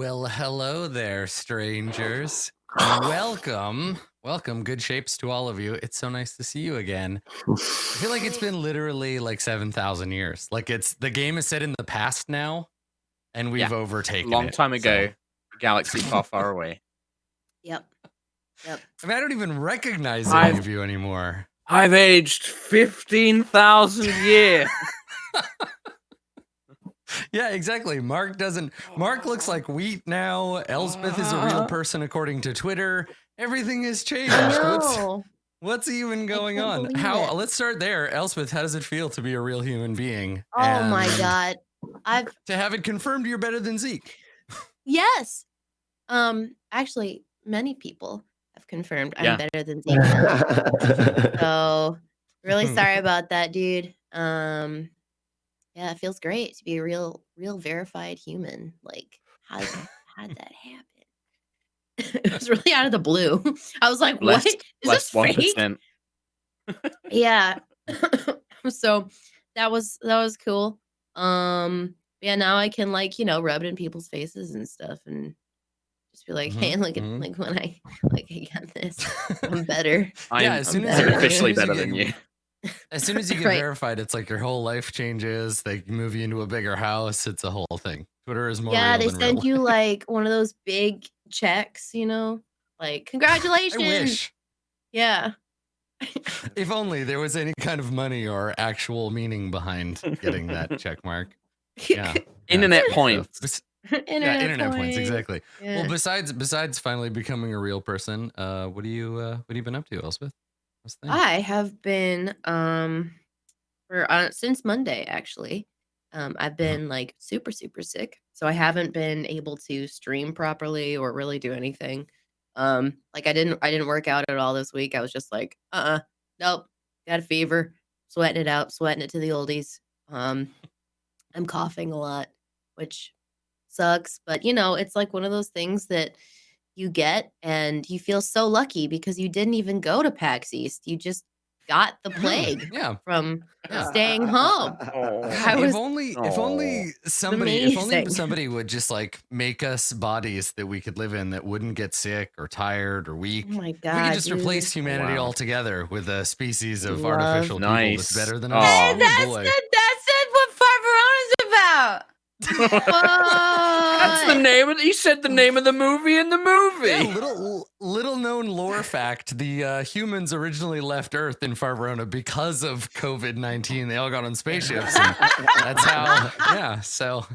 Well, hello there, strangers. And welcome, good shapes to all of you. It's so nice to see you again. I feel like it's been literally like 7,000 years. Like the game is set in the past now, and we've overtaken Long it. time ago, a galaxy far, far away. Yep. I mean, I don't even recognize any of you anymore. I've aged 15,000 years. Yeah, exactly. Mark looks like wheat now. Elspeth is a real person according to Twitter. Everything has changed. What's even going on? Let's start there. Elspeth, how does it feel to be a real human being? Oh my God. To have it confirmed you're better than Zeke. Yes. Actually, many people have confirmed I'm better than Zeke now. So really sorry about that, dude. Yeah, it feels great to be a real verified human. Like, how did that happen? It was really out of the blue. I was like, what? Is this fake? 1%. Yeah. So that was cool. Yeah, now I can rub it in people's faces and stuff and just be like, hey, look at like when I got this. I'm better. I'm officially better than you. As soon as you get verified, it's like your whole life changes. They move you into a bigger house. It's a whole thing. Twitter is more real they than send real you like one of those big checks, like congratulations. I wish. Yeah. If only there was any kind of money or actual meaning behind getting that check mark. Yeah. Internet points. Internet points, exactly. Yeah. Well, besides finally becoming a real person, what have you been up to, Elspeth? I have been since Monday actually. I've been like super sick, so I haven't been able to stream properly or really do anything. Like I didn't work out at all this week. I was just like, nope, got a fever, sweating it out, sweating it to the oldies. I'm coughing a lot, which sucks, but it's like one of those things that you get and you feel so lucky because you didn't even go to PAX East. You just got the plague from staying home. If only somebody would just like make us bodies that we could live in that wouldn't get sick or tired or weak. Oh my God, we could just replace humanity altogether with a species of artificial people that's better than us. Hey, that's what Verona's about. That's the name of you said the name of the movie in the movie. Yeah, little known lore fact: the humans originally left Earth in Verona because of COVID-19. They all got on spaceships. And that's how. Yeah. So.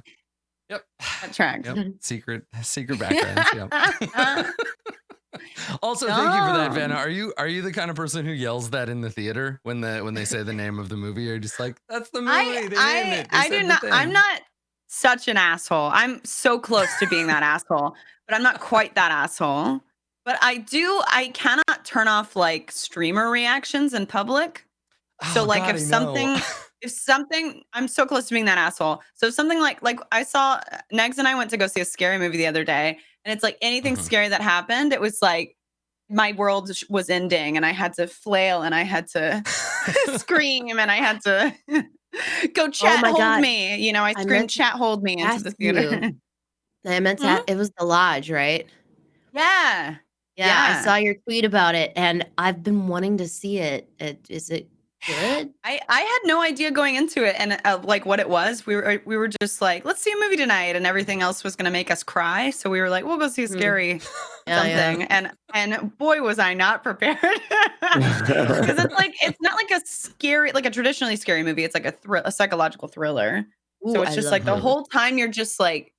Yep. That tracks. Yep. Secret backgrounds. Yep. Also, thank you for that, Vana. Are you the kind of person who yells that in the theater when they say the name of the movie? Or you're just like, that's the movie. I do not. I'm not such an asshole. I'm so close to being that asshole, but I'm not quite that asshole. But I cannot turn off like streamer reactions in public. So like if something, I'm so close to being that asshole. So if something like I saw Negs and I went to go see a scary movie the other day, and it's like anything scary that happened, it was like my world was ending and I had to flail and I had to scream and I had to go chat, hold me. I screamed, chat, hold me into the theater. I meant to it was the Lodge, right? Yeah. I saw your tweet about it and I've been wanting to see it. Is it good? I had no idea going into it and like what it was. We were just like, let's see a movie tonight, and everything else was gonna make us cry. So we were like, we'll go see a scary something. And boy, was I not prepared. Because it's not like a scary, like a traditionally scary movie. It's like a psychological thriller. Ooh, so it's just like the whole time you're just like,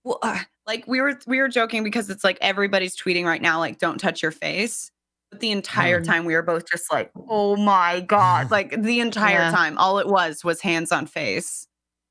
well, like we were joking because it's like everybody's tweeting right now, like don't touch your face. But the entire time we were both just like, oh my God. Like the entire time, all it was hands on face.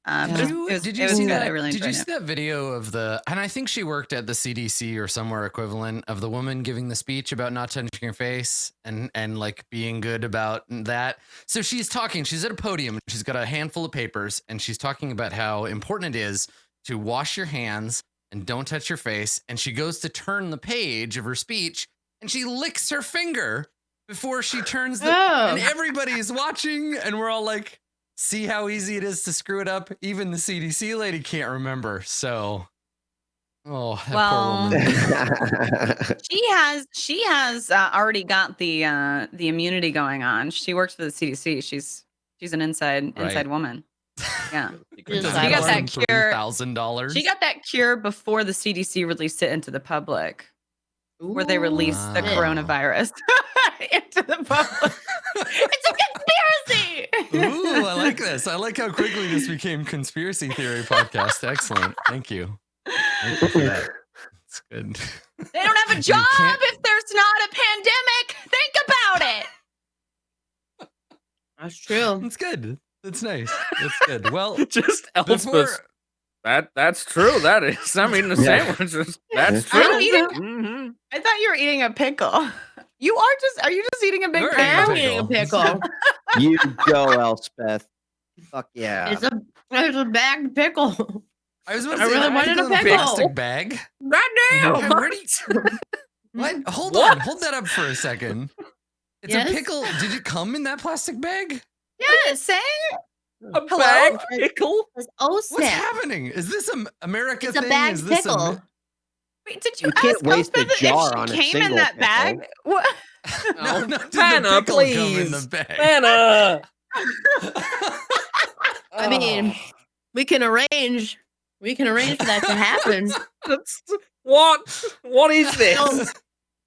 Did you see that? I really enjoyed it. Did you see that video of and I think she worked at the CDC or somewhere equivalent, of the woman giving the speech about not touching your face and like being good about that. So she's at a podium, she's got a handful of papers, and she's talking about how important it is to wash your hands and don't touch your face. And she goes to turn the page of her speech, and she licks her finger before she turns and everybody's watching, and we're all like, see how easy it is to screw it up? Even the CDC lady can't remember. So Oh, that Well, poor woman. she has already got the immunity going on. She works for the CDC. She's an inside Right. woman. Yeah. Just Does like it got cost that them cure. $3,000? She got that cure before the CDC released it into the public, where they released the Wow. coronavirus into the public. It's a conspiracy. Ooh, I like this. I like how quickly this became conspiracy theory podcast. Excellent. Thank you. Thank you for that. It's good. They don't have a You job can't- if there's not a pandemic. Think about it. That's true. It's good. It's nice. It's good. Well, Just before Elspeth. That's true. That is. I'm eating a Yeah. sandwich. That's I'm true. eating- Mhm. I thought you were eating a pickle. Are you just eating a big You're pickle? eating I'm eating a pickle. You go, Elspeth. Fuck yeah. It's a bagged pickle. I was about I to say, really that wanted pickle a in a pickle. plastic bag. Goddamn. Where do you- What? Hold on. Hold that up for a second. It's Yes? a pickle. Did it come in that plastic bag? Yes, saying A Hello? bag pickle. Oh What's snap! happening? Is this an America It's a thing? bagged Is this pickle. Wait, did you You can't ask waste a Elspeth jar if on she a came in single that pickle. bag? What? No, no, did Vana, the pickle come in please. the bag? Vana. I mean, we can arrange for that to happen. What is this? So,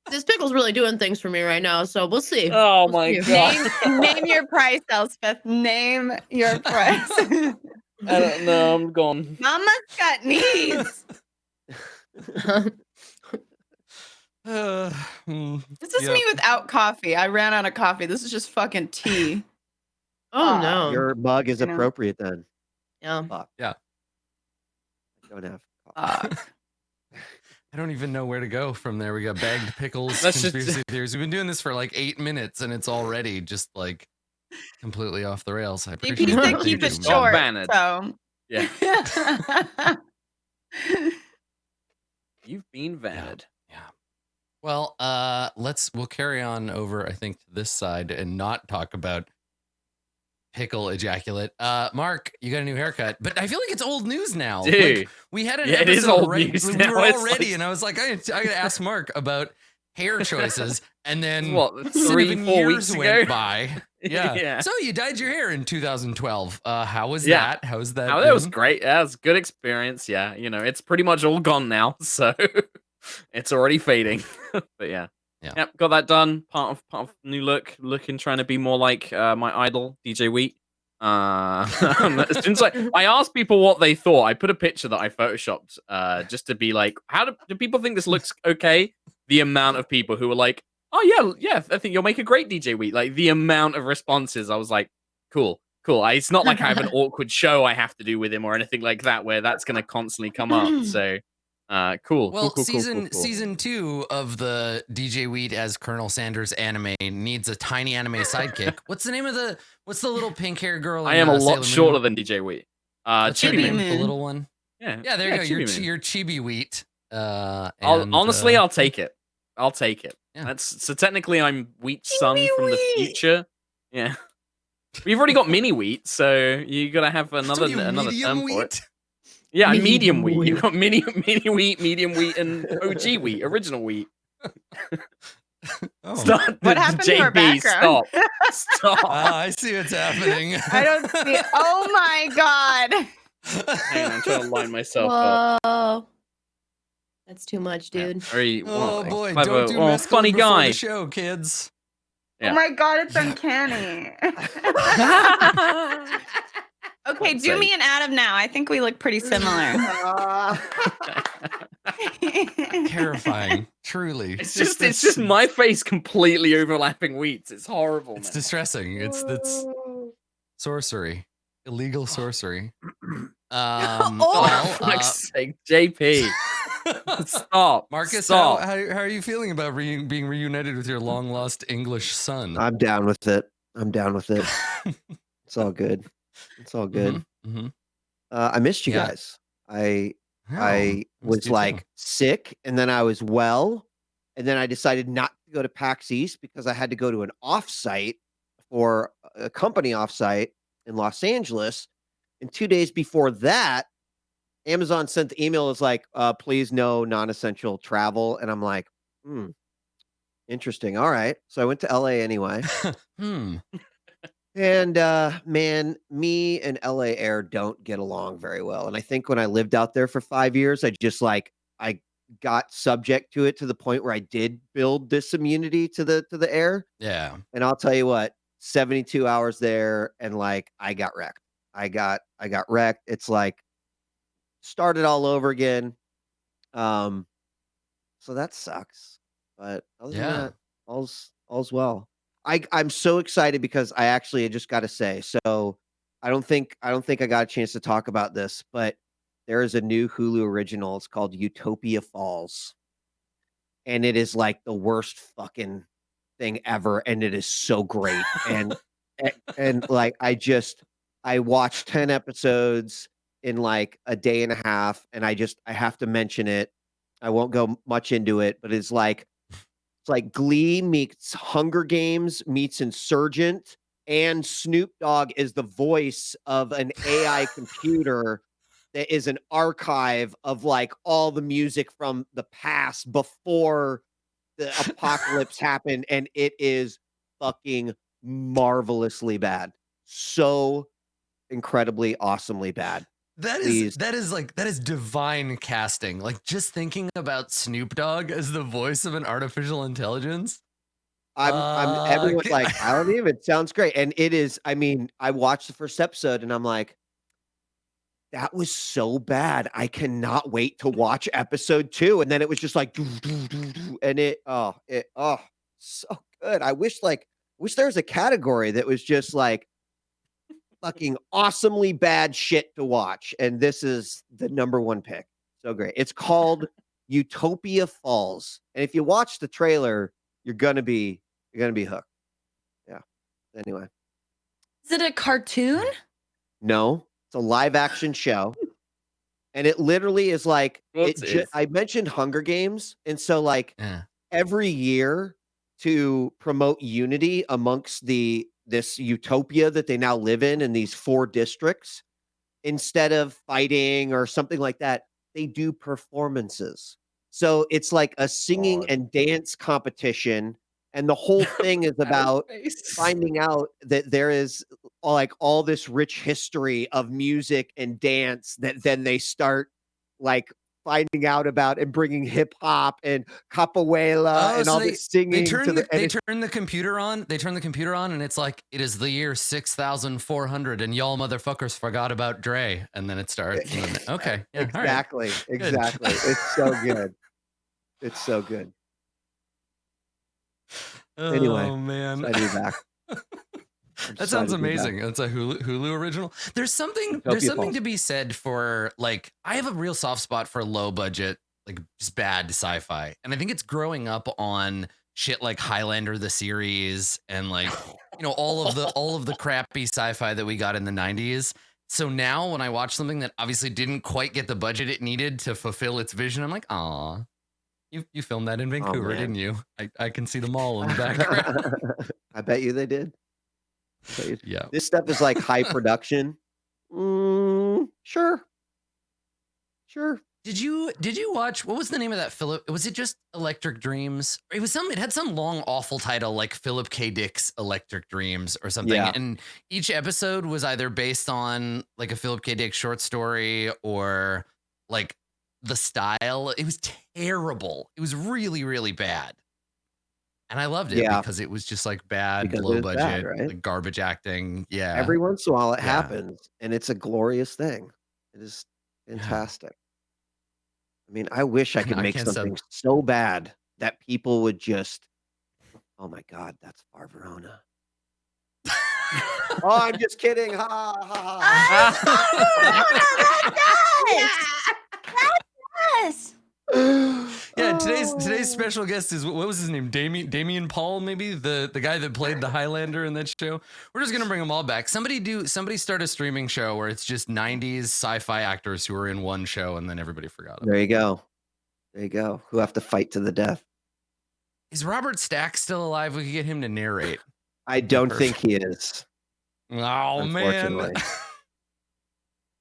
this pickle's really doing things for me right now, so we'll see. Oh We'll my see. god. Name your price, Elspeth. Name your price. I don't know. I'm gone. Mama's got needs. This is Yep. me without coffee. I ran out of coffee. This is just fucking tea. Oh no! Your mug is You know. appropriate then. Yeah. Fuck. Yeah. I don't have coffee. I don't even know where to go from there. We got bagged pickles, That's just- conspiracy theories. We've been doing this for like 8 minutes, and it's already just like completely off the rails. I You appreciate keep that. it, keep it Thank you. short. Vanna. So Yeah. You've been vaned. Well, we'll carry on over, I think, to this side and not talk about pickle ejaculate. Mark, you got a new haircut, but I feel like it's old news now. Dude. Like, we had an Yeah, it is episode old right, news we now. were all It's ready, like- and I was like, I gotta ask Mark about hair choices, and then What, 7 3-4 years weeks went ago? by. Yeah. Yeah. So you dyed your hair in 2012. How was Yeah. that? How's that? Oh, that was been? great. Yeah, it was a good experience. Yeah, it's pretty much all gone now, so it's already fading. But yeah. Yeah. Yep, got that done. Part of new look, trying to be more like my idol, djWheat. Since I asked people what they thought, I put a picture that I photoshopped just to be like, how do people think this looks okay? The amount of people who were like, oh yeah, I think you'll make a great djWheat. Like the amount of responses, I was like, cool. It's not like I have an awkward show I have to do with him or anything like that where that's going to constantly come up. So cool. Well, cool. season 2 of the djWheat as Colonel Sanders anime needs a tiny anime sidekick. What's the little pink hair girl? I in, am a Sailor lot Moon? shorter than djWheat. What's her Chibi name? Moon. The little one. Yeah, Yeah, there you go. Chibi Moon. You're Chibi Wheat. Honestly, I'll take it. I'll take it. Yeah. So technically I'm Wheat's son from the Wheat. future. Yeah. We've already got mini Wheat, so you gotta have another term for it. Yeah, I'm medium wheat. You've got mini wheat, medium wheat, and OG wheat, original wheat. Oh. Stop. What happened to her background? Stop. I see what's happening. I don't see. Oh my god. Hang on, I'm trying to line myself up. Whoa. That's too much, dude. Very, Oh boy, clever, don't do well, mescaline funny before guy. the show, kids. Yeah. Oh my god, it's uncanny. Okay, do me an Adam now. I think we look pretty similar. Terrifying, truly. It's just my face completely overlapping Wheats. It's horrible. It's man. distressing. It's sorcery, illegal sorcery. Oh, for fuck's sake, JP. Stop, Marcus. Stop. How are you feeling about being reunited with your long lost English son? I'm down with it. It's all good. It's all good. Mm-hmm. I missed you Yeah. guys. I was like sick, and then I was well, and then I decided not to go to PAX East because I had to go to an offsite for a company offsite in Los Angeles. And 2 days before that, Amazon sent the email. It's like, please no non-essential travel. And I'm like, interesting. All right. So I went to LA anyway. And man, me and LA Air don't get along very well. And I think when I lived out there for 5 years, I just like I got subject to it to the point where I did build this immunity to the air. Yeah. And I'll tell you what, 72 hours there and like I got wrecked. I got wrecked. It's like started all over again. So that sucks. But other than Yeah. that, all's well. I'm so excited because I actually just got to say, so I don't think I got a chance to talk about this, but there is a new Hulu original. It's called Utopia Falls. And it is like the worst fucking thing ever, and it is so great. And like I watched 10 episodes in like a day and a half, and I have to mention it. I won't go much into it, but it's like Glee meets Hunger Games meets Insurgent, and Snoop Dogg is the voice of an AI computer that is an archive of like all the music from the past before the apocalypse happened, and it is fucking marvelously bad. So incredibly awesomely bad. That Please. is divine casting. Like just thinking about Snoop Dogg as the voice of an artificial intelligence. Everyone's like, I don't even, it sounds great. And it is, I mean, I watched the first episode and I'm like, that was so bad. I cannot wait to watch episode 2. And then it was just like, and so good. I wish there was a category that was just like fucking awesomely bad shit to watch. And this is the #1 pick. So great. It's called Utopia Falls. And if you watch the trailer, you're gonna be hooked. Yeah. Anyway. Is it a cartoon? No, it's a live action show. And it literally is like I mentioned Hunger Games. And so like every year to promote unity amongst this utopia that they now live in these 4 districts, instead of fighting or something like that, they do performances. So it's like a singing and dance competition. And the whole thing is about finding out that there is like all this rich history of music and dance that then they start like finding out about and bringing hip hop and capoeira and all this singing. They turn the computer on. They turn the computer on, and it's like it is the year 6,400, and y'all motherfuckers forgot about Dre. And then it starts. And then, okay, yeah, exactly, right. Exactly. It's so good. It's so good. Anyway, oh man, I do back. That sounds amazing. It's a Hulu original. There's something to be said for like, I have a real soft spot for low budget, like just bad sci-fi. And I think it's growing up on shit like Highlander, the series, and like, you know, all of the crappy sci-fi that we got in the 90s. So now when I watch something that obviously didn't quite get the budget it needed to fulfill its vision, I'm like, aw, you filmed that in Vancouver, didn't you? I can see the mall in the background. I bet you they did. Yeah. This stuff is like high production. Sure. Did you watch, what was the name of that, Philip? Was it just Electric Dreams? It had some long, awful title like Philip K. Dick's Electric Dreams or something. Yeah. And each episode was either based on like a Philip K. Dick short story or like the style. It was terrible. It was really, really bad. And I loved it because it was just like bad, low budget, right? Like garbage acting. Yeah. Every once in a while it happens, and it's a glorious thing. It is fantastic. I mean, I wish I could make something so bad that people would just, oh my God, that's far Verona. Oh, I'm just kidding. Ha ha ha. Yes. Yeah, today's special guest is, what was his name? Damien Paul, maybe the guy that played the Highlander in that show. We're just gonna bring them all back. Somebody start a streaming show where it's just 90s sci-fi actors who are in one show and then everybody forgot them. There you go. Who have to fight to the death. Is Robert Stack still alive? We could get him to narrate. I don't think he is. Oh man.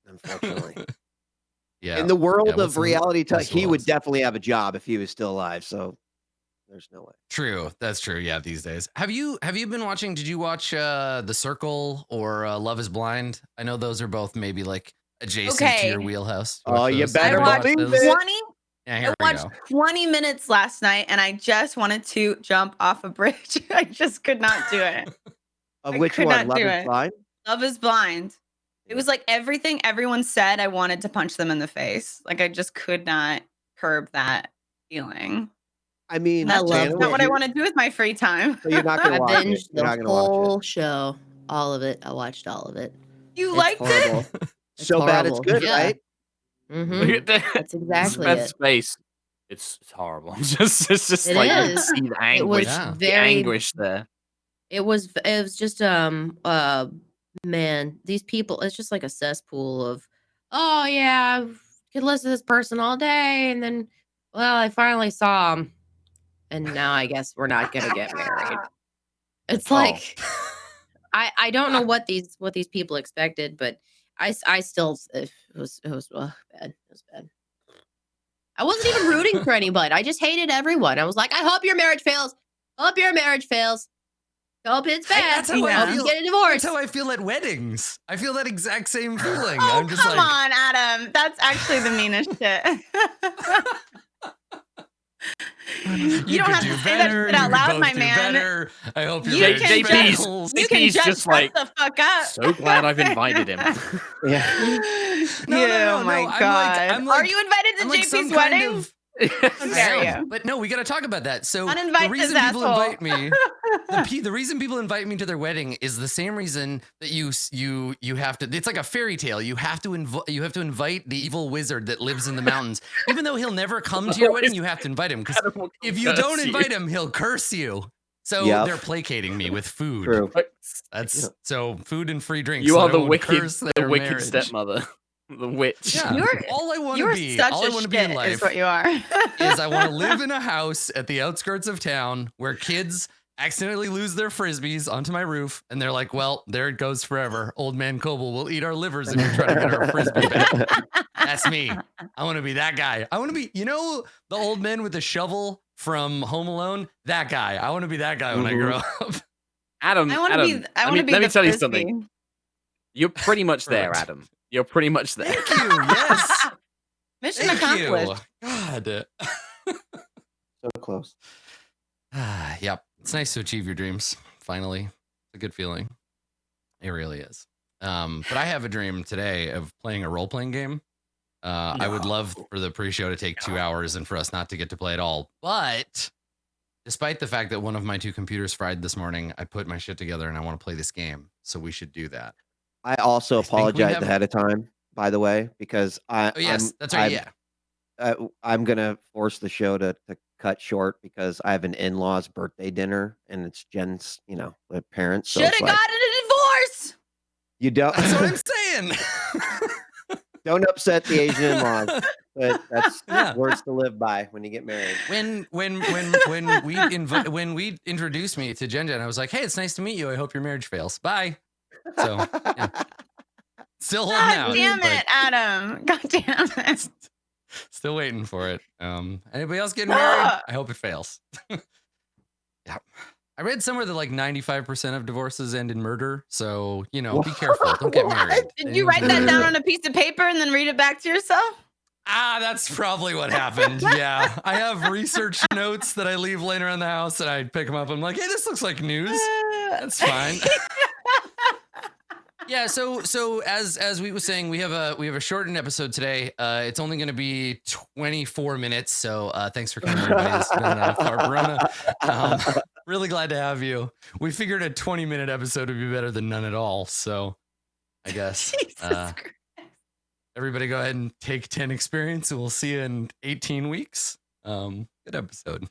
Unfortunately. Yeah. In the world Yeah, of what's the- reality, what's the he would lowest? definitely have a job if he was still alive. So there's no way. True. That's true. Yeah, these days. Have you been watching? Did you watch The Circle or Love Is Blind? I know those are both maybe like adjacent to Okay. your wheelhouse. Oh, you those? better Have watched watched believe those? it. 20 Yeah, I here we watched go. 20 minutes last night and I just wanted to jump off a bridge. I just could not do it. Of I which could one? not Love do is it. Blind? Love is Blind. It was like everything everyone said, I wanted to punch them in the face. Like I just could not curb that feeling. I mean, I That's love just Anna, not it. what I want to do with my free time. So you're not gonna I watch it. binged You're the not gonna watch it. whole show, all of it. I watched all of it. You It's liked it? horrible. It's So bad it's horrible. good, Yeah. right? Mm-hmm. Look at that. That's exactly Elspeth's it. face. It's horrible. It's just It like you can is. see the It anguish. was Yeah. The very. anguish there. It was just man, these people. It's just like a cesspool of. Oh yeah, I could listen to this person all day, and then, well, I finally saw him, and now I guess we're not gonna get married. It's Oh. like. I don't know what these people expected, but I still it was bad. It was bad. I wasn't even rooting for anybody. I just hated everyone. I was like, I hope your marriage fails. Hope your marriage fails. Hope it's bad. That's how I Hope you feel. get a That's divorce. how I feel at weddings. I feel that exact same feeling. Oh, I'm just come like, on, Adam. That's actually the meanest shit. You don't could have do to say that better, shit out you could loud, both my do man. better. I hope your You marriage can JP's fails. You can JP's just just shut like, the fuck up. so glad I've invited him. Yeah. No, Oh my I'm god. I'm Are you invited to I'm like some JP's kind wedding? of- How dare I am, you? but no, we got to talk about that. So Uninvite the reason this people asshole. invite me, the reason people invite me to their wedding is the same reason that you have to. It's like a fairy tale. You have to invite the evil wizard that lives in the mountains, even though he'll never come to your wedding. You have to invite him because if you don't invite him, he'll curse you. So Yep. they're placating me with food. True. That's so food and free drinks. You so are I the won't wicked, curse the their wicked marriage. stepmother, the witch. Yeah, You're- all I want You to are be, such all I a want to be in shit, life is what you are. is I want to live in a house at the outskirts of town where kids accidentally lose their frisbees onto my roof, and they're like, "Well, there it goes forever. Old man Coble will eat our livers if we try to get our frisbee back." That's me. I want to be that guy. I want to be, the old man with the shovel from Home Alone. That guy. I want to be that guy when I grow up. Adam, I want to Adam, be. I want to be. let me the tell you frisbee. something. You're pretty much there, Perfect. Adam. You're pretty much there. Thank you. Yes. Mission Thank accomplished. you. God. So close. Yep. It's nice to achieve your dreams. Finally. It's a good feeling. It really is. But I have a dream today of playing a role-playing game. I would love for the pre-show to take 2 hours and for us not to get to play at all. But despite the fact that one of my two computers fried this morning, I put my shit together and I want to play this game. So we should do that. I also I think we apologize have- ahead of time, by the way, because Oh, yes. That's right. Yeah. I'm gonna force the show to cut short because I have an in-laws birthday dinner and it's Jen's, the parents. So Should it's have like, gotten a divorce. you don't That's what I'm saying. don't upset the Asian in-laws. But that's Yeah. words to live by when you get married. When we introduced me to Jen, I was like, "Hey, it's nice to meet you. I hope your marriage fails. Bye." So yeah. Still holding God out. damn but it, Adam. God damn it. Still waiting for it. Anybody else getting married? I hope it fails. Yeah. I read somewhere that like 95% of divorces end in murder. So, be careful. Don't get married. Did you write that down on a piece of paper and then read it back to yourself? That's probably what happened. Yeah. I have research notes that I leave laying around the house and I pick them up. I'm like, hey, this looks like news. That's fine. Yeah, so as we were saying, we have a shortened episode today. It's only going to be 24 minutes. So thanks for coming, everybody. This has been Verona. Really glad to have you. We figured a 20-minute episode would be better than none at all. So I guess Jesus Christ. everybody go ahead and take 10 experience, and we'll see you in 18 weeks. Good episode.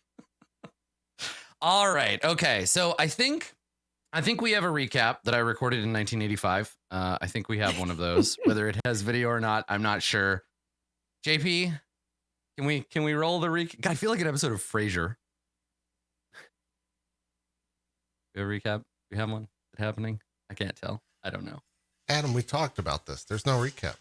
All right. Okay. So I think we have a recap that I recorded in 1985. I think we have one of those. Whether it has video or not, I'm not sure. JP, can we roll the recap? I feel like an episode of Frasier. We have a recap? We have one? Is it happening? I can't tell. I don't know. Adam, we talked about this. There's no recap.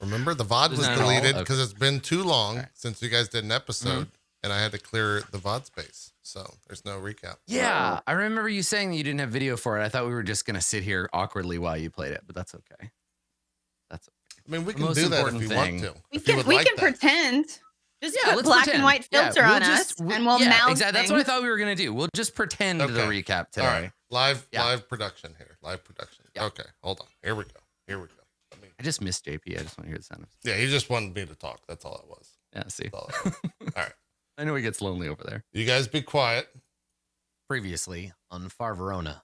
Remember, the VOD was Isn't that all? deleted Okay. because it's been too long Alright. since you guys did an episode, and I had to clear the VOD space. So there's no recap. Yeah, I remember you saying that you didn't have video for it. I thought we were just gonna sit here awkwardly while you played it, but that's okay. That's okay. I mean, we The can most do that if important you thing- want to. We If you can would we like can that. pretend. Just Yeah, put let's black pretend. and white Yeah, filter we'll on just- us, and we'll yeah, mouth exactly. That's things. what I thought we were gonna do. We'll just pretend the Okay. recap today. All right, live Yeah. production here. Live production. Yeah. Okay, hold on. Here we go. Let me. I just missed JP. I just want to hear the sound of. Yeah, he just wanted me to talk. That's all it was. Yeah, see. That's all it was. All right, I know he gets lonely over there. you guys be quiet. Previously on Far Verona.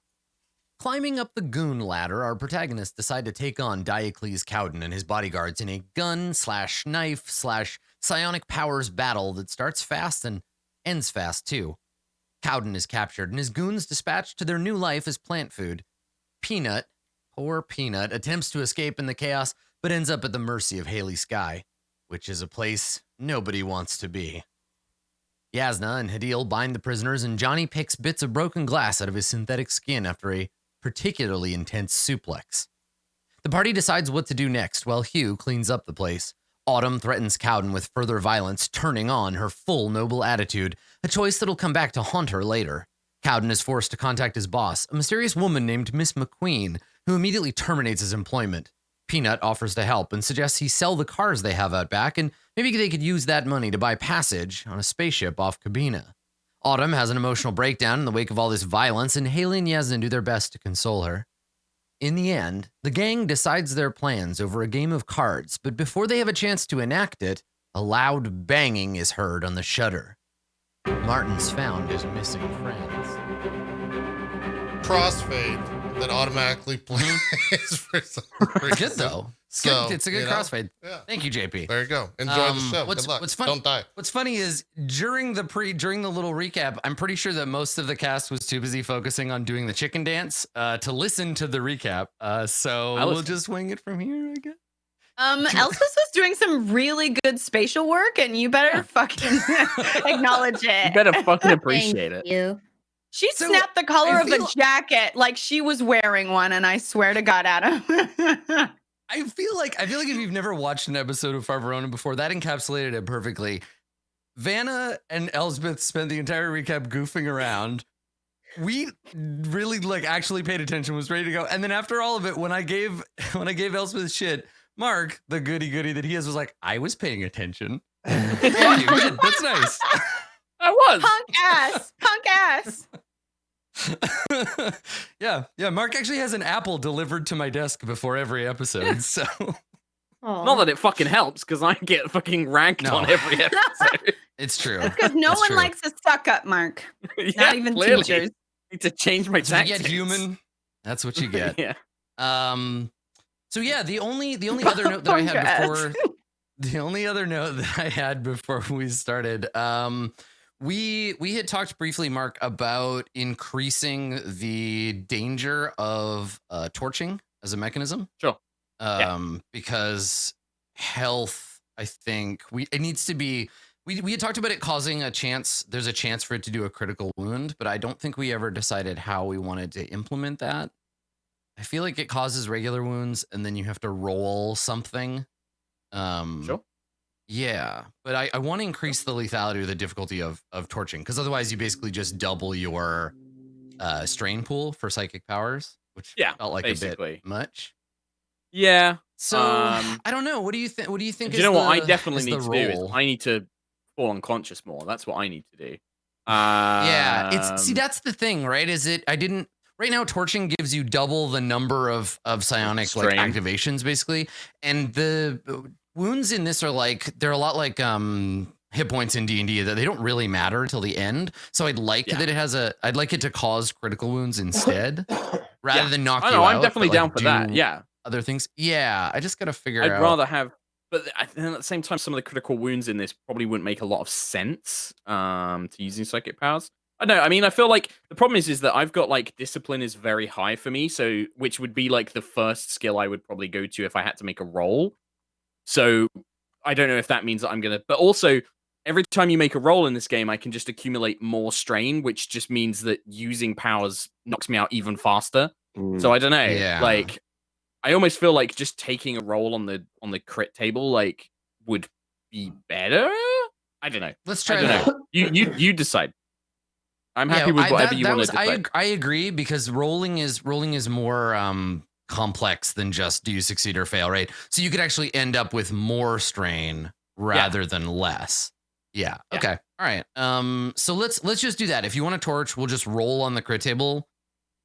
Climbing up the goon ladder, our protagonists decide to take on Diocles Cowden and his bodyguards in a gun/knife/psionic powers battle that starts fast and ends fast too. Cowden is captured and his goons dispatched to their new life as plant food. Peanut, poor Peanut, attempts to escape in the chaos but ends up at the mercy of Haley Sky, which is a place nobody wants to be. Yasna and Hadil bind the prisoners, and Johnny picks bits of broken glass out of his synthetic skin after a particularly intense suplex. The party decides what to do next while Hugh cleans up the place. Autumn threatens Cowden with further violence, turning on her full noble attitude, a choice that'll come back to haunt her later. Cowden is forced to contact his boss, a mysterious woman named Miss McQueen, who immediately terminates his employment. Peanut offers to help and suggests he sell the cars they have out back, and maybe they could use that money to buy passage on a spaceship off Cabina. Autumn has an emotional breakdown in the wake of all this violence, and Haley and Yasna do their best to console her. In the end, the gang decides their plans over a game of cards, but before they have a chance to enact it, a loud banging is heard on the shutter. Martin's found his missing friends. Crossfade that automatically plays for some reason. Good though. It's So, good. It's a good you know, crossfade. Yeah. Thank you, JP. There you go. Enjoy the show. What's Good luck. fun- Don't die. What's funny is during the little recap, I'm pretty sure that most of the cast was too busy focusing on doing the chicken dance to listen to the recap. So I we'll listened. just wing it from here, I guess. Elspeth was doing some really good spatial work, and you better fucking acknowledge You it. better fucking appreciate Thank it. you. She So, snapped the color I of the feel- jacket like she was wearing one, and I swear to God, Adam. I feel like if you've never watched an episode of Far Verona before, that encapsulated it perfectly. Vanna and Elspeth spent the entire recap goofing around. We really actually paid attention, was ready to go. And then after all of it, when I gave Elspeth shit, Mark, the goody that he is, was like, I was paying attention. Thank you. Good. That's nice. I was. Punk ass. Yeah. Mark actually has an apple delivered to my desk before every episode. So Aw. Not that it fucking helps, because I get fucking ranked No. on every episode. it's true. Because no That's one true. likes a suck up, Mark. Yeah, Not even clearly. teachers. Need to change my That's what you tactics. get, human. That's what you get. Yeah. So yeah, the only other note that I had Congrats. before the only other note that I had before we started, we had talked briefly, Mark, about increasing the danger of torching as a mechanism. Sure. Because health, I think it needs to be. We had talked about it causing a chance. There's a chance for it to do a critical wound, but I don't think we ever decided how we wanted to implement that. I feel like it causes regular wounds, and then you have to roll something. Sure. Yeah, but I want to increase the lethality or the difficulty of torching, because otherwise you basically just double your strain pool for psychic powers, which felt like a basically. bit much. Yeah. So I don't know. What do you think? What do you think? Do you know what I definitely is need the to do? Is role? I need to fall unconscious more. That's what I need to do. Yeah, that's the thing, right? Right now, torching gives you double the number of psionic Strain. activations, basically, and the wounds in this are they're a lot like hit points in D&D, that they don't really matter till the end. So I'd like I'd like it to cause critical wounds instead, rather than knock you out. I'm definitely but, down for that. do Yeah. other things. Yeah, I just gotta figure I'd out. rather have, but then at the same time, some of the critical wounds in this probably wouldn't make a lot of sense to using psychic powers. I don't know. I mean, I feel like the problem is that I've got discipline is very high for me, so which would be the first skill I would probably go to if I had to make a roll. So I don't know if that means that I'm gonna. But also, every time you make a roll in this game, I can just accumulate more strain, which just means that using powers knocks me out even faster. So I don't know. Yeah. I almost feel like just taking a roll on the crit table like would be better. I don't know. Let's I try don't that. know. You decide. I'm happy with whatever you want to decide. I agree because rolling is more complex than just do you succeed or fail, right? So you could actually end up with more strain rather than less. Yeah. Okay. All right. So let's just do that. If you want a torch, we'll just roll on the crit table.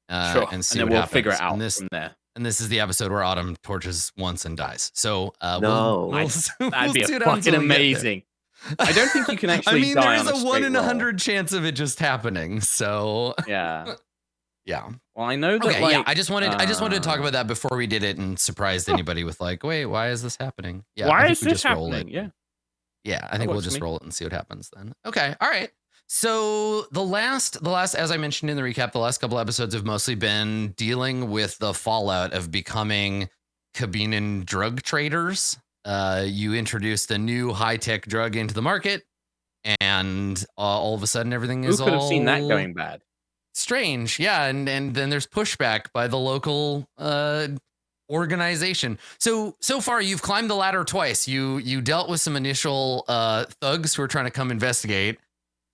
Sure. And see then what we'll happens. figure it out and this, from there. And this is the episode where Autumn torches once and dies. So No. That'd be see what happens fucking when we get there. amazing. I don't think you can actually. I mean, die there's on a 1 in 100 chance of it just happening. So Yeah. yeah. Well, I know that. Okay. Like, Yeah. I just wanted to talk about that before we did it and surprised anybody with like, wait, why is this happening? Yeah. Why I think is we this just roll happening? it. Yeah. Yeah. I think we'll works for just me. roll it and see what happens then. Okay. All right. So the last, as I mentioned in the recap, the last couple episodes have mostly been dealing with the fallout of becoming Kabinan drug traders. You introduced a new high-tech drug into the market, and all of a sudden everything is Who could have seen that all going bad? strange. Yeah, and then there's pushback by the local organization. So far you've climbed the ladder twice. You dealt with some initial thugs who are trying to come investigate,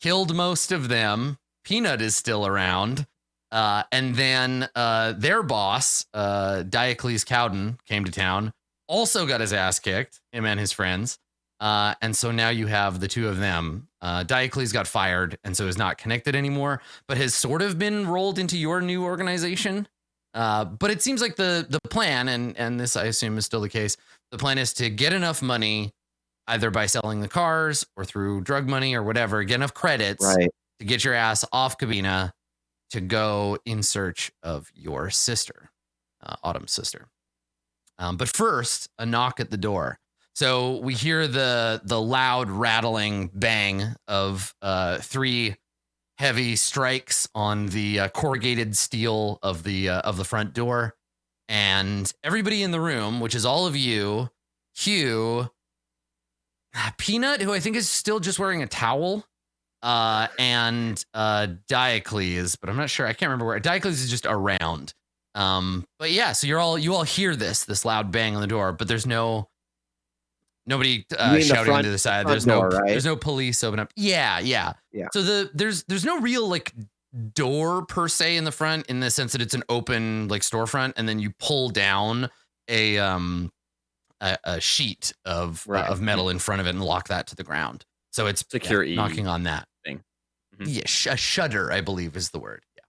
killed most of them. Peanut is still around. And then their boss, Diocles Cowden, came to town, also got his ass kicked, him and his friends. And so now you have the two of them. Diocles got fired and so is not connected anymore, but has sort of been rolled into your new organization. But it seems like the plan, and this I assume is still the case, the plan is to get enough money, either by selling the cars or through drug money or whatever, get enough credits to get your ass off Kabina to go in search of your sister, Autumn's sister. But first, a knock at the door. So we hear the loud rattling bang of 3 heavy strikes on the corrugated steel of the front door, and everybody in the room, which is all of you, Hugh, Peanut, who I think is still just wearing a towel, and Diocles, but I'm not sure. I can't remember where. Diocles is just around. But yeah, so you all hear this loud bang on the door, but there's nobody shouting to the side. There's no door, right? There's no police open up. Yeah. So there's no real like door per se in the front, in the sense that it's an open like storefront, and then you pull down a sheet of metal in front of it and lock that to the ground. So it's security knocking on that thing. Mm-hmm. Yeah, a shutter, I believe, is the word. Yeah.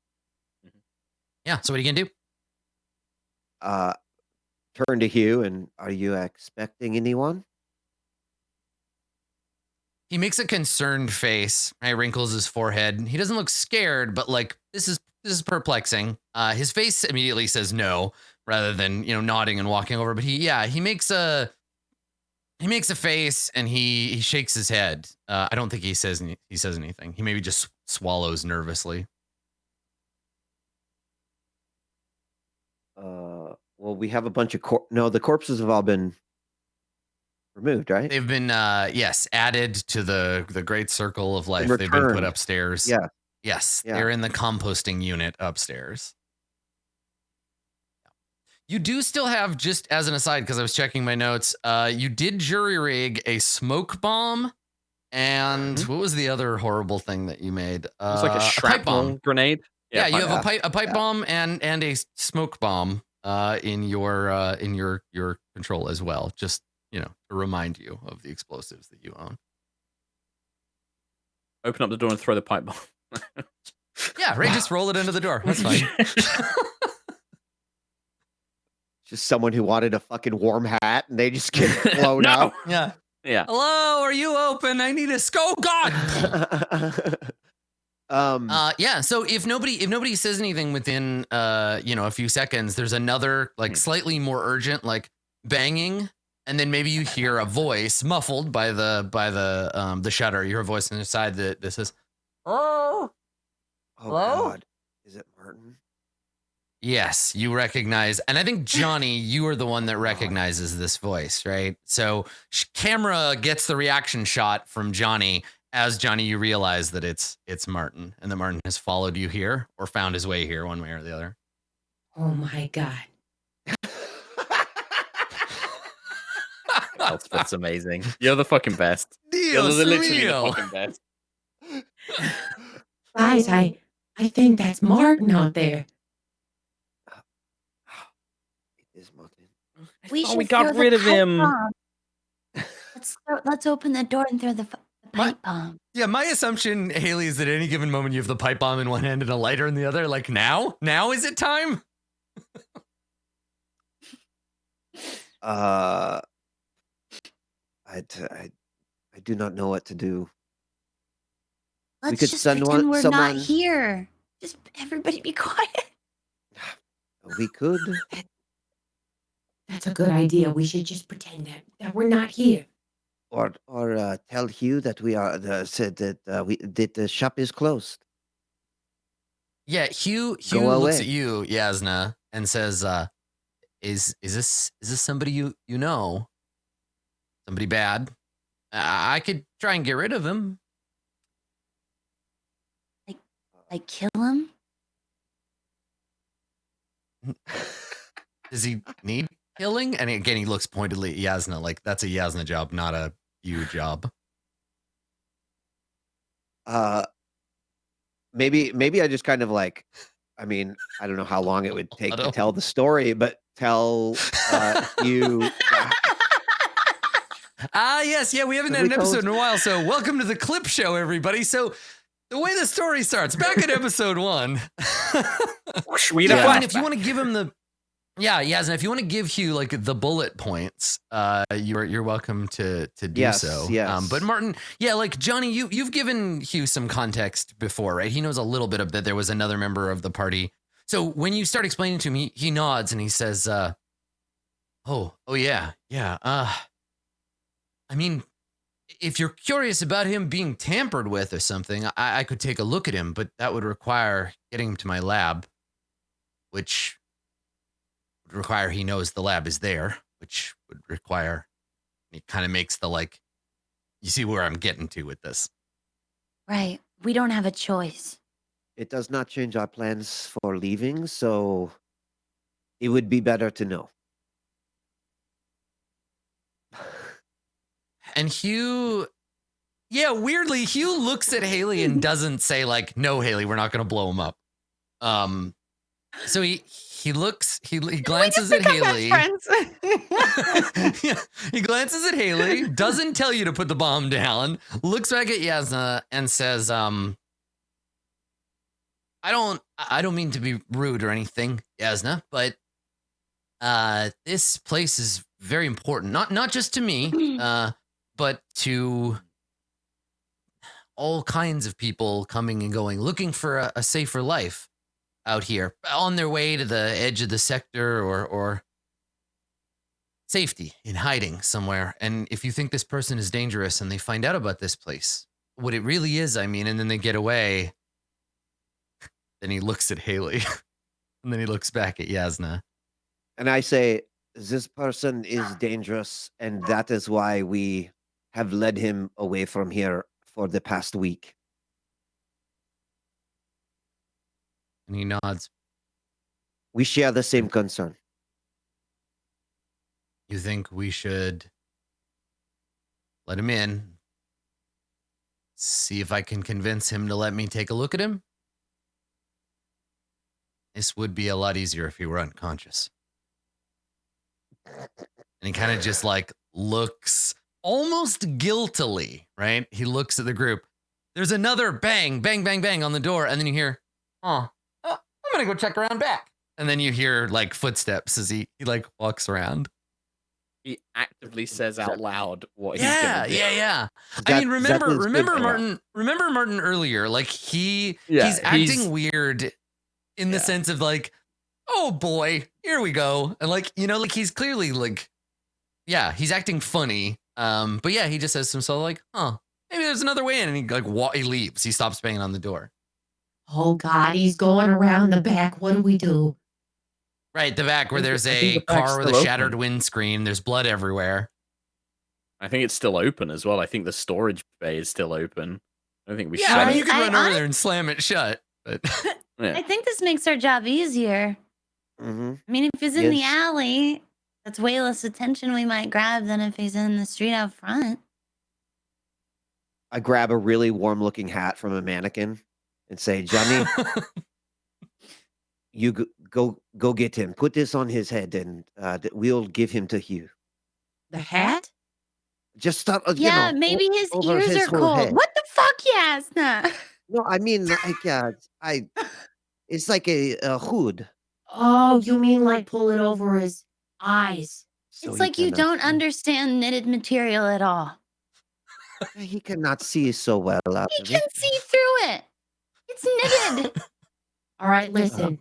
Mm-hmm. Yeah. So what are you gonna do? Turn to Hugh, and are you expecting anyone? He makes a concerned face. He wrinkles his forehead. He doesn't look scared, but like this is perplexing. His face immediately says no, rather than nodding and walking over. But he makes a face and he shakes his head. I don't think he says anything. He maybe just swallows nervously. Well, we have a bunch of the corpses have all been removed, right? They've been added to the great circle of life. They've been put upstairs. Yeah. Yes, they're in the composting unit upstairs. You do still have, just as an aside, because I was checking my notes, you did jury rig a smoke bomb, and what was the other horrible thing that you made? It's like a pipe bomb shrapnel grenade. Yeah, you have a pipe bomb and a smoke bomb in your control as well. Just to remind you of the explosives that you own. Open up the door and throw the pipe bomb. Yeah, right. Just roll it into the door. That's fine. Just someone who wanted a fucking warm hat, and they just get blown up. Yeah. Hello, are you open? I need a oh God. Yeah. So if nobody says anything within a few seconds, there's another like slightly more urgent like banging, and then maybe you hear a voice muffled by the shutter. You hear a voice on the side that says, "Oh, hello? God, is it Martin?" Yes, you recognize, and I think Johnny, you are the one that recognizes this voice, right? So camera gets the reaction shot from Johnny. As Johnny, you realize that it's Martin, and that Martin has followed you here or found his way here, one way or the other. Oh my God. Elspeth's amazing. You're the fucking best. You're Dios literally the mío. fucking best. Guys, I think that's Martin out there. It is Martin. We got rid of him. Let's open the door and throw the pipe bomb. Yeah, my assumption, Haley, is that at any given moment you have the pipe bomb in one hand and a lighter in the other. Like now is it time? I do not know what to do. Let's could just send pretend we're someone- not here. Just everybody be quiet. We could. That's a good idea. We should just pretend that we're not here. Or tell Hugh that we are said that the shop is closed. Yeah, Hugh Go looks away. at you, Yasna, and says, "Is this somebody you know? Somebody bad? I could try and get rid of him." Like kill him? Does he need killing? And again, he looks pointedly at Yasna, like that's a Yasna job, not a you job. Maybe I just kind of like, I mean, I don't know how long it would take to don't- tell the story, but tell Hugh. Yes, yeah, we haven't Have had an we told- episode in a while, so welcome to the clip show, everybody. So the way the story starts, back at episode 1. We Yeah. Fine, if you want to give him the Yasna, if you want to give Hugh like the bullet points, you're welcome to do Yes, so. yes. But Martin, yeah, like Johnny, you've given Hugh some context before, right? He knows a little bit of that there was another member of the party. So when you start explaining to him, he nods and he says, oh yeah. I mean, if you're curious about him being tampered with or something, I could take a look at him, but that would require getting him to my lab, which would require he knows the lab is there, which would require, it kind of makes the like, you see where I'm getting to with this. Right. We don't have a choice. It does not change our plans for leaving, so it would be better to know. And Hugh, yeah, weirdly, Hugh looks at Haley and doesn't say like, no, Haley, we're not going to blow him up. So he glances at Haley. Yeah, he glances at Haley, doesn't tell you to put the bomb down, looks back at Yasna and says, I don't mean to be rude or anything, Yasna, but this place is very important. Not just to me, but to all kinds of people coming and going, looking for a safer life out here, on their way to the edge of the sector or safety in hiding somewhere. And if you think this person is dangerous and they find out about this place, what it really is, I mean, and then they get away, then he looks at Haley and then he looks back at Yasna. And I say, this person is dangerous, and that is why we have led him away from here for the past week. And he nods. We share the same concern. You think we should let him in? See if I can convince him to let me take a look at him? This would be a lot easier if he were unconscious. And he kind of just like looks almost guiltily, right? He looks at the group. There's another bang, bang, bang, bang on the door. And then you hear, I'm going to go check around back. And then you hear like footsteps as he like walks around. He actively says out loud what he's Yeah, gonna do. yeah. I mean, remember Martin earlier, like he's acting weird in the sense of like, oh boy, here we go. And like, you know, like he's clearly like, yeah, he's acting funny. But yeah, he just says to himself like, maybe there's another way in. And he like, he leaves. He stops banging on the door. Oh God, he's going around the back. What do we do? Right, the back where there's I a think the back's car with a still shattered open. windscreen. There's blood everywhere. I think it's still open as well. I think the storage bay is still open. I don't think we Yeah, shut I mean, it. you could run I- over there and slam it shut. But Yeah. I think this makes our job easier. Mm-hmm. I mean, if he's in the Yes. alley, That's way less attention we might grab than if he's in the street out front. I grab a really warm-looking hat from a mannequin and say, Johnny, you go get him. Put this on his head, and we'll give him to you. The hat? Just start, Yeah, maybe his over ears his are whole cold. head. What the fuck, Yasna? No, I mean, like, it's like a hood. Oh, you mean like pull it over his eyes? So It's he like you cannot don't see. understand knitted material at all. He cannot see so well out He of can it. see through it. It's knitted. All right, listen.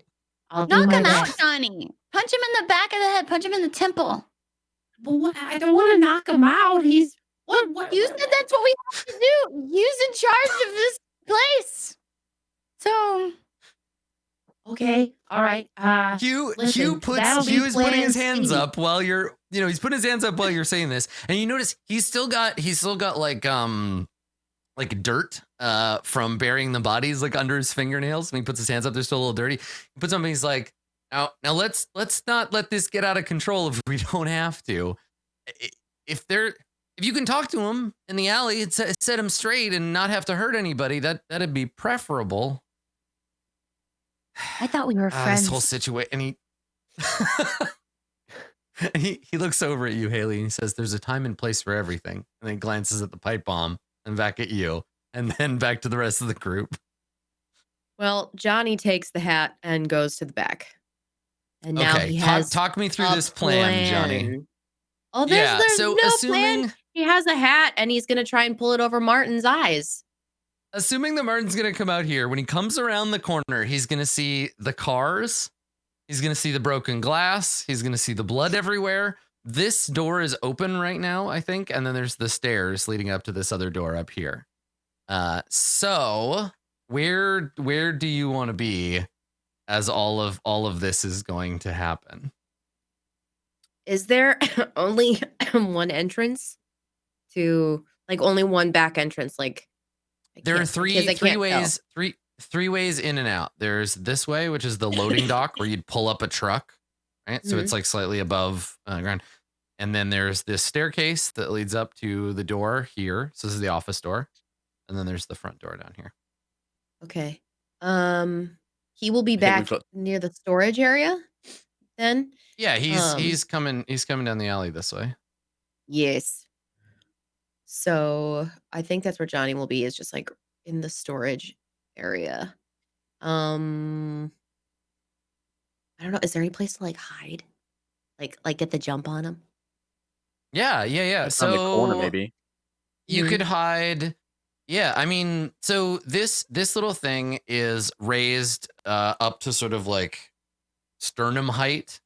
I'll do Knock my him out, best. Johnny. Punch him in the back of the head. Punch him in the temple. But what, I don't want to knock him out. He's what? You said that's what we have to do. He's in charge of this place. So Okay, all right. Hugh Listen, puts that'll be Hugh is putting plan his hands C. up while he's putting his hands up while you're saying this, and you notice he's still got like dirt from burying the bodies like under his fingernails. When he puts his hands up, they're still a little dirty. He puts them up and he's like, now let's not let this get out of control if we don't have to. If you can talk to him in the alley and set him straight and not have to hurt anybody, that'd be preferable. I thought we were friends. This whole situation, and he looks over at you, Haley, and he says, "There's a time and place for everything." And then glances at the pipe bomb and back at you, and then back to the rest of the group. Well, Johnny takes the hat and goes to the back. And now Okay, he has talk me through a this plan, Johnny. plan. Oh, there's so no assuming plan. He has a hat and he's gonna try and pull it over Martin's eyes. that Martin's gonna come out here, when he comes around the corner, he's gonna see the cars, he's gonna see the broken glass, he's gonna see the blood everywhere. This door is open right now, I think, and then there's the stairs leading up to this other door up here. So where do you want to be as all of this is going to happen? Is there only one entrance to, like, only one back entrance? Like, There are because three I can't ways, three ways in and out. There's this way, which is the loading dock where you'd pull up a truck, right? So it's like slightly above ground. And then there's this staircase that leads up to the door here. So this is the office door. And then there's the front door down here. Okay. He will be I think back we've got- near the storage area then. Yeah, he's coming down the alley this way. Yes. So I think that's where Johnny will be, is just like in the storage area. I don't know. Is there any place to like hide? Like get the jump on him? Yeah. Like around the corner, So maybe. you could hide. Yeah, I mean, so this little thing is raised up to sort of like sternum height.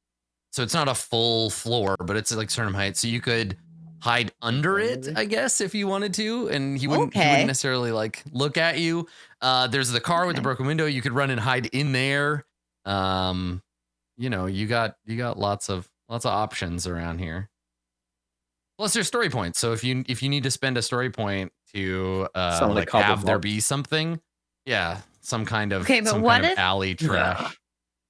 So it's not a full floor, but it's like sternum height. So you could hide under it, I guess, if you wanted to, and he wouldn't necessarily like look at you. There's the car with the broken window. You could run and hide in there. You got lots of options around here. Plus, there's story points. So if you need to spend a story point to like have there be something, some kind of alley trash.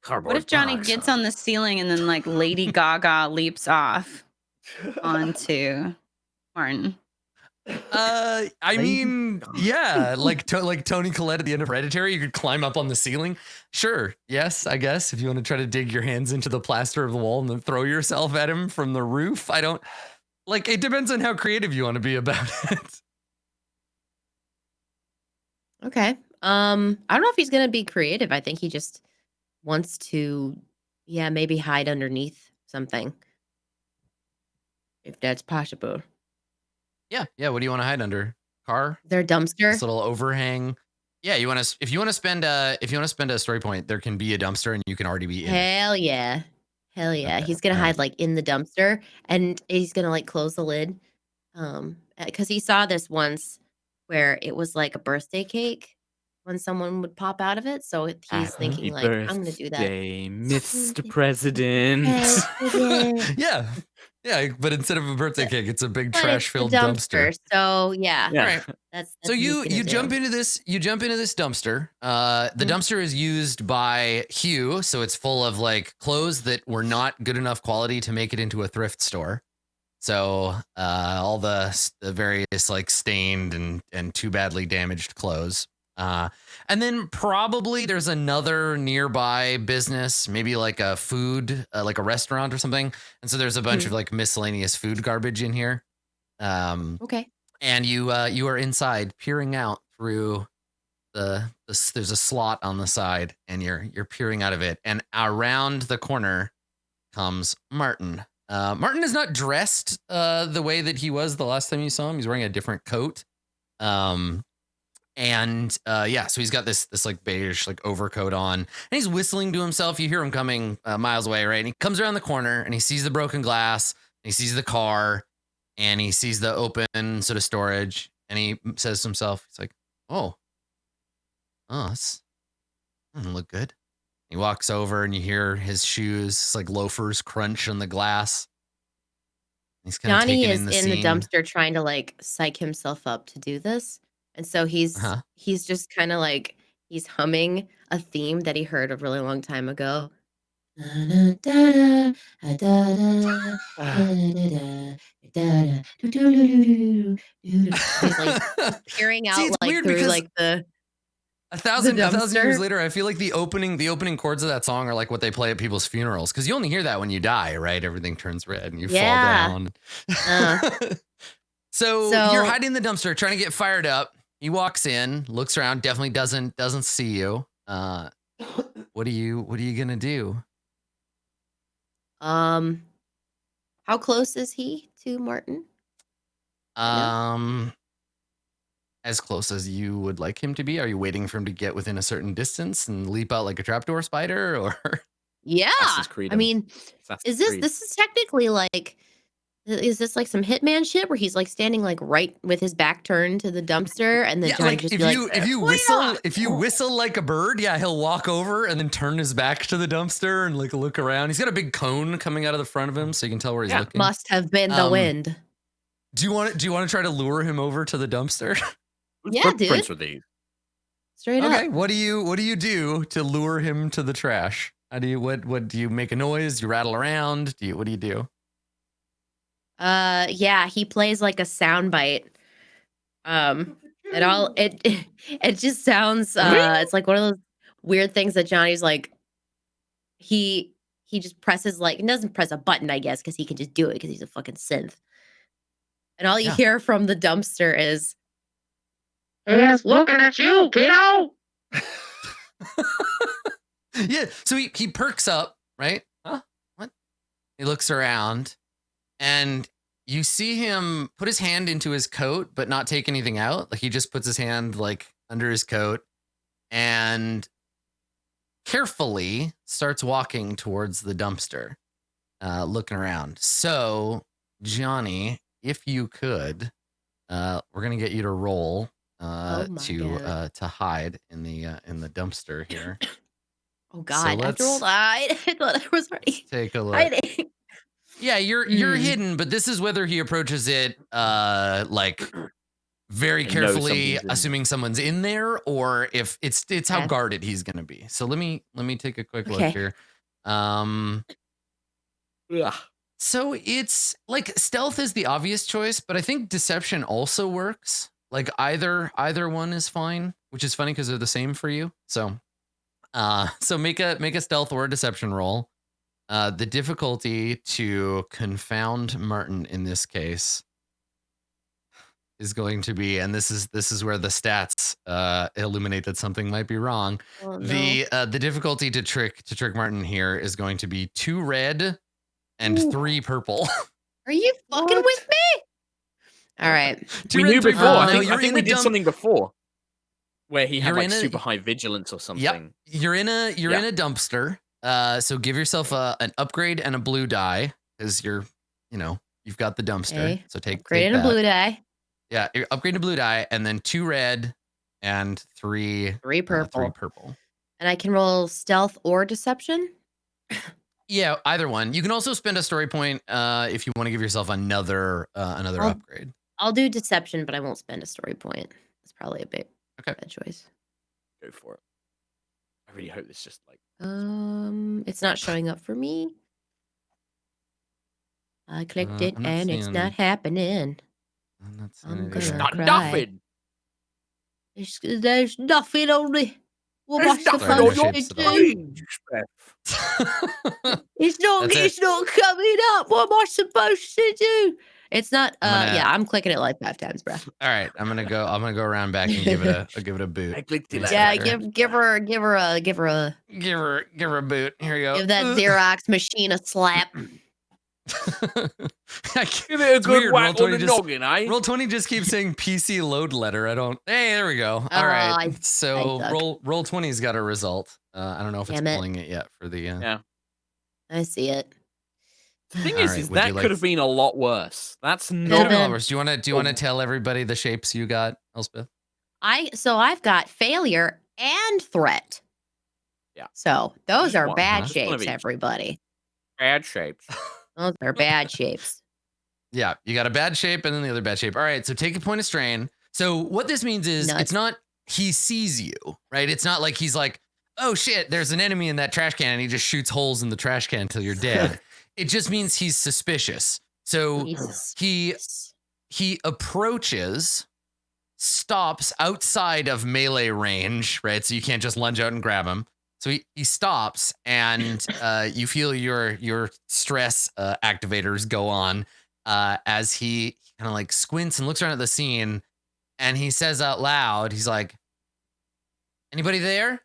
What if Johnny gets on the ceiling and then like Lady Gaga leaps off onto Martin? I mean, yeah, like Tony Collette at the end of Hereditary, you could climb up on the ceiling. Sure, yes, I guess if you want to try to dig your hands into the plaster of the wall and then throw yourself at him from the roof. I don't like. It depends on how creative you want to be about it. Okay. I don't know if he's gonna be creative. I think he just wants to, maybe hide underneath something, if that's possible. Yeah. What do you want to hide under? Car? Their dumpster? This little overhang. Yeah, if you want to spend a story point, there can be a dumpster and you can already be in it. Hell yeah. Okay, He's gonna all hide right. like in the dumpster, and he's gonna like close the lid. Because he saw this once where it was like a birthday cake when someone would pop out of it. So he's thinking Happy like, I'm gonna do that. birthday, Mr. President. President. Yeah. Yeah, but instead of a birthday So- cake, it's a big But it's the trash-filled dumpster. So yeah, Yeah. Right. that's So what he's you gonna jump do. into this dumpster. The dumpster is used by Hugh, so it's full of like clothes that were not good enough quality to make it into a thrift store. So all the various like stained and too badly damaged clothes. And then probably there's another nearby business, maybe like a food, like a restaurant or something. And so there's a bunch of like miscellaneous food garbage in here. Okay. And you are inside peering out through there's a slot on the side and you're peering out of it, and around the corner comes Martin. Martin is not dressed the way that he was the last time you saw him. He's wearing a different coat. So he's got this like beige like overcoat on, and he's whistling to himself. You hear him coming miles away, right? And he comes around the corner and he sees the broken glass, and he sees the car, and he sees the open sort of storage, and he says to himself, he's like, oh, this doesn't look good. He walks over and you hear his shoes, like loafers, crunch on the glass. He's kind of Johnny taking is in the in scene. the dumpster trying to like psych himself up to do this. And so he's just kind of like he's humming a theme that he heard a really long time ago. He's like peering out See, it's like weird through because like the a thousand years dumpster. later, I feel like the opening chords of that song are like what they play at people's funerals, because you only hear that when you die, right? Everything turns red and you fall down. So you're hiding in the dumpster, trying to get fired up. He walks in, looks around, definitely doesn't see you. What are you gonna do? How close is he to Martin? As close as you would like him to be. Are you waiting for him to get within a certain distance and leap out like a trapdoor spider, or? Yeah. Assassin's Creed I mean, Assassin's is Creed. this is technically like is this like some Hitman shit where he's like standing like right with his back turned to the dumpster, and then Johnny like just if be like, if you whistle like a bird, yeah, he'll walk over and then turn his back to the dumpster and like look around. He's got a big cone coming out of the front of him, so you can tell where he's looking. must have been the wind. Do you want to try to lure him over to the dumpster? Yeah, dude. Footprints were these. Straight Okay, up. what do you do to lure him to the trash? How do you what do you make a noise? Do you rattle around? What do you do? Yeah, he plays like a soundbite. It just sounds it's like one of those weird things that Johnny's like he just presses like, he doesn't press a button, I guess, because he can just do it because he's a fucking synth. And all you hear from the dumpster is, Yes, looking at you, kiddo. Yeah, so he perks up, right? Huh? What? He looks around, and you see him put his hand into his coat, but not take anything out. Like he just puts his hand like under his coat and carefully starts walking towards the dumpster, looking around. So, Johnny, if you could, we're gonna get you to roll to hide in the dumpster here. oh god, So after all that, I thought I was already take a look. hiding. Yeah, you're hidden, but this is whether he approaches it like very And knows carefully, something's in assuming someone's in there, or if it's how Okay. guarded he's gonna be. So let me take a quick look Okay. here. Ugh. So it's like stealth is the obvious choice, but I think deception also works. Like either one is fine, which is funny because they're the same for you. So make a stealth or a deception roll. The difficulty to confound Martin in this case is going to be, and this is where the stats illuminate that something might be wrong. Oh, no. The difficulty to trick Martin here is going to be 2 red and 3 purple. Are you fucking with me? All right. 2 We red knew and 3 before. purple. I No, think you're in we a did something before where he had You're like in a- super high vigilance or something. Yep. You're in a dumpster. So give yourself an upgrade and a blue die because you've got the dumpster. Okay. So take Great take and a that. blue die. Yeah, upgrade to blue die, and then 2 red and 3 3 purple. 3 purple. And I can roll stealth or deception? Yeah, either one. You can also spend a story point if you want to give yourself another I'll- upgrade. I'll do deception, but I won't spend a story point. It's probably a bad choice. Go for it. I really hope this just like. It's not showing up for me. I clicked it I'm not and it's seeing- not happening. I'm not seeing I'm it gonna either. Not cry. nothing. There's nothing on it. What am I There's nothing Sorry, on no supposed your to shapes at all. do? screen, It's not. That's it. It's not coming up. What am I supposed to do? It's not. I'm gonna- Yeah, I'm clicking it like 5 times, bro. All right, I'm gonna go around back and give it a boot. I clicked it. Yeah, Inspector. give her a give her a boot. Here you go. give that Xerox machine a slap. Give it a It's good weird, whack Roll20 on the just- noggin, eh? Roll20 just keeps saying PC load letter. I don't. Hey, there we go. All right. I So suck. Roll20's got a result. I don't know if it's Damn it. pulling it yet for the. Yeah. I see it. The thing All is, right, is would that you like could have been a lot worse. That's Could've not. been. Oliver, do you want to tell everybody the shapes you got, Elspeth? I've got failure and threat. Yeah. So those Just are one, bad just one of shapes, each. everybody. Bad shapes. Those are bad shapes. Yeah, you got a bad shape and then the other bad shape. All right, so take a point of strain. So what this means is Nuts. it's not he sees you, right? It's not like he's like, oh shit, there's an enemy in that trash can and he just shoots holes in the trash can until you're dead. It just means he's suspicious. So Jesus. he approaches, stops outside of melee range, right? So you can't just lunge out and grab him. So he stops and you feel your stress activators go on as he kind of like squints and looks around at the scene and he says out loud, he's like, anybody there?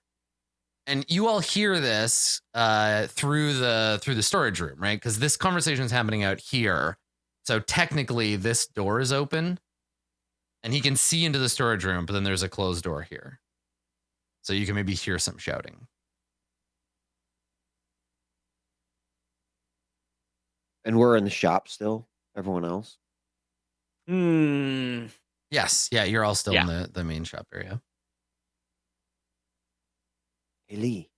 And you all hear this through the storage room, right? Because this conversation is happening out here. So technically this door is open and he can see into the storage room, but then there's a closed door here. So you can maybe hear some shouting. And we're in the shop still. Everyone else. Hmm. Yes. Yeah, you're all still Yeah. in the main shop area. Hey Lee.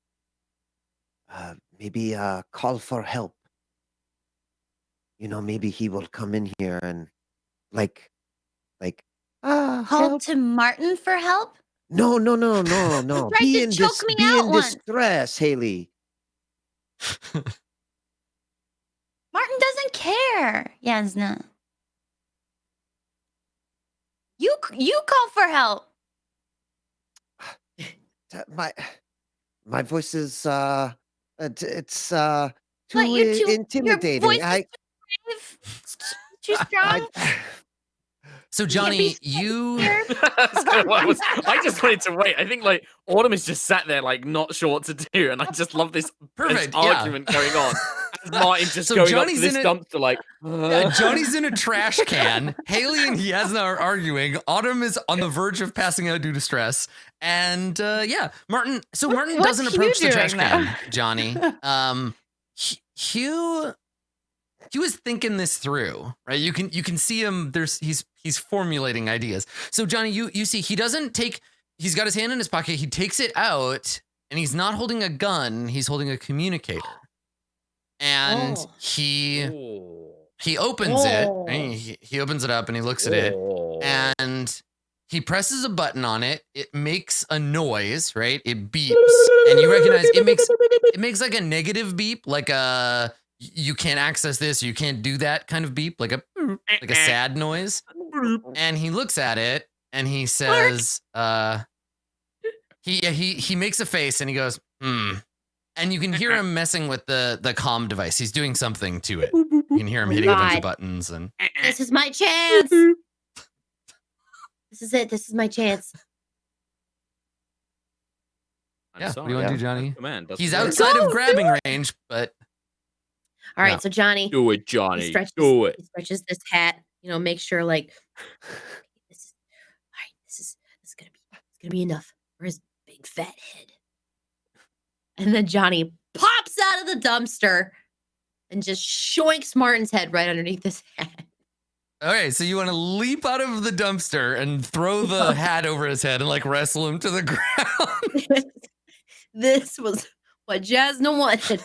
Maybe call for help. You know, maybe he will come in here and like Call help. to Martin for help? No. Tried Be to in choke me be out in once. distress, Haley. Martin doesn't care, Yasna. You call for help. My voice is it's too What, you're too- intimidating. Your voice is too strong. So Johnny, you That's kind of what I just wanted to wait. I think like Autumn is just sat there like not sure what to do, and I just love this perfect this argument going on. As Martin just So going Johnny's up to this in it- dumpster like. Yeah, Johnny's in a trash can. Haley and Yasna are arguing. Autumn is on the verge of passing out due to stress. And yeah, Martin. So Martin what's doesn't Hugh approach the trash doing, though? can, Johnny. Hugh is thinking this through, right? You can see him. He's formulating ideas. So Johnny, you see he doesn't take. He's got his hand in his pocket. He takes it out, and he's not holding a gun. He's holding a communicator. And Oh. he Oh. opens it. Oh. And he opens it up and he looks at it. And he presses a button on it. It makes a noise, right? It beeps, and you recognize it makes like a negative beep, like a you can't access this, you can't do that kind of beep, like a sad noise. And he looks at it and he says, he makes a face and he goes, and you can hear him messing with the comm device. He's doing something to it. You can hear him hitting a bunch of God. buttons and This is my chance. This is it. This is my chance. yeah, what do you want to do, Johnny? Command doesn't He's work. outside of grabbing range, but All right, Yeah. so Johnny, Do it, he Johnny. stretches, Do it. he stretches this hat. Make sure like this is all right. This is gonna be enough for his big fat head. And then Johnny pops out of the dumpster and just shoinks Martin's head right underneath his hat. Okay, so you want to leap out of the dumpster and throw the hat over his head and like wrestle him to the ground. This was what Jasna wanted.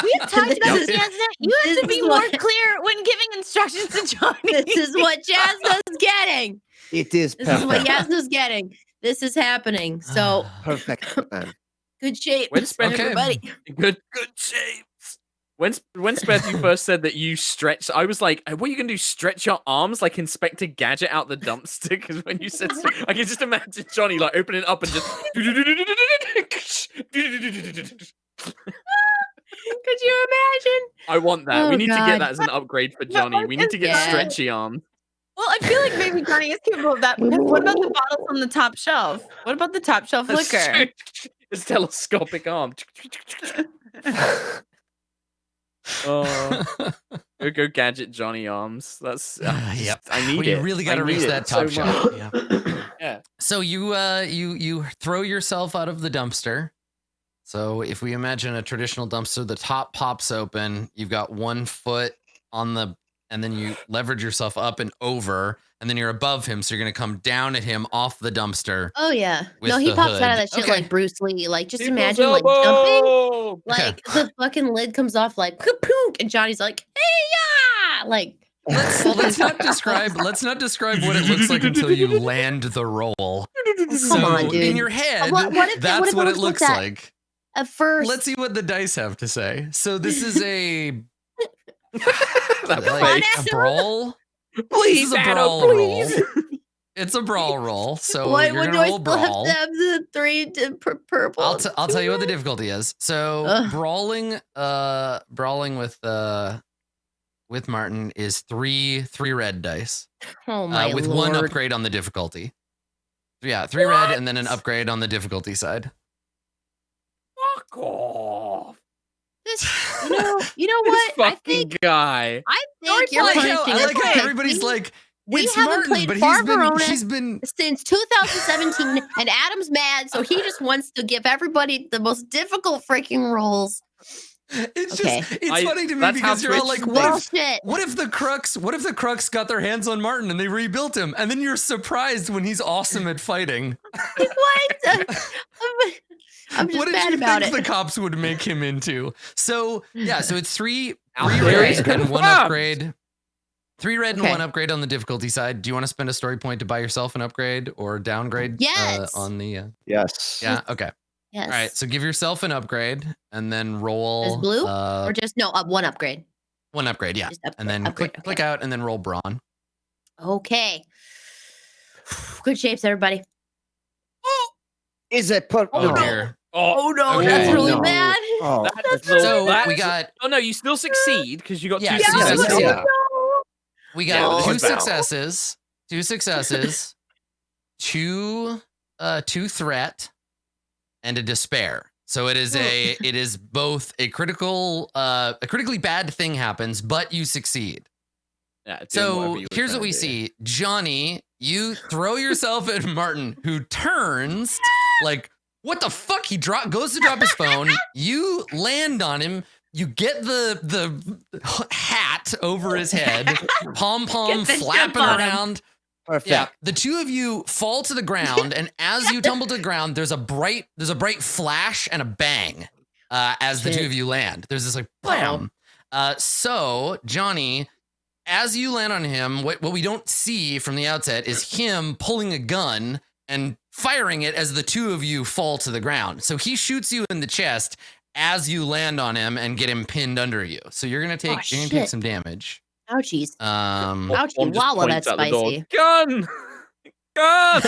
We have talked about this, Jasna. You have to This be is more what- clear when giving instructions to Johnny. This is what Jasna's getting. It is This is what perfect. Jasna's getting. This is happening. So Perfect. Man. good shape, When's Speth- Okay. everybody. Good shapes. When Speth, you first said that you stretch, I was like, what are you gonna do? Stretch your arms like Inspector Gadget out the dumpster? Because when you said, I can just imagine Johnny like opening it up and just. Could you imagine? I want that. Oh, we need to God. get that as an upgrade for Johnny. We need to get Yeah. stretchy arms. Well, I feel like maybe Johnny is capable of that. What about the bottles on the top shelf? What about the top shelf liquor? His telescopic arm. Oh, go gadget Johnny arms. That's Yep. I need You it. really got to I reach need it that so top shelf. much. Yeah. Yeah. So you throw yourself out of the dumpster. So if we imagine a traditional dumpster, the top pops open. You've got 1 foot on the, and then you leverage yourself up and over, and then you're above him. So you're gonna come down at him off the dumpster. Oh yeah. With No, he the pops out of hood. that shit Okay. like Bruce Lee. Like just People's imagine like jumping. elbow! Like the fucking lid comes off like poop, and Johnny's like, hey yeah, like Let's not describe what it looks like until you land the roll. Come on, dude. In your head, What if that's what it looks looks like that? like. At first. Let's see what the dice have to say. So this is a That like face. a brawl. Please, This is a Adam, brawl please. roll. It's a brawl roll. So what you're do gonna I roll still have brawl. to have the 3 to purple? I'll tell you what the difficulty is. So Ugh. brawling with Martin is three red dice. Oh my With lord. 1 upgrade on the difficulty. Yeah, 3 red and then an upgrade on the difficulty side. Fuck off. This, you know This what? I fucking think guy. you're I punching like how it. everybody's like, we it's haven't Martin, played but Far Verona he's been since 2017, and Adam's mad, so he just wants to give everybody the most difficult freaking rolls. it's Okay. just it's funny to me that's how because you're all Twitch like, works. Bullshit. what if the Crux got their hands on Martin and they rebuilt him, and then you're surprised when he's awesome at fighting. What? I'm just What did mad you about think it. the cops would make him into? So yeah, so it's three Out there red is and 1 confirmed. upgrade. 3 red and Okay. 1 upgrade on the difficulty side. Do you want to spend a story point to buy yourself an upgrade or downgrade? Yes. On the Yes. yeah. Okay. Yes. All right. So give yourself an upgrade and then roll. Just blue? Or just no, 1 upgrade. 1 upgrade. Yeah. Just upgrade, And then upgrade, click okay. out and then roll brawn. Okay. Good shapes, everybody. Is it put? Oh no. dear. Oh, no, Okay. that's really No. bad. Oh, That's So that- we got Oh no, you still succeed because you got Yeah, 2 yeah, successes. yeah. we Yeah, got this 2 is bad. successes, 2 successes, 2 threat, and a despair. So it is both a critically bad thing happens, but you succeed. Yeah, doing So whatever you were here's what trying we to do. see. Johnny, you throw yourself at Martin, who turns like, what the fuck? He goes to drop his phone. You land on him. You get the hat over his head, pom Get the flapping jump on him. around. perfect. Yeah, the 2 of you fall to the ground, and as you tumble to the ground, there's a bright flash and a bang as the Shit. 2 of you land. There's this like bam. So Johnny, as you land on him, what we don't see from the outset is him pulling a gun and firing it as the 2 of you fall to the ground. So he shoots you in the chest as you land on him and get him pinned under you. So you're gonna take shit. some damage. Ouchies. Um, Ouchie, One just wow, points that's out the door. spicy. Gun! Gun!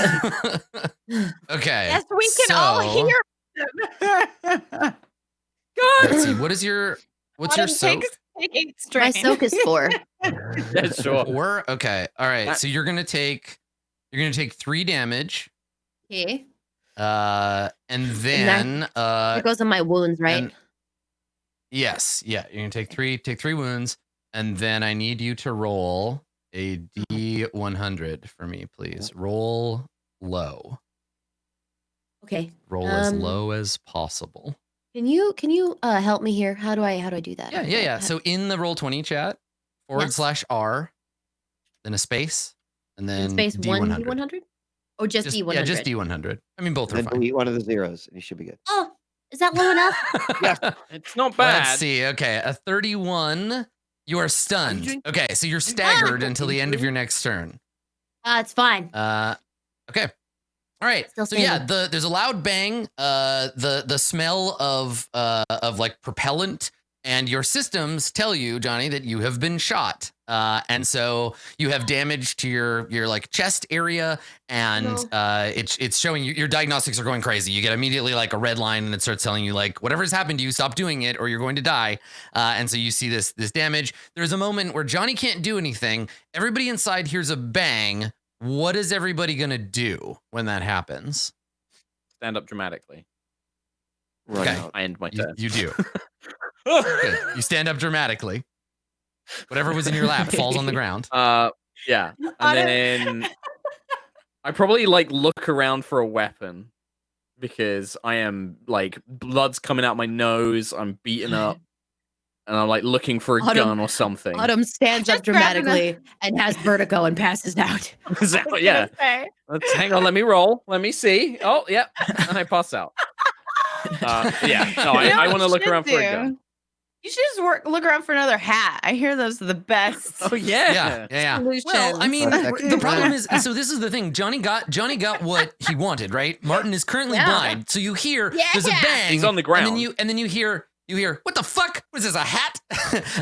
okay. Yes, we can all so, hear. Gun! Let's see. What's your Autumn soak? take 8 My strain. soak is 4. Yeah, sure. 4? Okay. All right. That- So you're gonna take 3 damage. Okay. And then It goes on my wounds, right? and- yes, yeah, you're gonna take 3 wounds, and then I need you to roll a D100 for me, please. Roll low. Okay. Roll as Um, low as possible. Can you help me here? How do I do that? Yeah. So in the Roll20 chat, /R, then a space, and then Space one D100. D100? Or just D100? Yeah, just D100. I mean, both are Then fine. delete one of the zeros, and you should be good. Oh, is that low enough? Yes. It's not bad. Let's see. Okay, a 31. You are stunned. Okay, so you're staggered until the end of your next turn. It's fine. Okay. All right. Still So yeah, standing. there's a loud bang. The smell of like propellant, and your systems tell you, Johnny, that you have been shot. And so you have damage to your like chest area, and it's showing you, your diagnostics are going crazy. You get immediately like a red line, and it starts telling you like whatever's happened to you, stop doing it or you're going to die. And so you see this damage. There's a moment where Johnny can't do anything. Everybody inside hears a bang. What is everybody gonna do when that happens? Stand up dramatically. Run Okay. out. I end my turn. You do. Good. You stand up dramatically. Whatever was in your lap falls on the ground. Yeah. And then I probably like look around for a weapon because I am like blood's coming out my nose. I'm beaten up. And I'm like looking for a gun or something. Autumn stands up Just grabbing dramatically and has vertigo and passes out. Exactly, yeah. Let's hang on. Let me roll. Let me see. Oh, yeah. And I pass out. Yeah. No, You know I what want to you look should around for a do? gun. You should just look around for another hat. I hear those are the best. Oh yeah. Yeah. Solutions. Well, I mean, Perfect. the problem is, so this is the thing. Johnny got what he wanted, right? Martin is currently blind, so you hear there's a bang. He's on the ground. and then you hear what the fuck? What is this, a hat?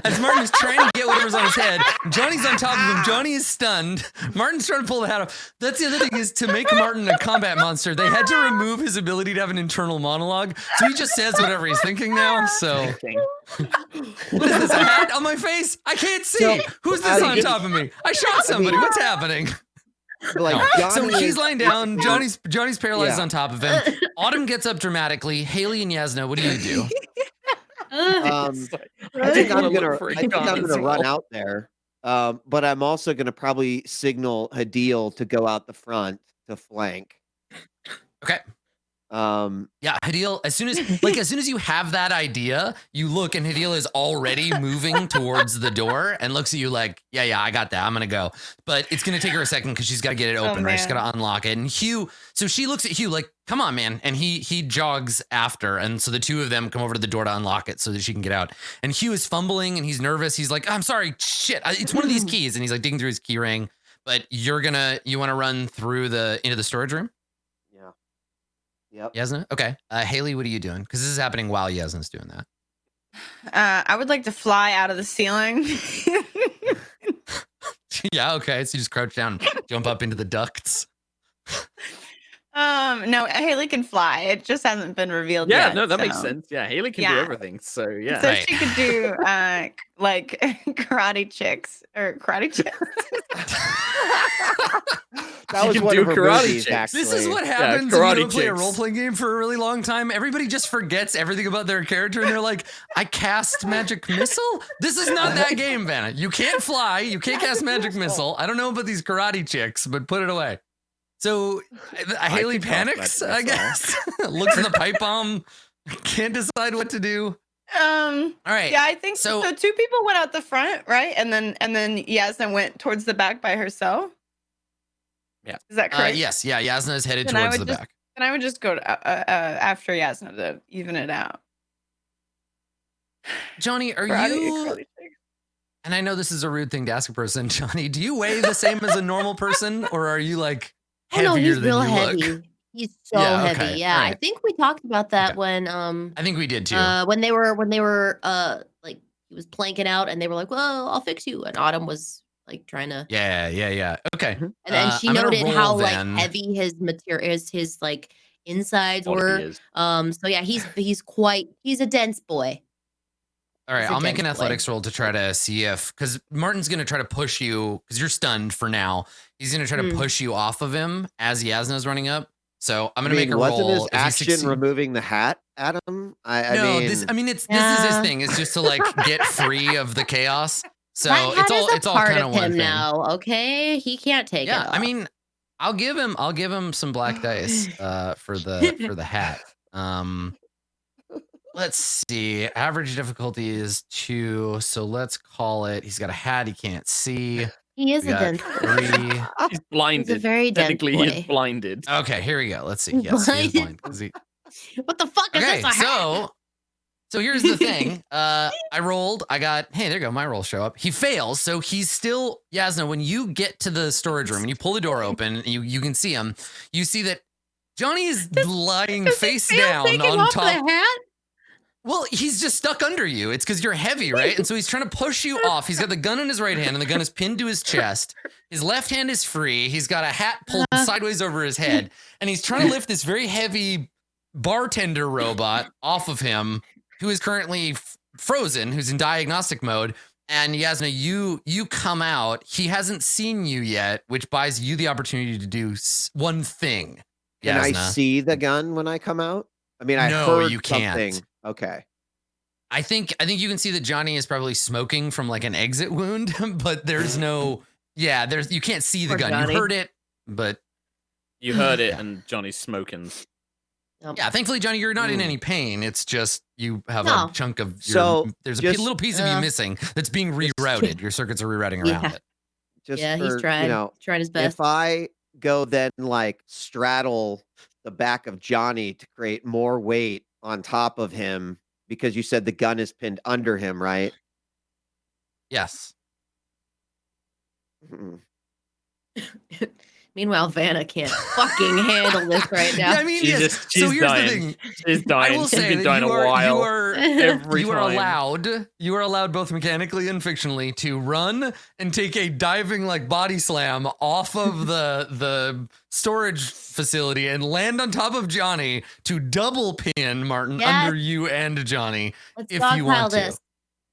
As Martin is trying to get whatever's on his head, Johnny's on top of him. Johnny is stunned. Martin's trying to pull the hat off. That's the other thing, is to make Martin a combat monster, they had to remove his ability to have an internal monologue. So he just says whatever he's thinking now. So what is this, a hat on my face? I can't see. So, Who's this on top of me? I shot somebody. What's happening? Like, No. So Johnny he's is- lying down. Johnny's paralyzed Yeah. on top of him. Autumn gets up dramatically. Haley and Yasna, what do you do? I think I'm gonna run out there. But I'm also gonna probably signal Hadil to go out the front to flank. Okay. Yeah, Hadil, as soon as you have that idea, you look and Hadil is already moving towards the door and looks at you like, yeah, I got that. I'm gonna go. But it's gonna take her a second because she's gotta get it open, right? She's gotta unlock it. And Hugh, so she looks at Hugh like, come on, man. And he jogs after. And so the two of them come over to the door to unlock it so that she can get out. And Hugh is fumbling and he's nervous. He's like, I'm sorry, shit. It's one of these keys. And he's like digging through his key ring. But you wanna run through into the storage room? Yeah. Yep. Yasna? Okay. Haley, what are you doing? Because this is happening while Yasna's doing that. I would like to fly out of the ceiling. Yeah, okay. So you just crouch down, jump up into the ducts. No, Haley can fly. It just hasn't been revealed Yeah, yet. no, that makes so- sense. Yeah, Haley can do Yeah. everything. So yeah. So Right. she could do like karate chicks or karate chicks. That was can one do of her karate movies, chicks. actually. This is what happens if you karate don't play a chicks. role-playing game for a really long time. Everybody just forgets everything about their character, and they're like, I cast magic missile? This is not that game, Vana. You can't fly. You can't cast magic missile. I don't know about these karate chicks, but put it away. So Haley can cast panics, magic I guess. Looks in the pipe bomb. Can't decide what to do. All right. Yeah, I think So- so. Two people went out the front, right? And then Yasna went towards the back by herself. Yeah. Is that correct? Yes. Yeah. Yasna is headed Then I towards the would back. And I would just go to, after Yasna to even it out. Johnny, are Karate- you... karate chicks. And I know this is a rude thing to ask a person, Johnny. Do you weigh the same as a normal person, or are you like Oh heavier no, he's than real you heavy. look? He's so Yeah, heavy. okay, Yeah, I alright. think we talked about that Okay. when I think we did too. when they were like he was planking out and they were like, "Well, I'll fix you," and Autumn was like trying to, Yeah. Okay. and then she I'm gonna noted roll how then. like heavy his material, his like insides Body were. is. So yeah, he's a dense boy. All right, He's a I'll make an dense boy. athletics roll to try to see if, because Martin's going to try to push you, because you're stunned for now. He's going to try to Mm. push you off of him as Yasna's running up. So I'm going to I mean, make a wasn't roll. his If he action succeed- removing the hat, Adam? I No, mean, this is his Yeah. thing. It's just to like get free of the chaos. So That hat is it's a all part kind of of one him thing. now. Okay, he can't take it. Yeah, I off. mean, I'll give him some black dice for the hat. Let's see. Average difficulty is 2, so let's call it. He's got a hat he can't see. He is We a got dense boy. 3. He's blinded. very dense Technically, he is boy. blinded. Okay, here we go. Let's see. Yes, he is blind. 'Cause he- What the fuck is Okay, this? A hat? so here's the thing. I rolled. I got. Hey, there you go. My rolls show up. He fails, so he's still. Yasna, when you get to the storage room and you pull the door open, and you can see him. You see that Johnny is lying Does he face fail down taking on off top. the hat? Well, he's just stuck under you. It's because you're heavy, right? And so he's trying to push you off. He's got the gun in his right hand, and the gun is pinned to his chest. His left hand is free. He's got a hat pulled sideways over his head, and he's trying to lift this very heavy bartender robot off of him, who is currently frozen, who's in diagnostic mode. And Yasna, you come out. He hasn't seen you yet, which buys you the opportunity to do one thing. Can I Yasna. see the gun when I come out? I mean, I No, heard you can't. something. Okay. I think you can see that Johnny is probably smoking from like an exit wound, but there's no. Yeah, you can't see the Poor gun. Johnny. You heard it, but You heard it, Yeah. and Johnny's smoking. yeah, thankfully, Johnny, you're not in any pain. It's just you have a No. chunk of. So, There's a just- little piece of you missing that's being rerouted. Your circuits are rerouting around Yeah. it. Just Yeah, for, he's tried. you know, Tried his best. if I go then like straddle the back of Johnny to create more weight on top of him, because you said the gun is pinned under him, right? Yes. Mm. Meanwhile, Vanna can't fucking handle this right now. Yeah, I mean, She's yes. just- she's so here's dying. the thing. She's dying. I will She's say been that dying you a are, while. you are Every you are time. allowed both mechanically and fictionally to run and take a diving like body slam off of the storage facility and land on top of Johnny to double pin Martin Yes. under you and Johnny. Let's If you stockpile want to. this.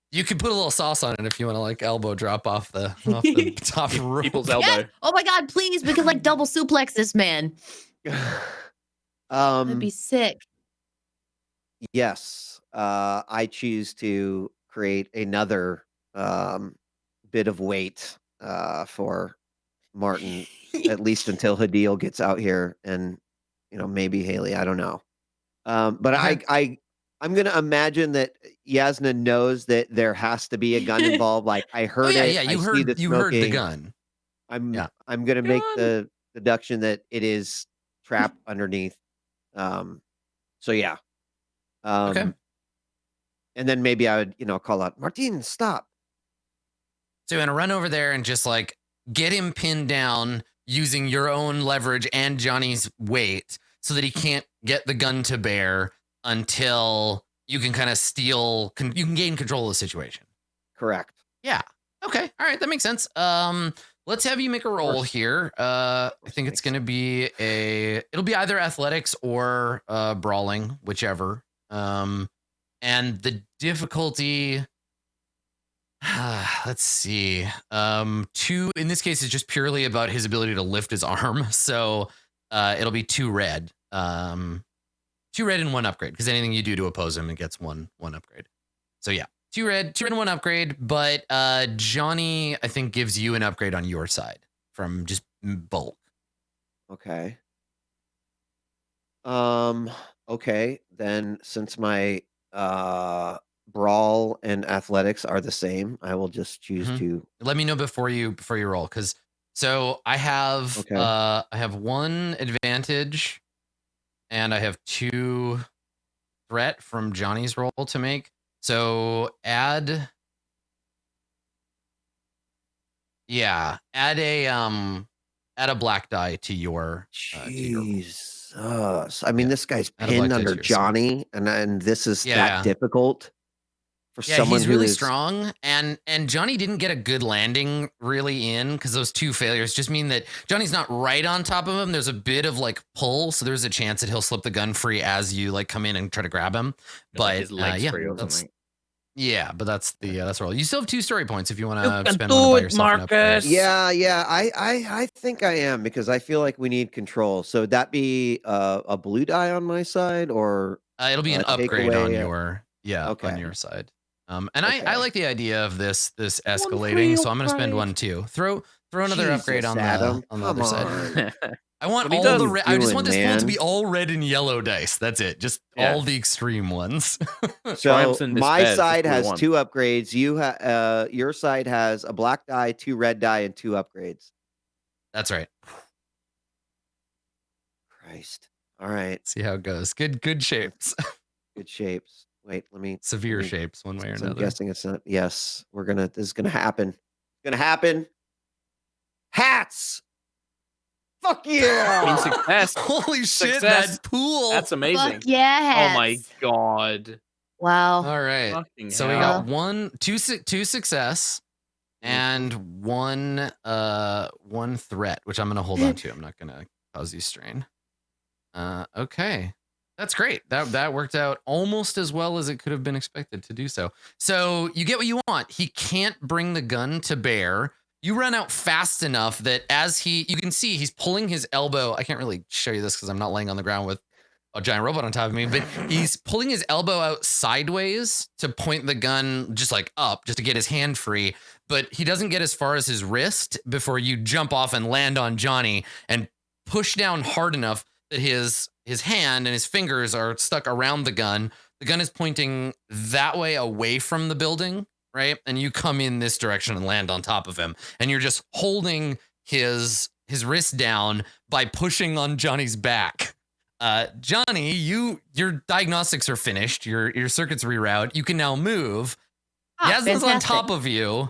You could put a little sauce on it if you want to like elbow drop off the top rope. People's elbow. Yes. Oh my god, please, we could like double suplex this man. That'd be sick. Yes. I choose to create another bit of weight for Martin, at least until Hadil gets out here, and maybe Haley. I don't know. But Okay. I'm gonna imagine that Yasna knows that there has to be a gun involved. Like I heard yeah, it. yeah, I you see heard the you heard the smoking. gun. Yeah. I'm gonna make Gun. the deduction that it is trapped underneath. So yeah. Okay. And then maybe I would, call out, Martin, stop. So you're gonna run over there and just like get him pinned down using your own leverage and Johnny's weight so that he can't get the gun to bear until you can kind of you can gain control of the situation. Correct. Yeah. Okay. All right. That makes sense. Let's have you make a roll course. here. I course think it it's makes gonna be it'll be either athletics or brawling, whichever. And the difficulty. Let's see. 2 in this case is just purely about his ability to lift his arm. So it'll be 2 red. 2 red and 1 upgrade, because anything you do to oppose him, it gets one upgrade. So yeah, 2 red and 1 upgrade. But Johnny, I think, gives you an upgrade on your side from just bulk. Okay. Okay. Then since my brawl and athletics are the same, I will just choose Mhm. to. Let me know before you roll, because so I have Okay. I have 1 advantage and I have 2 threat from Johnny's roll to make. So add a black die to your roll. Jesus. I mean, this guy's Add a black pinned die to under your Johnny, and this is Yeah. that difficult for Yeah, someone he's who really is strong, and Johnny didn't get a good landing really in, because those 2 failures just mean that Johnny's not right on top of him. There's a bit of like pull, so there's a chance that he'll slip the gun free as you like come in and try to grab him. But his legs yeah, free or that's something. that's the roll. You still have 2 story points if you want to can spend do one by it, yourself. and upgrade. Marcus. Yeah. I think I am, because I feel like we need control. So would that be a blue die on my side, or It'll be an take upgrade on away your on Okay. your side. And Okay. I like the idea of this escalating, so I'm gonna spend one too. Throw another upgrade Jesus, on Adam, the other come side. on. I want What he all does. the. What are I you just doing, want this pool to man? be all red and yellow dice. That's it. Just Yeah. all the extreme ones. So Triumphs and my despairs, that's side what we has want. 2 upgrades. Your side has a black die, 2 red die, and 2 upgrades. That's right. Christ. All right. See how it goes. Good shapes. Good shapes. Wait, let me. Severe let me- shapes, one way or I'm another. guessing it's not. Yes, this is gonna happen. It's gonna happen. Hats. Fuck I mean, yeah. success. Holy shit! Success. That pool. That's amazing. Fuck yeah. Oh my hats. god. Wow. All right. Fucking So we hell. got two success and one threat, which I'm gonna hold on to. I'm not gonna cause you strain. Okay. That's great. That worked out almost as well as it could have been expected to do so. So you get what you want. He can't bring the gun to bear. You run out fast enough that you can see he's pulling his elbow. I can't really show you this because I'm not laying on the ground with a giant robot on top of me, but he's pulling his elbow out sideways to point the gun just like up, just to get his hand free. But he doesn't get as far as his wrist before you jump off and land on Johnny and push down hard enough that his hand and his fingers are stuck around the gun. The gun is pointing that way away from the building, right? And you come in this direction and land on top of him. And you're just holding his wrist down by pushing on Johnny's back. Johnny, your diagnostics are finished. Your circuits reroute. You can now move. Yasna's on top of you.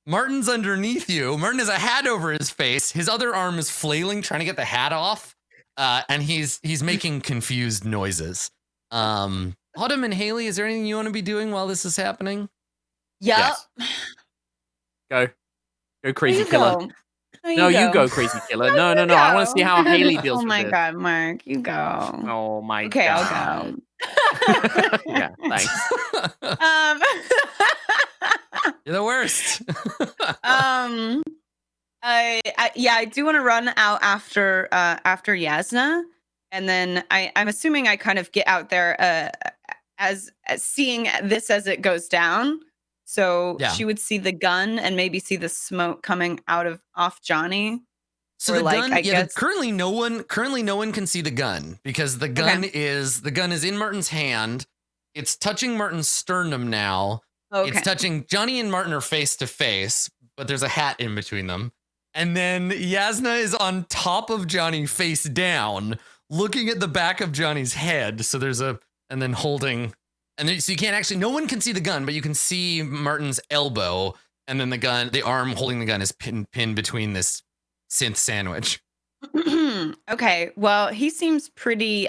Martin's underneath you. Martin has a hat over his face. His other arm is flailing, trying to get the hat off. And he's making confused noises. Autumn and Haley, is there anything you want to be doing while this is happening? Yep. Yes. Go crazy You killer. go. No, you go crazy killer. No. I want to see how Haley deals Oh with my this. god, Mark, you go. Oh my Okay, god. I'll go. Yeah, thanks. You're the worst. I do want to run out after Yasna, and then I'm assuming I kind of get out there as seeing this as it goes down. So Yeah. she would see the gun and maybe see the smoke coming off Johnny. So Or the like, gun, I guess- currently no one can see the gun because the gun is in Martin's hand. It's touching Martin's sternum now. Okay. It's touching Johnny and Martin are face to face, but there's a hat in between them. And then Yasna is on top of Johnny face down, looking at the back of Johnny's head. So and then holding, so you can't actually, no one can see the gun, but you can see Martin's elbow. And then the arm holding the gun is pinned between this synth sandwich. Okay. Well, he seems pretty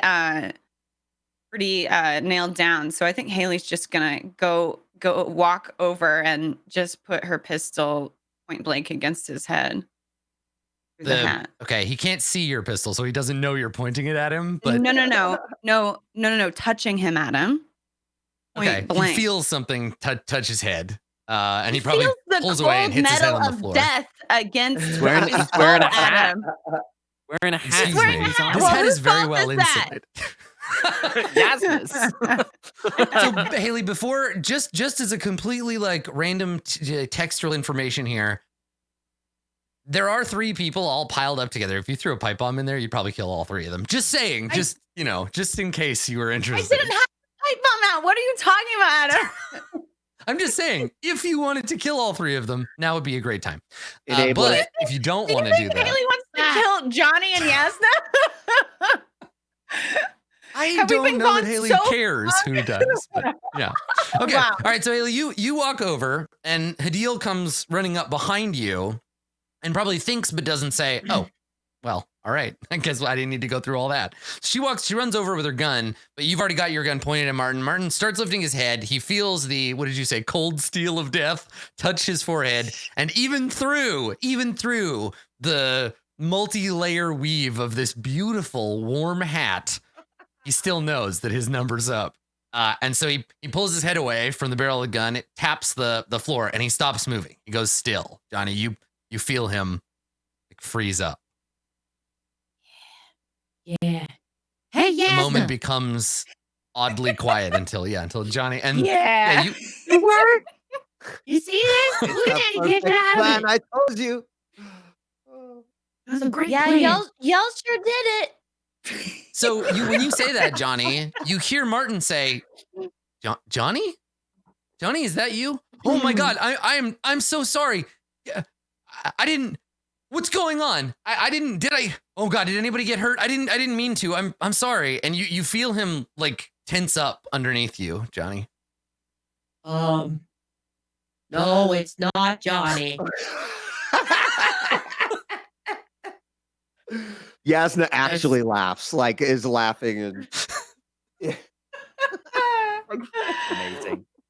nailed down. So I think Haley's just gonna go walk over and just put her pistol point blank against his head. Through the hat. Okay, he can't see your pistol, so he doesn't know you're pointing it at him. But No, touching him at him. Point okay, blank. he feels something touch his head, and he He probably feels the pulls cold away and hits his head metal on the of floor. death against He's wearing his a hat. Adam. Wearing a hat. Excuse wearing me. a hat. This Well, head is whose very fault well is that? insulated. Yasna's. So Haley, before just as a completely like random textual information here, there are 3 people all piled up together. If you threw a pipe bomb in there, you'd probably kill all 3 of them. Just saying, just in case you were I interested. didn't have a pipe bomb out. What are you talking about, Adam? I'm just saying, if you wanted to kill all 3 of them, now would be a great time. Enable But it. if you don't Do you want to do think that, Haley wants to kill Johnny and Yasna? I Have we don't been know that gone Haley so cares who does. But yeah. Okay. Wow. All right. So Haley, you walk over, and Hadil comes running up behind you, and probably thinks but doesn't say, "Oh, well, all right. I guess I didn't need to go through all that." She runs over with her gun, but you've already got your gun pointed at Martin. Martin starts lifting his head. He feels the, what did you say, cold steel of death touch his forehead. And even through the multi-layer weave of this beautiful warm hat, he still knows that his number's up. And so he pulls his head away from the barrel of the gun. It taps the floor, and he stops moving. He goes still. Johnny, you feel him like freeze up. Yeah. Hey, The moment Yasna. becomes oddly quiet until Johnny and Yeah. you It worked. You see this? Look at It's a it. Get perfect out of plan, it. I told you. It was a great Yeah, plan. y'all sure did it. so when you say that, Johnny, you hear Martin say, Johnny? Johnny, is that you? Oh my God, I'm so sorry. Yeah, I didn't. What's going on? I didn't. Did I? Oh God, did anybody get hurt? I didn't mean to. I'm sorry. And you feel him like tense up underneath you, Johnny. No, it's not Johnny. Yasna actually laughs, like is laughing and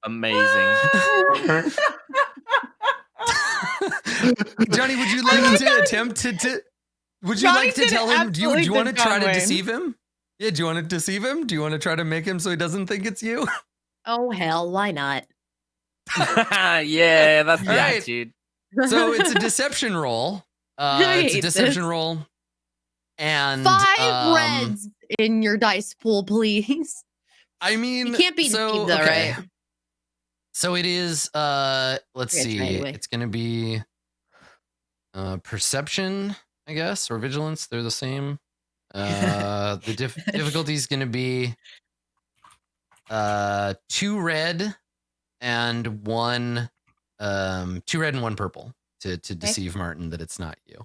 Amazing. Johnny, would you like to attempt to would you Johnny like to did tell him? Do you absolutely want to did try John to Wayne. deceive him? Yeah, do you want to deceive him? Do you want to try to make him so he doesn't think it's you? Oh hell, why not? Yeah, that's the All right. attitude. So it's a deception roll. I It's a hate deception this. roll. And 5 reds in your dice pool, please. I mean, You can't be deceived, though, right? So it is let's We're gonna try see. anyway. It's gonna be perception, I guess, or vigilance. They're the same. The difficulty is gonna be 2 red and 1 2 red and 1 purple to deceive Martin that it's not you.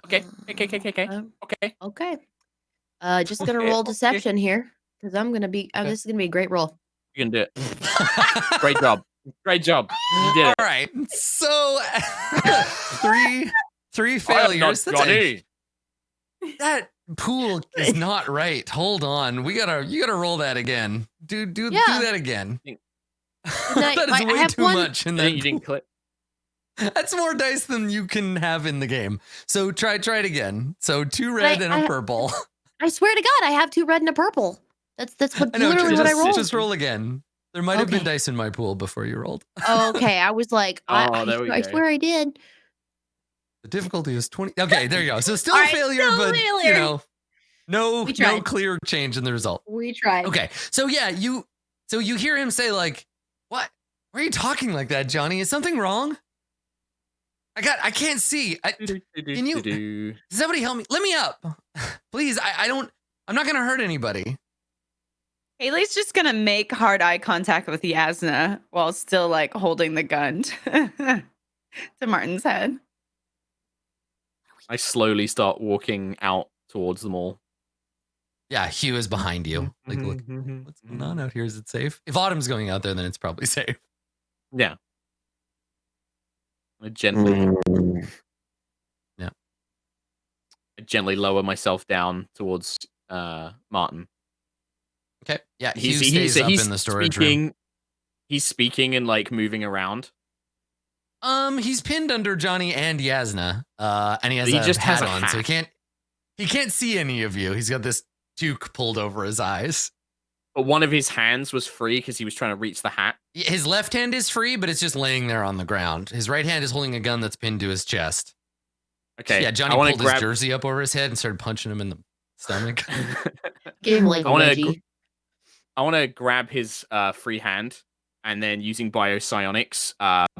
Okay. Okay. Okay. Just gonna Okay, roll okay. deception here because I'm gonna be. Okay. This is gonna be a great roll. You can do it. Great job. Great job. You did All it. right. So 3 failures. I am not That's Johnny. that pool is not right. Hold on. You gotta roll that again. Do Yeah. that again. I- That is I way have too one- much in I that think you didn't click. That's more dice than you can have in the game. So try it again. So 2 red and a I- purple. I swear to God, I have 2 red and a purple. That's what I know. literally what I rolled. Just roll again. There might have been Okay. dice in my pool before you rolled. Okay, I was like, Oh, there we I go. swear I did. The difficulty is 20. Okay, there you go. So still All a right, failure, still a but failure. you know, no We tried. clear change in the result. We tried. Okay, so yeah, you hear him say like, "What? Why are you talking like that, Johnny? Is something wrong? I can't see. Can you? Does somebody help me? Let me up, please. I'm not gonna hurt anybody." Haley's just gonna make hard eye contact with Yasna while still like holding the gun to Martin's head. I slowly start walking out towards them all. Yeah, Hugh is behind you. Like, look, what's going on out here? Is it safe? If Autumn's going out there, then it's probably safe. Yeah. I gently lower myself down towards Martin. Okay. Yeah, Hugh stays up in the storage room. He's speaking and like moving around. He's pinned under Johnny and Yasna. And he has He just has hat a on, so hat. he can't see any of you. He's got this toque pulled over his eyes. But one of his hands was free because he was trying to reach the hat. His left hand is free, but it's just laying there on the ground. His right hand is holding a gun that's pinned to his chest. Okay. Yeah, Johnny I wanna pulled his jersey up over his head and started punching him in the stomach. Give him like a I wanna wedgie. I want to grab his free hand and then using biopsionics,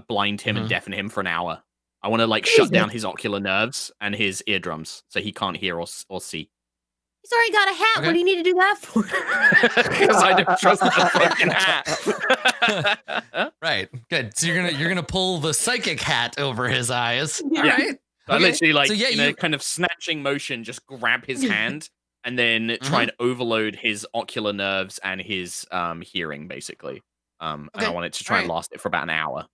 blind him and deafen him for an hour. I want to like shut down his ocular nerves and his eardrums so he can't hear or see. He's already got a hat. Okay. What do you need to do that for? Because I don't trust the fucking hat. Right. Good. So you're gonna pull the psychic hat over his eyes. Yeah. All right. I Okay. literally like So, yeah, in a you- kind of snatching motion, just grab his hand and then try and overload his ocular nerves and his hearing, basically. And I Okay. want it to try and Alright. last it for about an hour.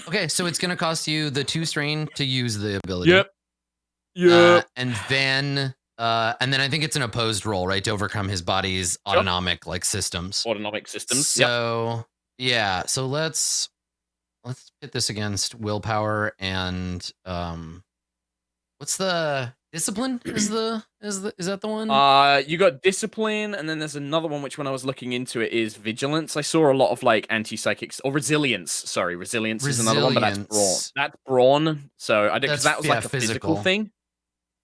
Okay, so it's gonna cost you the 2 strain to use the ability. And then I think it's an opposed roll, right, to overcome his body's autonomic like systems. Autonomic systems. Yep. So yeah, so let's pit this against willpower and what's the discipline? Is that the one? You got discipline, and then there's another one which when I was looking into it is vigilance. I saw a lot of like anti-psychics or resilience. Sorry, resilience is another one, but that's brawn. Resilience. That's brawn. So I did because That's- that was yeah, like a physical physical. thing.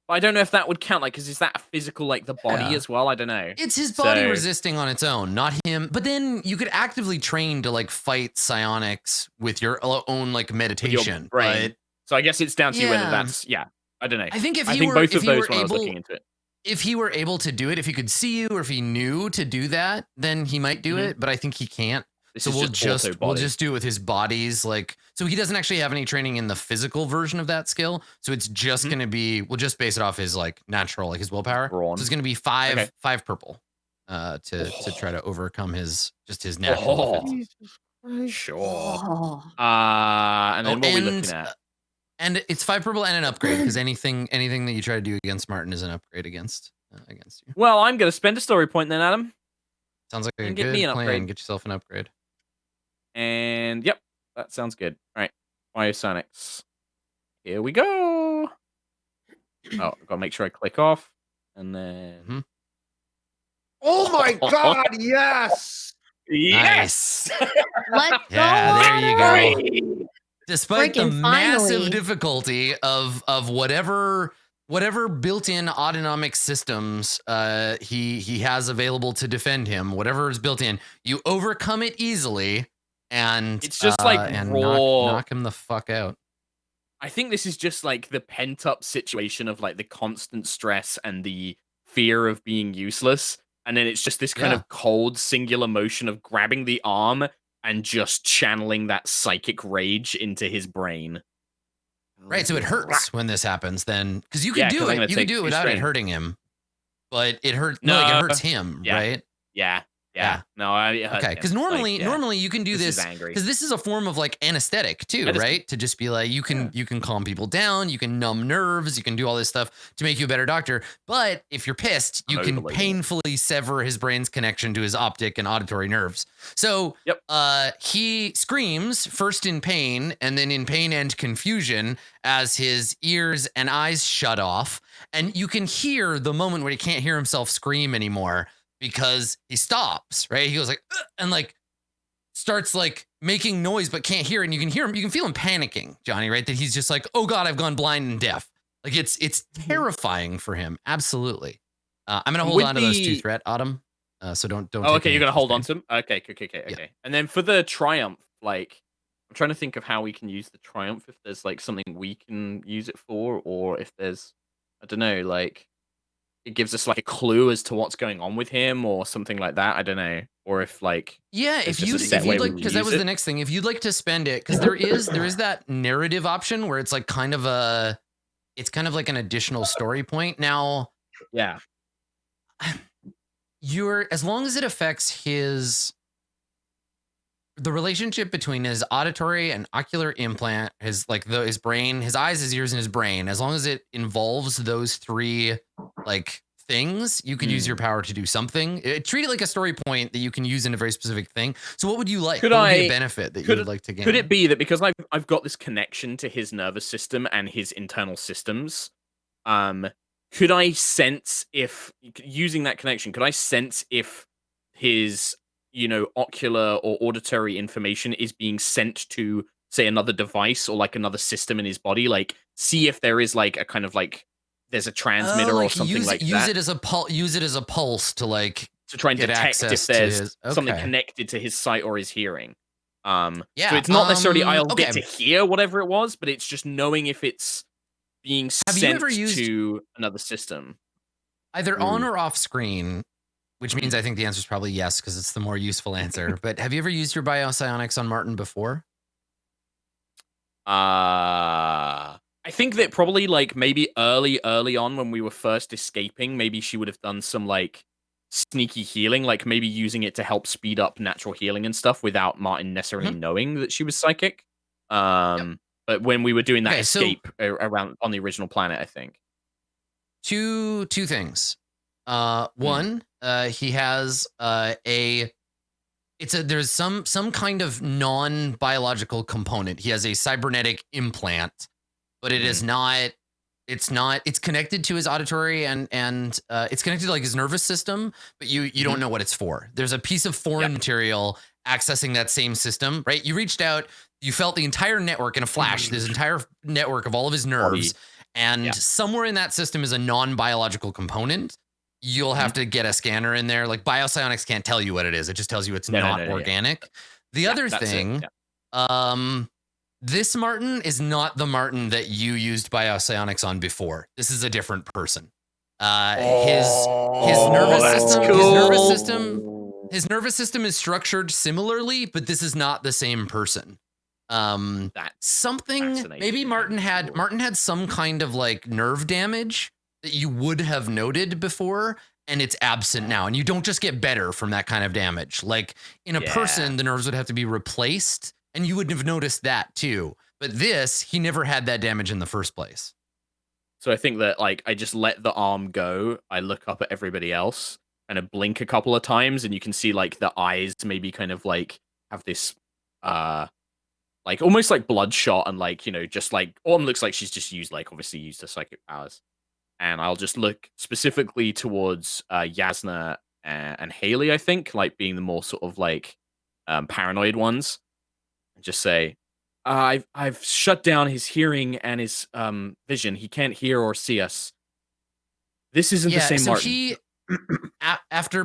But I don't know if that would count, like, because is that a physical, like, the body Yeah. as well? I don't know. It's his body So- resisting on its own, not him. But then you could actively train to like fight psionics with your own like With your meditation. brain. But So I guess it's down to you whether Yeah. that's, I don't know. I think if I he think were, both if of he those were when I was able, looking into it. if he were able to do it, if he could see you or if he knew to do that, then he might do Mhm. it. But I think he can't. This So is we'll auto body. just do it with his bodies. Like, so he doesn't actually have any training in the physical version of that skill. So it's just Mhm. going to be, we'll just base it off his like natural, like his willpower. Brawn. So it's going to be five Okay. purple, to try to overcome his natural defense. Jesus Christ. Sure. Oh. And then what are we looking at? And it's 5 purple and an upgrade because anything that you try to do against Martin is an upgrade against you. Well, I'm going to spend a story point then, Adam. Sounds like a And get good me an plan. upgrade. Get yourself an upgrade. And yep, that sounds good. All right, Biosonics. Here we go. Oh, I've got to make sure I click off. And then. Mhm. Oh my God! Yes. Yes! Let's Yeah, there you go. go. Despite the Freaking massive finally. difficulty of whatever built-in autonomic systems he has available to defend him, whatever is built in, you overcome it easily, and It's just like and raw- knock him the fuck out. I think this is just like the pent up situation of like the constant stress and the fear of being useless. And then it's just this kind Yeah. of cold, singular motion of grabbing the arm and just channeling that psychic rage into his brain. Right, so it hurts when this happens then, because you can Yeah, do 'cause I'm it. gonna You can take do it two without it strain. hurting him, but it hurts. No, No, like it hurts him, yeah. right? Yeah. Yeah. No, it hurt Okay, him. because Like, normally yeah, you can do this is this angry. because this is a form of like anesthetic too, Medicine. right? To just be like you can calm people down, you can numb nerves, you can do all this stuff to make you a better doctor. But if you're pissed, you can Overlating it. painfully sever his brain's connection to his optic and auditory nerves. So Yep. he screams first in pain and then in pain and confusion as his ears and eyes shut off, and you can hear the moment where he can't hear himself scream anymore. Because he stops, right? He goes like, "Ugh," and like starts like making noise, but can't hear it. And you can hear him, you can feel him panicking, Johnny, right? That he's just like, oh God, I've gone blind and deaf. Like it's terrifying for him. Absolutely. I'm gonna hold With on to those two the- threat, Autumn. So don't. Oh, take okay, any you're gonna hold on extra to him? Okay. Yeah. And then for the triumph, like, I'm trying to think of how we can use the triumph, if there's like something we can use it for, or if there's, I don't know, like, it gives us like a clue as to what's going on with him or something like that. I don't know. Or if like, Yeah, It's if just a you'd set way like, we because that use was it. the next thing. If you'd like to spend it, because there is that narrative option where it's like kind of it's kind of like an additional story point. Now, yeah. as long as it affects the relationship between his auditory and ocular implant, his brain, his eyes, his ears, and his brain, as long as it involves those three like things, you could use your power to do something. Treat it like a story point that you can use in a very specific thing. So what would you like? Could What would be I- a benefit that you could would like to gain? Could it be that because I've got this connection to his nervous system and his internal systems, could I sense if using that connection, could I sense if his, ocular or auditory information is being sent to, say, another device or like another system in his body? Like, see if there is like a kind of like there's a transmitter or something use like it, that. Use it as a pulse to like To try and get detect if access to there's his- something okay. connected to his sight or his hearing. Yeah, So it's not necessarily I'll okay. get to hear whatever it was, but it's just knowing if it's being Have you sent ever used- to another system. either on or off screen, which means I think the answer is probably yes because it's the more useful answer. But have you ever used your biopsionics on Martin before? I think that probably like maybe early on when we were first escaping, maybe she would have done some like sneaky healing, like maybe using it to help speed up natural healing and stuff without Martin necessarily knowing that she was psychic. But when we were doing that Okay, so- escape around on the original planet, I think. Two things. One, he has there's some kind of non-biological component. He has a cybernetic implant, but it is not. It's connected to his auditory and it's connected to like his nervous system, but you don't know what it's for. There's a piece of foreign material accessing that same system, right? You reached out, you felt the entire network in a flash, this entire network of all of his nerves, And somewhere in that system is a non-biological component. You'll have to get a scanner in there. Like biopsionics can't tell you what it is. It just tells you it's not organic. The other thing, this Martin is not the Martin that you used biopsionics on before. This is a different person. His nervous system is structured similarly, but this is not the same person. Maybe Martin had some kind of like nerve damage that you would have noted before, and it's absent now. And you don't just get better from that kind of damage. Like in a person, the nerves would have to be replaced, and you would have noticed that too. But this, he never had that damage in the first place. So I think that like I just let the arm go. I look up at everybody else and I blink a couple of times, and you can see like the eyes maybe kind of like have this like almost like bloodshot, and like, you know, just like Autumn looks like she's just used like obviously used her psychic powers. And I'll just look specifically towards Yasna and Haley, I think, like being the more sort of like paranoid ones, and just say, I've shut down his hearing and his vision. He can't hear or see us. This isn't the same Martin.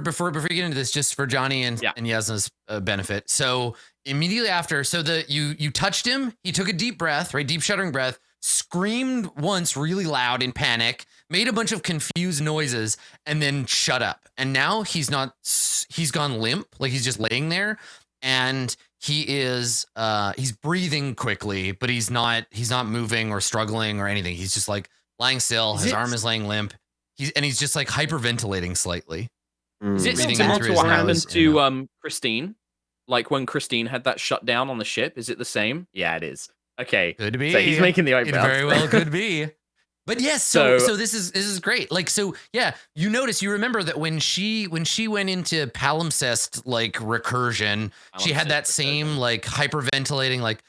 Before we get into this, just for Johnny and Yasna's benefit. So immediately after, you touched him. He took a deep breath, right? Deep shuddering breath. Screamed once really loud in panic, made a bunch of confused noises, and then shut up. And now he's gone limp, like he's just laying there, and he's breathing quickly, but he's not moving or struggling or anything. He's just like lying still. His arm is laying limp. He's just like hyperventilating slightly. Is it similar to what happened to Christine? Like when Christine had that shut down on the ship? Is it the same? Yeah, it is. Okay. Could be. So he's making the eyebrows. It very well could be. But yes, so this is great. Like, so yeah, you remember that when she went into palimpsest like recursion, she had that same like hyperventilating, like,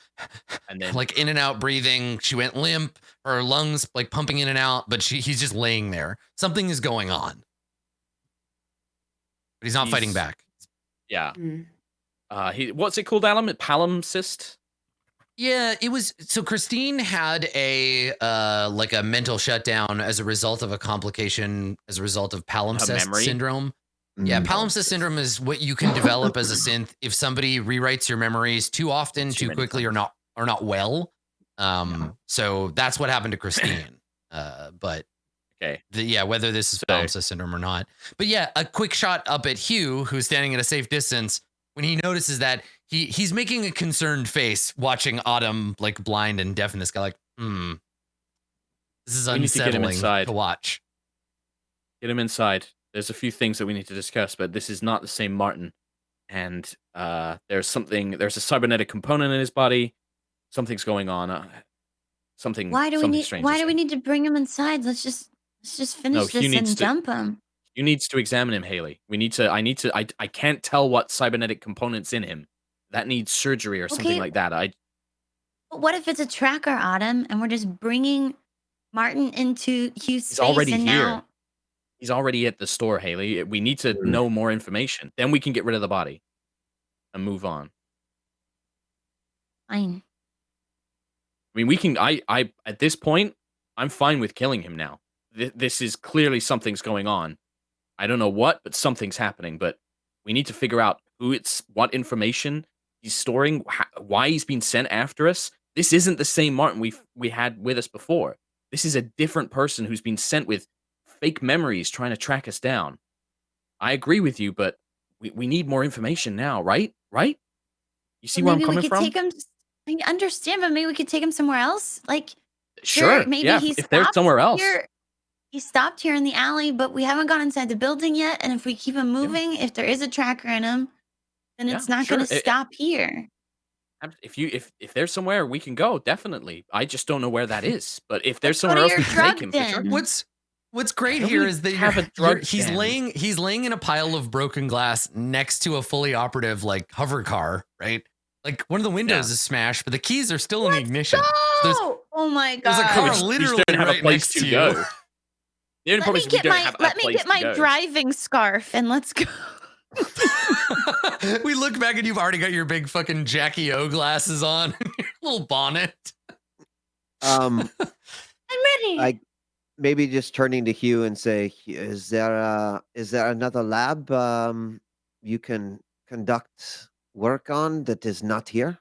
and then like in and out breathing. She went limp, her lungs like pumping in and out, but he's just laying there. Something is going on, but he's not fighting back. Yeah. What's it called, Alan? Palimpsest? Yeah, it was. So Christine had a like a mental shutdown as a result of a complication as a result of palimpsest syndrome. Yeah, palimpsest syndrome is what you can develop as a synth if somebody rewrites your memories too often, too quickly, or not well. So that's what happened to Christine. But okay, whether this is palimpsest syndrome or not. But yeah, a quick shot up at Hugh, who's standing at a safe distance, when he notices that he's making a concerned face, watching Autumn like blind and deaf in this guy, like, this is unsettling to watch. Get him inside. There's a few things that we need to discuss, but this is not the same Martin. And there's a cybernetic component in his body. Something's going on. Why do we need to bring him inside? Let's just finish this and dump him. You needs to examine him, Haley. I can't tell what cybernetic component's in him. That needs surgery or something like that. But what if it's a tracker, Autumn, and we're just bringing Martin into Hugh's space? He's already here. He's already at the store, Haley. We need to know more information. Then we can get rid of the body and move on. Fine. I mean, we can. I at this point, I'm fine with killing him now. This is clearly something's going on. I don't know what, but something's happening. But we need to figure out what information he's storing, why he's been sent after us. This isn't the same Martin we had with us before. This is a different person who's been sent with fake memories trying to track us down. I agree with you, but we need more information now, right? Right? You see where I'm coming from? I understand, but maybe we could take him somewhere else. Like, sure, maybe if they're somewhere else. He stopped here in the alley, but we haven't gone inside the building yet. And if we keep him moving, if there is a tracker in him, then it's not going to stop here. If there's somewhere we can go, definitely. I just don't know where that is. But if there's somewhere else we can take him, for sure. What's great here is that he's laying in a pile of broken glass next to a fully operative like hover car, right? Like one of the windows is smashed, but the keys are still in the ignition. Oh my god! There's a car literally right next to you. Let me get my driving scarf and let's go. We look back and you've already got your big fucking Jackie O glasses on, your little bonnet. I'm ready I maybe just turning to Hugh and say, is there another lab you can conduct work on that is not here?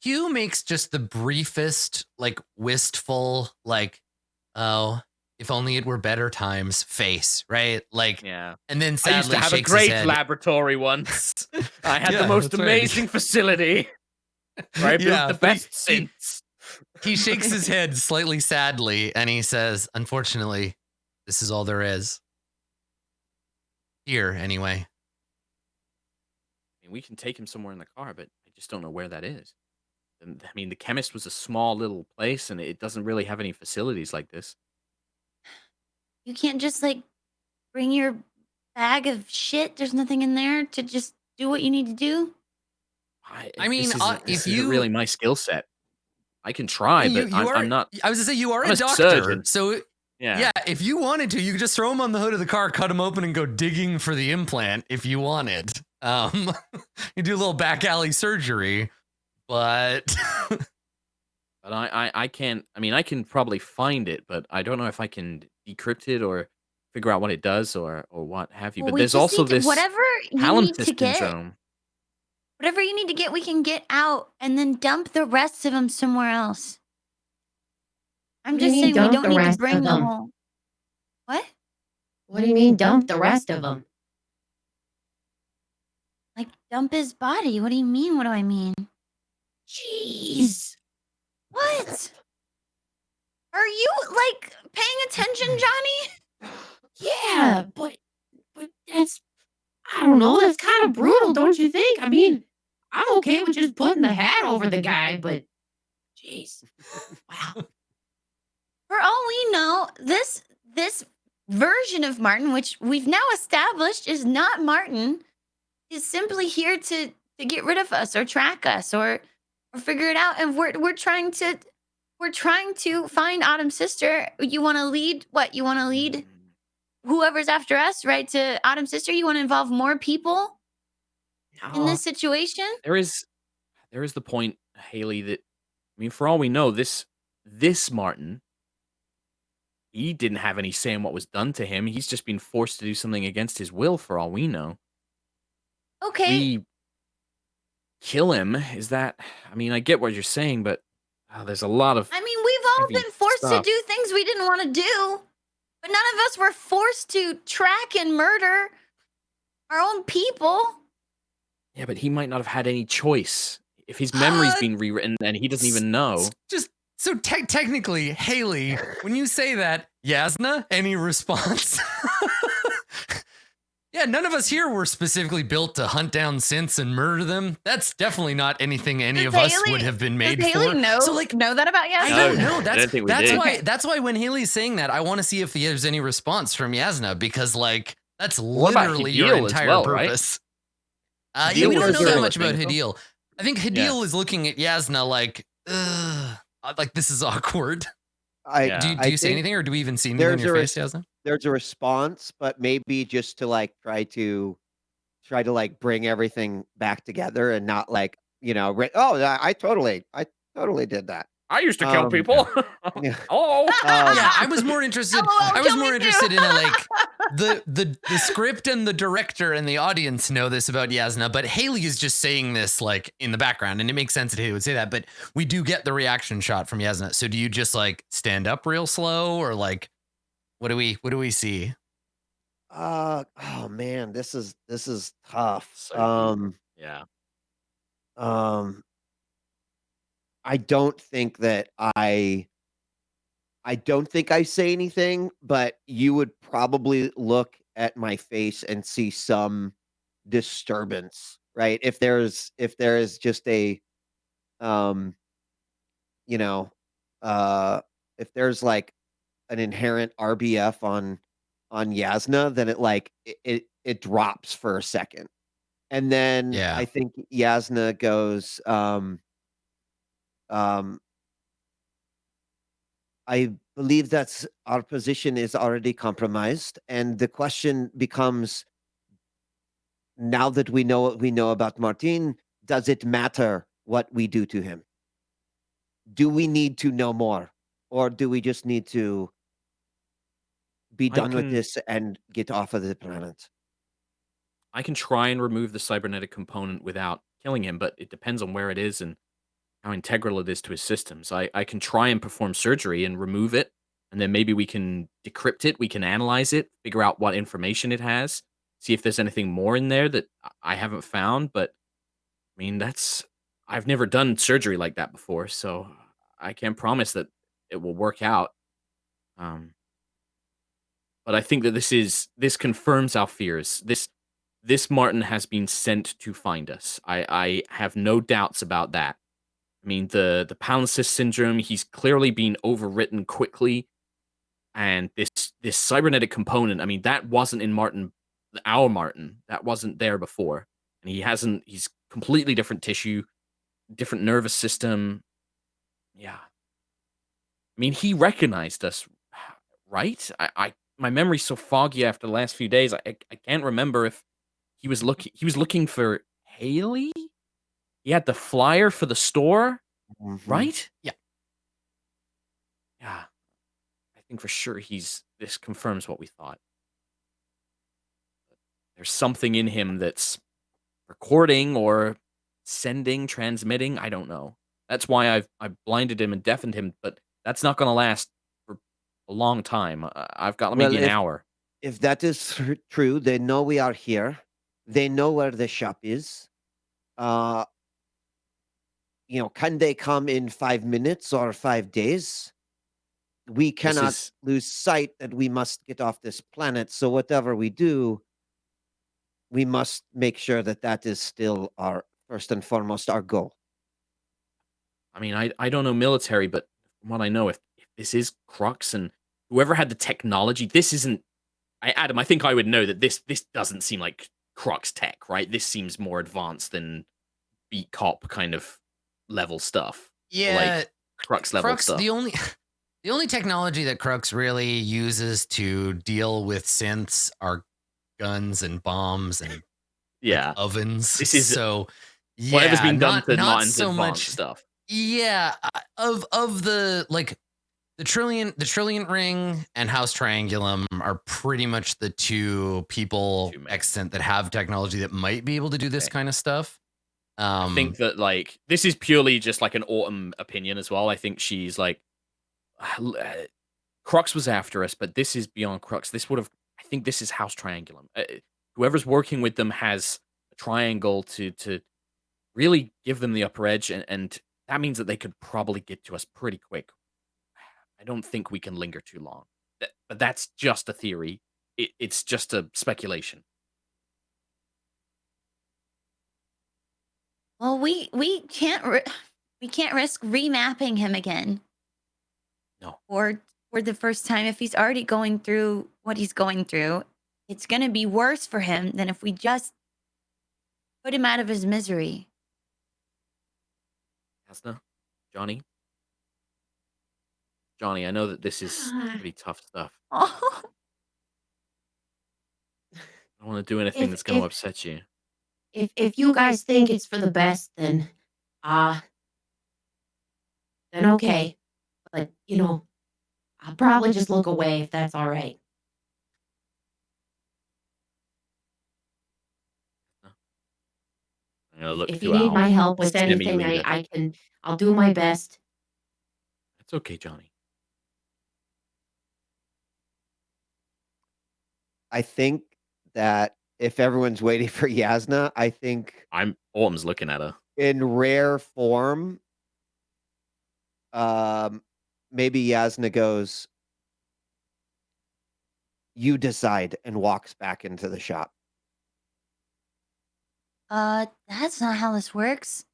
Hugh makes just the briefest, like wistful, like, oh, if only it were better times face, right? Like, Yeah. and then I used to sadly have a shakes his great head. laboratory once. I had Yeah, the most that's right. amazing facility. Where I built the but best synths. he shakes his head slightly sadly and he says, unfortunately, this is all there is. Here, anyway. I mean, we can take him somewhere in the car, but I just don't know where that is. And, I mean, the chemist was a small little place, and it doesn't really have any facilities like this. You can't just like bring your bag of shit. There's nothing in there to just do what you need to do. I mean, this isn't really my skill set. I can try, but I'm not. I was gonna say you are I'm a a doctor, surgeon. so yeah. If you wanted to, you could just throw him on the hood of the car, cut him open, and go digging for the implant if you wanted. You do a little back alley surgery, but but I can't. I mean, I can probably find it, but I don't know if I can decrypt it or figure out what it does or what have you. Well, But we there's just also need to- this whatever you need to palimpsest get. syndrome. Whatever you need to get, we can get out and then dump the rest of them somewhere else. I'm What do you just mean saying we dump don't the need to rest bring of the them? whole. What? What do you mean dump the rest of them? Like dump his body? What do you mean? What do I mean? Jeez. What? Are you like paying attention, Johnny? Yeah, but that's, I don't know, that's kind of brutal, don't you think? I mean, I'm okay with just putting the hat over the guy, but jeez. Wow. For all we know, this version of Martin, which we've now established is not Martin, is simply here to get rid of us or track us or figure it out. And we're trying to find Autumn's sister. You want to lead what? You want to lead whoever's after us, right? To Autumn's sister. You want to involve more people in this situation? There is the point, Haley, that I mean, for all we know, this Martin, he didn't have any say in what was done to him. He's just been forced to do something against his will, for all we know. Okay. We kill him. Is that? I mean, I get what you're saying, but there's a lot of. I mean, we've all heavy been forced to stuff. do things we didn't want to do, but none of us were forced to track and murder our own people. Yeah, but he might not have had any choice. If his memory's been rewritten and he doesn't even know. just so technically, Haley, when you say that, Yasna, any response? Yeah, none of us here were specifically built to hunt down synths and murder them. That's definitely not anything any of us would have been made does Haley for. know, So like, know that about Yasna? I don't know. I didn't think we did. That's why when Haley's saying that, I want to see if there's any response from Yasna, because like that's What about literally your Hidil as entire well, right? purpose. Hidil Yeah, we was don't a know that similar much about thing, though. Hidil. I think Hidil is looking at Yasna like, ugh, like this is awkward. I Do you say anything, or do we even see anything on your face, Yasna? There's a response, but maybe just to like try to like bring everything back together and not like, you know, I totally did that. I used to kill people. Yeah. Oh, Yeah, I was more interested. I was kill more me interested too. in a, like the script and the director and the audience know this about Yasna, but Haley is just saying this like in the background, and it makes sense that Haley would say that. But we do get the reaction shot from Yasna. So do you just like stand up real slow, or like what do we see? Oh man, this is tough. So yeah. I don't think that I don't think I say anything, but you would probably look at my face and see some disturbance, right? If there is just a you know, if there's like an inherent RBF on Yasna, then it drops for a second. And then Yeah. I think Yasna goes, I believe that our position is already compromised, and the question becomes, now that we know what we know about Martin, does it matter what we do to him? Do we need to know more? or do we just need to be I done with can this and get off of the planet? I can try and remove the cybernetic component without killing him, but it depends on where it is and how integral it is to his systems. I can try and perform surgery and remove it, and then maybe we can decrypt it, we can analyze it, figure out what information it has, see if there's anything more in there that I haven't found. But I mean, I've never done surgery like that before, so I can't promise that it will work out. Um, but I think that this confirms our fears. This Martin has been sent to find us. I have no doubts about that. I mean, the palimpsest syndrome, he's clearly been overwritten quickly, and this cybernetic component, I mean, that wasn't in our Martin. That wasn't there before. And he's completely different tissue, different nervous system. Yeah. I mean, he recognized us, right? My memory's so foggy after the last few days. I can't remember if he was looking for Haley. He had the flyer for the store, Mhm. right? Yeah. Yeah. I think for sure this confirms what we thought. There's something in him that's recording or sending, transmitting. I don't know. That's why I've blinded him and deafened him, but that's not going to last for a long time. I've got maybe Well, an hour. if that is true, they know we are here. They know where the shop is. Can they come in 5 minutes or 5 days? We This cannot is lose sight that we must get off this planet. So whatever we do, we must make sure that that is still our first and foremost our goal. I mean, I don't know military, but from what I know, if this is Crux and whoever had the technology, this isn't. Adam, I think I would know that this doesn't seem like Crux tech, right? This seems more advanced than Beat Cop kind of level stuff. Or Yeah, like Crux level Crux. stuff. The only technology that Crux really uses to deal with synths are guns and bombs and Yeah, ovens. this is so whatever's yeah, been done to not Martin's so advanced much. stuff. Yeah, of the the Trilliant Ring and House Triangulum are pretty much the two people Two main. extant that have technology that might be able to do this Okay. kind of stuff. I think that like this is purely just like an Autumn opinion as well. I think she's like Crux was after us, but this is beyond Crux. I think this is House Triangulum. Whoever's working with them has a triangle to really give them the upper edge, and that means that they could probably get to us pretty quick. I don't think we can linger too long. But that's just a theory. It's just a speculation. Well, we can't we can't risk remapping him again. No. Or for the first time, if he's already going through what he's going through, it's gonna be worse for him than if we just put him out of his misery. Hasna? Johnny? Johnny, I know that this is pretty tough stuff. Oh, I don't want to do anything If that's going to if upset you. if you guys think it's for the best, then okay. But I'll probably just look away if that's all right. I'm going to look If you through need our my help with stimmy anything, reader. I'll do my best. It's okay, Johnny. I think that if everyone's waiting for Yasna, I think Autumn's looking at her. in rare form, maybe Yasna goes, "You decide," and walks back into the shop. that's not how this works.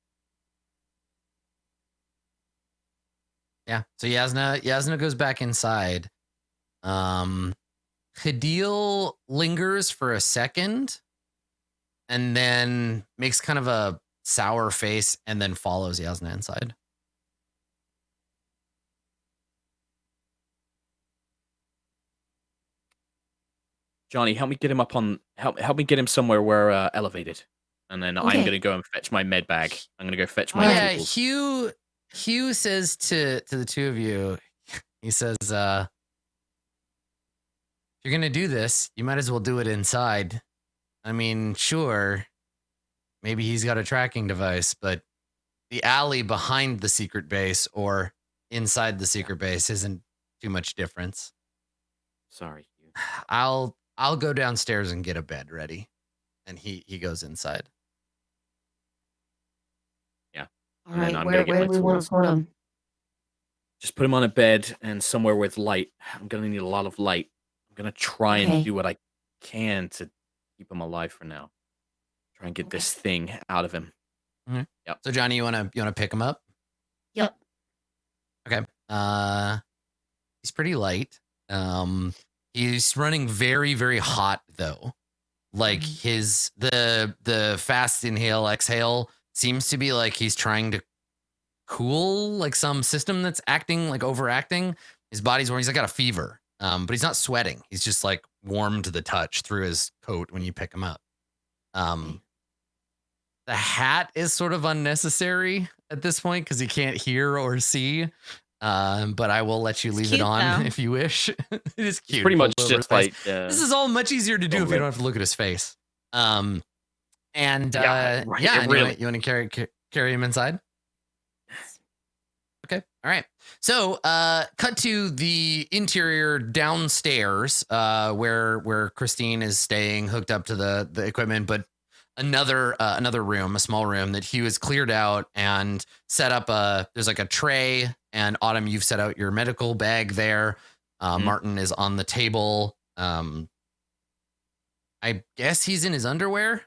Yeah. So Yasna goes back inside. Hadil lingers for a second and then makes kind of a sour face and then follows Yasna inside. Johnny, help me get him help me get him somewhere where elevated. And then I'm Okay. going to go and fetch my med bag. I'm going to go fetch my Yeah, tools. Hugh says to the two of you, He says, if you're going to do this, you might as well do it inside. I mean, sure, maybe he's got a tracking device, but the alley behind the secret base or inside the secret base isn't too much difference. Sorry, Hugh. I'll go downstairs and get a bed ready. And he goes inside. All And then right, I'm where gonna get do my we want tools. to put him? Just put him on a bed and somewhere with light. I'm gonna need a lot of light. I'm gonna try Okay. and do what I can to keep him alive for now. Try and get this thing out of him. So Johnny, you wanna pick him up? Yep. Okay. He's pretty light. He's running very, very hot though. Like the fast inhale, exhale seems to be like he's trying to cool like some system that's acting like overacting. His body's warm. He's like got a fever. But he's not sweating. He's just like warm to the touch through his coat when you pick him up. The hat is sort of unnecessary at this point because he can't hear or see. But I will let you leave it cute, on though. if you wish. It is cute. It's pretty much Pulled over his just face. like This is all much easier to do if you rip. don't have to look at his face. And Yeah, right, yeah, it and really- you want to carry him inside? Okay. All right. So cut to the interior downstairs where Christine is staying hooked up to the equipment, but another room, a small room that Hugh has cleared out and set up there's like a tray, and Autumn, you've set out your medical bag there. Martin is on the table. I guess he's in his underwear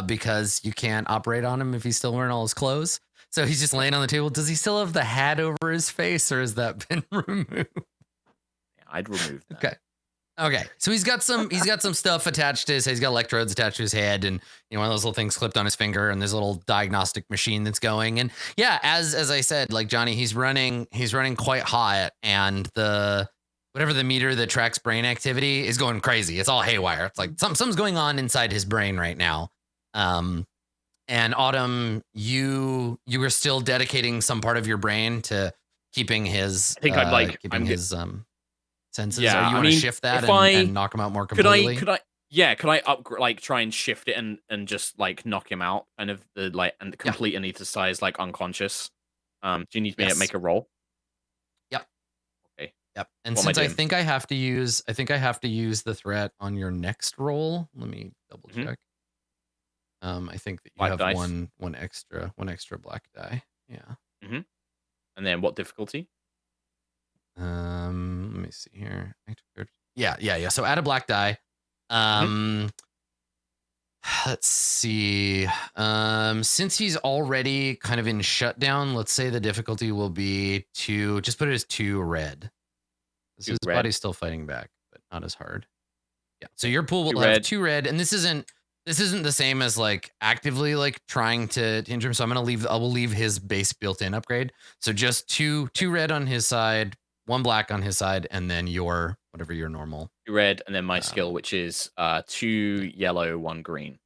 because you can't operate on him if he's still wearing all his clothes. So he's just laying on the table. Does he still have the hat over his face, or has that been removed? Yeah, I'd remove that. Okay. So he's got some stuff attached to his head. He's got electrodes attached to his head, and one of those little things clipped on his finger, and there's a little diagnostic machine that's going. And yeah, as I said, like Johnny, he's running quite hot, and whatever the meter that tracks brain activity is going crazy. It's all haywire. It's like something's going on inside his brain right now. And Autumn, you were still dedicating some part of your brain to keeping his I think I'm like keeping I'm his senses. Yeah, Are you I want to mean, shift that if and knock him out more completely? Could I upgrade, like try and shift it and just like knock him out, kind of the like and complete anesthetize, like unconscious. Do you need me to make a roll? Yep. Okay. Yep. And What am I since I doing? think I have to use the threat on your next roll. Let me double check. I think that you Black have dice. one extra black die. Yeah. And then what difficulty? Let me see here. Yeah. So add a black die. Let's see. Since he's already kind of in shutdown, let's say the difficulty will be 2. Just put it as 2 red. His red. body's still fighting back, but not as hard. Yeah. So your pool will 2 have red. 2 red, and this isn't the same as like actively like trying to injure him. So I will leave his base built-in upgrade. So just 2 red on his side, 1 black on his side, and then whatever your normal. 2 red, and then my skill, which is 2 yellow, 1 green.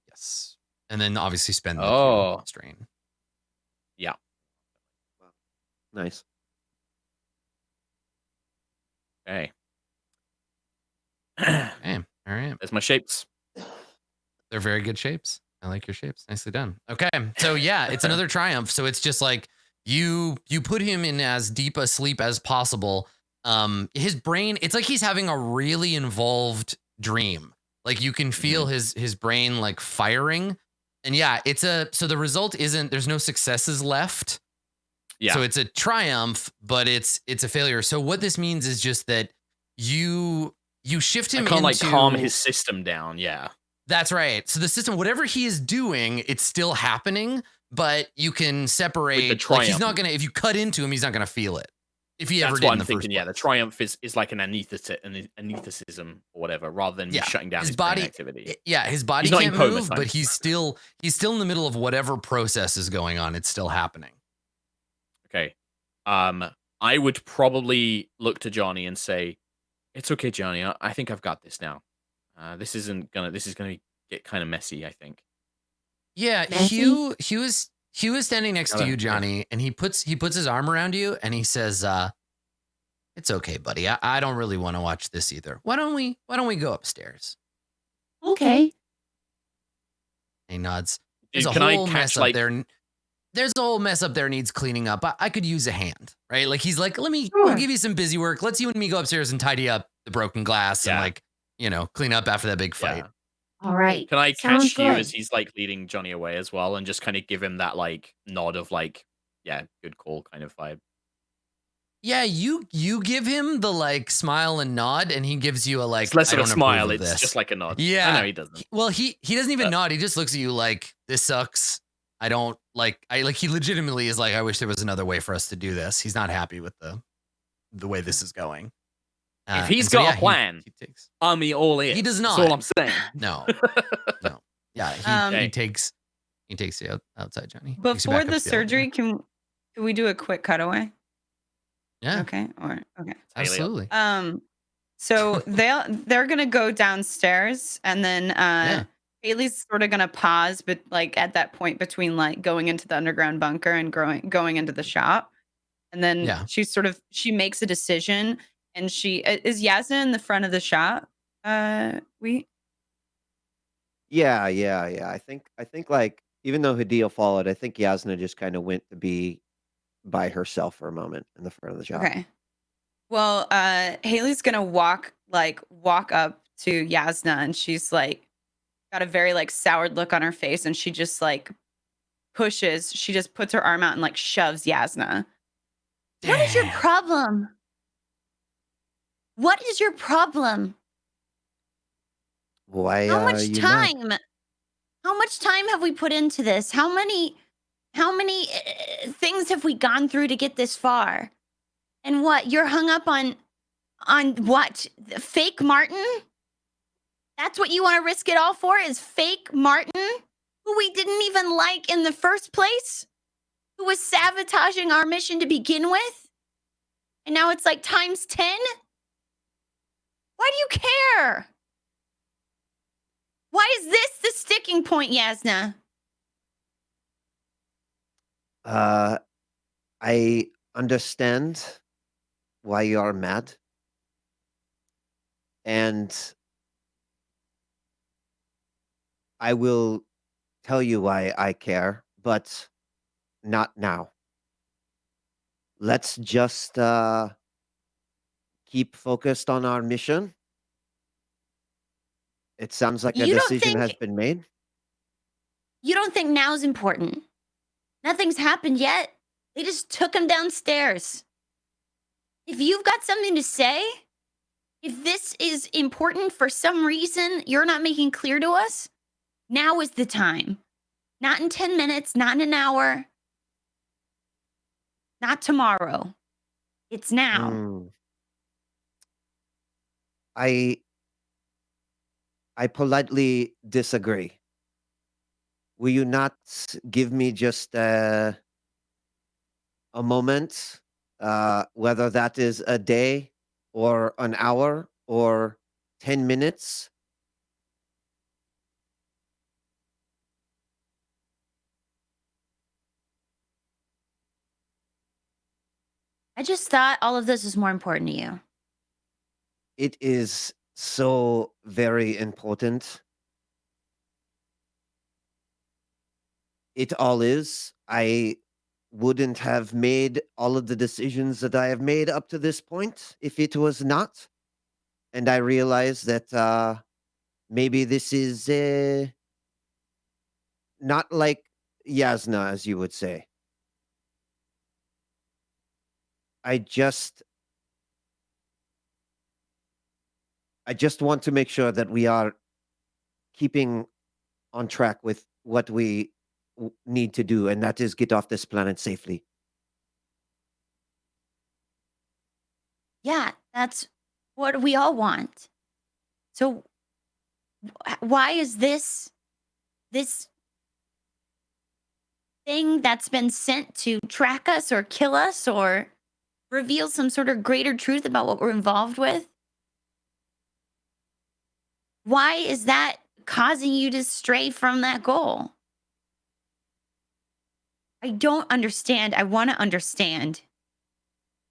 Yes. And then obviously spend the Oh. strain. Yeah. Nice. Okay. Okay. All right. There's my shapes. They're very good shapes. I like your shapes. Nicely done. Okay. So yeah, it's another triumph. So it's just like you put him in as deep a sleep as possible. His brain, it's like he's having a really involved dream. Like you can feel his brain like firing. And yeah, so the result isn't, there's no successes left. Yeah. So it's a triumph, but it's a failure. So what this means is just that you shift him I can't like into, calm his system down. Yeah. That's right. So the system, whatever he is doing, it's still happening, but you can separate. Like he's not gonna, if you cut into him, he's not gonna feel it. If he ever That's did what in I'm the thinking. first Yeah, the place. triumph is like an anesthetism or whatever, rather than me shutting down his brain activity. Yeah, his body He's not in can't coma move, time. but he's still in the middle of whatever process is going on. It's still happening. Okay. I would probably look to Johnny and say, "It's okay, Johnny. I think I've got this now. This is gonna get kind of messy, I think." Yeah, Messy? Hugh is standing next to you, Johnny, and he puts his arm around you and he says, It's okay, buddy. I don't really want to watch this either. Why don't we go upstairs? Okay. He nods. Dude, There's a can I whole mess catch up like there. There's a whole mess up there needs cleaning up. I could use a hand, right? Like he's like, we'll Sure. give you some busy work. Let's you and me go upstairs and tidy up the broken glass and Yeah. like, clean up after that big fight. yeah. All right. Can I Sounds catch you good. as he's like leading Johnny away as well, and just kind of give him that like nod of like, yeah, good call kind of vibe. Yeah, you give him the like smile and nod, and he gives you a like. It's less I of a don't smile. approve of It's this. just like a nod. Yeah. I know he doesn't. Well, he doesn't even nod. He just looks at you like this sucks. I don't like. He legitimately is like, I wish there was another way for us to do this. He's not happy with the way this is going. If he's and so, got yeah, a plan, he takes. I'm all in. He does That's not. all I'm saying. No, no. Yeah, he takes you outside, Johnny. Takes you Before back the up to surgery, elevator. can we do a quick cutaway? Yeah, Okay. Okay. absolutely. So they're gonna go downstairs, and then Yeah. Haley's sort of gonna pause, but like at that point between like going into the underground bunker and going into the shop, and then Yeah. she makes a decision, and she is Yasna in the front of the shop. We Yeah. I think like even though Hadil followed, I think Yasna just kind of went to be by herself for a moment in the front of the shop. okay. Well, Haley's gonna walk up to Yasna, and she's like got a very like soured look on her face, and she just like she just puts her arm out and like shoves Yasna. What is your Damn. problem? What is your problem? Why How much you mad? time? How much time have we put into this? How many things have we gone through to get this far? And what? You're hung up on what? The fake Martin? That's what you want to risk it all for? Is fake Martin, who we didn't even like in the first place? Who was sabotaging our mission to begin with? And now it's like times 10? Why do you care? Why is this the sticking point, Yasna? I understand why you are mad. And I will tell you why I care, but not now. Let's just keep focused on our mission. It sounds like a You don't decision has think- been made. You don't think now's important? Nothing's happened yet. They just took him downstairs. If you've got something to say, if this is important for some reason you're not making clear to us, now is the time. Not in 10 minutes, not in an hour, not tomorrow. It's now. Mm. I politely disagree. Will you not give me just a moment, whether that is a day or an hour or 10 minutes? I just thought all of this is more important to you. It is so very important. It all is. I wouldn't have made all of the decisions that I have made up to this point if it was not. And I realize that maybe this is not like Yasna, as you would say. I just want to make sure that we are keeping on track with what we need to do, and that is get off this planet safely. Yeah, that's what we all want. So why is this thing that's been sent to track us or kill us or reveal some sort of greater truth about what we're involved with? Why is that causing you to stray from that goal? I don't understand. I want to understand.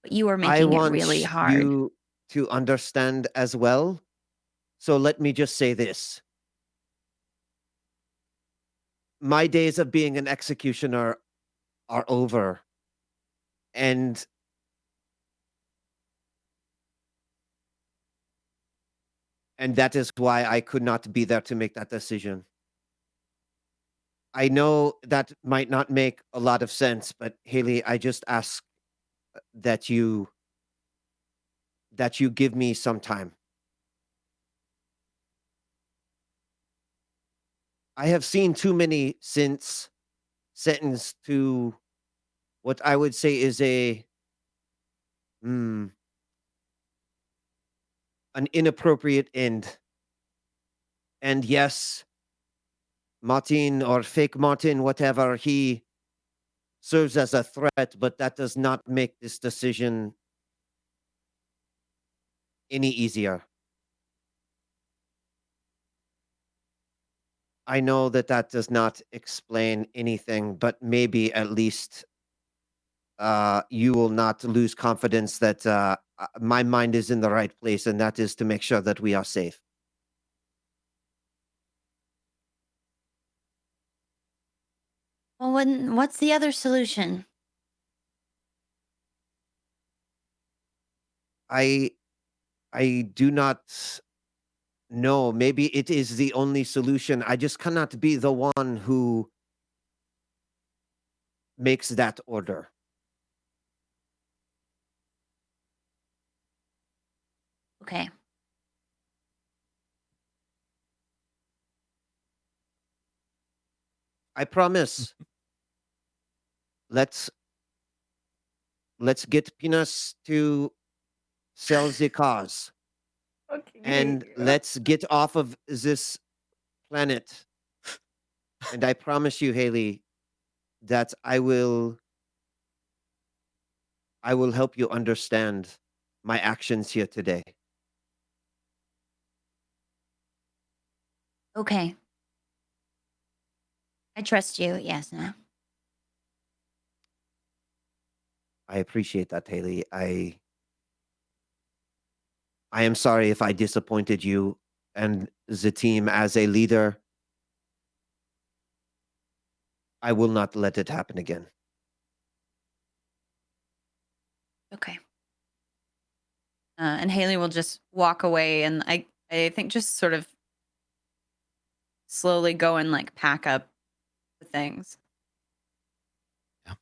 but you are I making it want really hard. you to understand as well. So let me just say this. My days of being an executioner are over. And that is why I could not be there to make that decision. I know that might not make a lot of sense, but Haley, I just ask that you give me some time. I have seen too many since sentenced to what I would say is an inappropriate end. And yes, Martin or fake Martin, whatever, he serves as a threat, but that does not make this decision any easier. I know that does not explain anything, but maybe at least you will not lose confidence that my mind is in the right place, and that is to make sure that we are safe. Well, what's the other solution? I do not know. Maybe it is the only solution. I just cannot be the one who makes that order. Okay. I promise. Let's get Pinas to sell the cars. And let's get off of this planet. And I promise you, Haley, that I will help you understand my actions here today. Okay. I trust you, Yasna. I appreciate that, Haley. I am sorry if I disappointed you and the team as a leader. I will not let it happen again. Okay. And Haley will just walk away, and I think just sort of slowly go and like pack up the things. Yeah.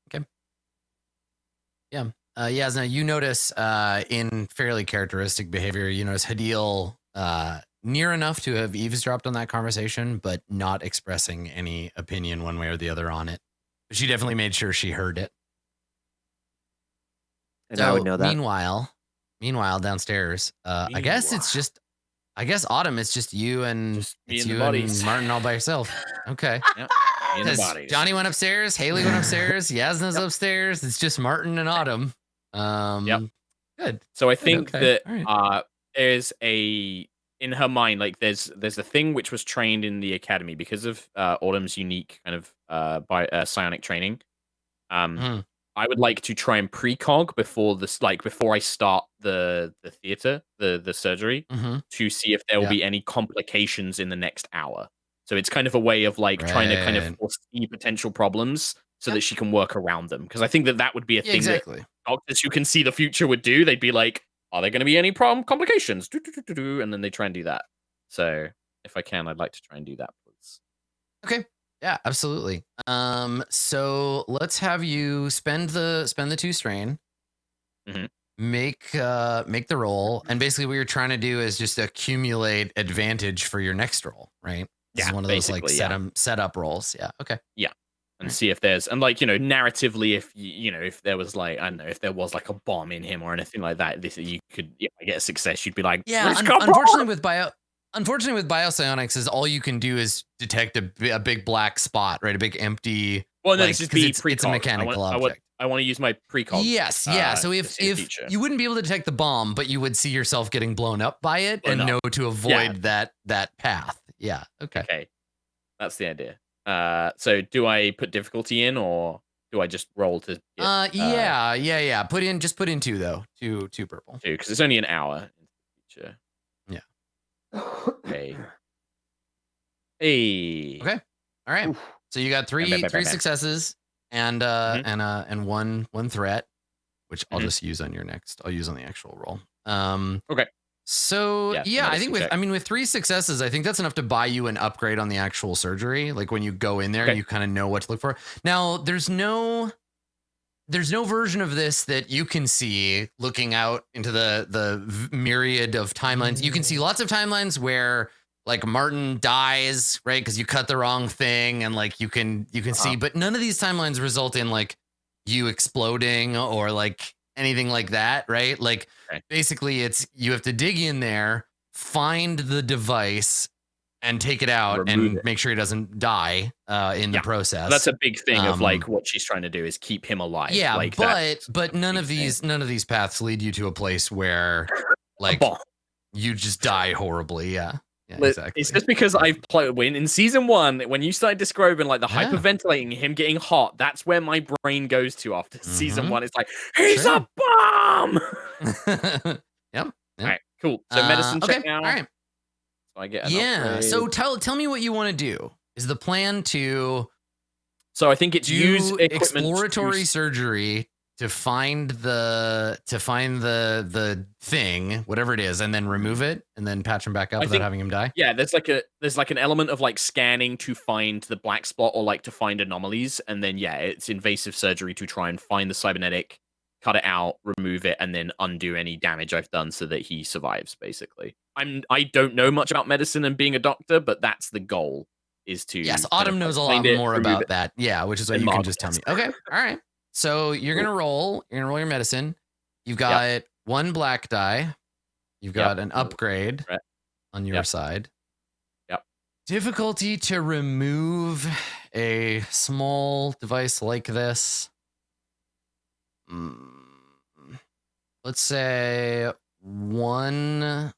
Okay. Yeah. Yasna, you notice in fairly characteristic behavior, you notice Hadil near enough to have eavesdropped on that conversation, but not expressing any opinion one way or the other on it. But she definitely made sure she heard it. And I would know that. Meanwhile, downstairs, I guess Autumn, it's just you and Just me it's and the you bodies. and Martin all by yourself. Okay. Yep. Me and the 'Cause bodies. Johnny went upstairs, Haley went upstairs, Yasna's upstairs. It's just Martin and Autumn. Yep. Good. So I think okay. that All right. there's in her mind, like there's a thing which was trained in the academy because of Autumn's unique kind of psionic training. I would like to try and precog before this, like before I start the theater, the surgery, to see if there will be any complications in the next hour. So it's kind of a way of like trying to kind of foresee potential problems so that she can work around them. Because I think that would be a thing that doctors who can see the future would do. They'd be like, are there going to be any complications? And then they try and do that. So if I can, I'd like to try and do that, please. Okay. Yeah, absolutely. So let's have you spend the 2 strain. Make the roll, and basically what you're trying to do is just accumulate advantage for your next roll, right? This is one of those like setup rolls. Yeah. Okay. Yeah. And see if there's, and like, narratively, if if there was like, I don't know, if there was like a bomb in him or anything like that, you could, if I get a success, you'd be like, yeah. Unfortunately with biopsionics is all you can do is detect a big black spot, right? A big empty. Well, no, like, this is the precog. it's a mechanical object. I want to use my precog. Yes, yeah. So if you wouldn't be able to detect the bomb, but you would see yourself getting blown up by it and know to avoid that path. Yeah. Okay. Okay. That's the idea. So do I put difficulty in or? do I just roll to get Yeah. Put in 2 though. Two purple. 2 because it's only an hour in the future. Yeah. Okay. Hey. Okay. All right. So you got three successes and one threat, which I'll just use on your next. I'll use on the actual roll. Okay. So yeah, I think medicine check. with 3 successes, I think that's enough to buy you an upgrade on the actual surgery. Like when you go in there, you kind of know what to look for. Now, there's no version of this that you can see looking out into the myriad of timelines. You can see lots of timelines where like Martin dies, right? Because you cut the wrong thing, and like you can see, but none of these timelines result in like you exploding or like anything like that, right? Like basically it's you have to dig in there, find the device and take it out and make sure he doesn't die in the process. That's a big thing of like what she's trying to do is keep him alive. Yeah, like but none of these paths lead you to a place where like you just die horribly. Yeah, exactly. It's just because I've played in season 1 when you started describing like the hyperventilating, him getting hot. That's where my brain goes to after season 1. It's like he's a bomb. Yep. All right, cool. So medicine check now. All right. So I get an upgrade. So tell me what you want to do. Is the plan to? So I think it's use exploratory surgery to find the thing, whatever it is, and then remove it and then patch him back up without having him die. Yeah, there's like an element of like scanning to find the black spot or like to find anomalies, and then it's invasive surgery to try and find the cybernetic, cut it out, remove it, and then undo any damage I've done so that he survives. Basically, I don't know much about medicine and being a doctor, but that's the goal. Is to Autumn knows a lot more about that. Yeah, which is what you can just tell me. Okay, all right. So you're gonna roll. You're gonna roll your medicine. You've got 1 black die. You've got an upgrade on your side. Yep. Difficulty to remove a small device like this. Let's say 1.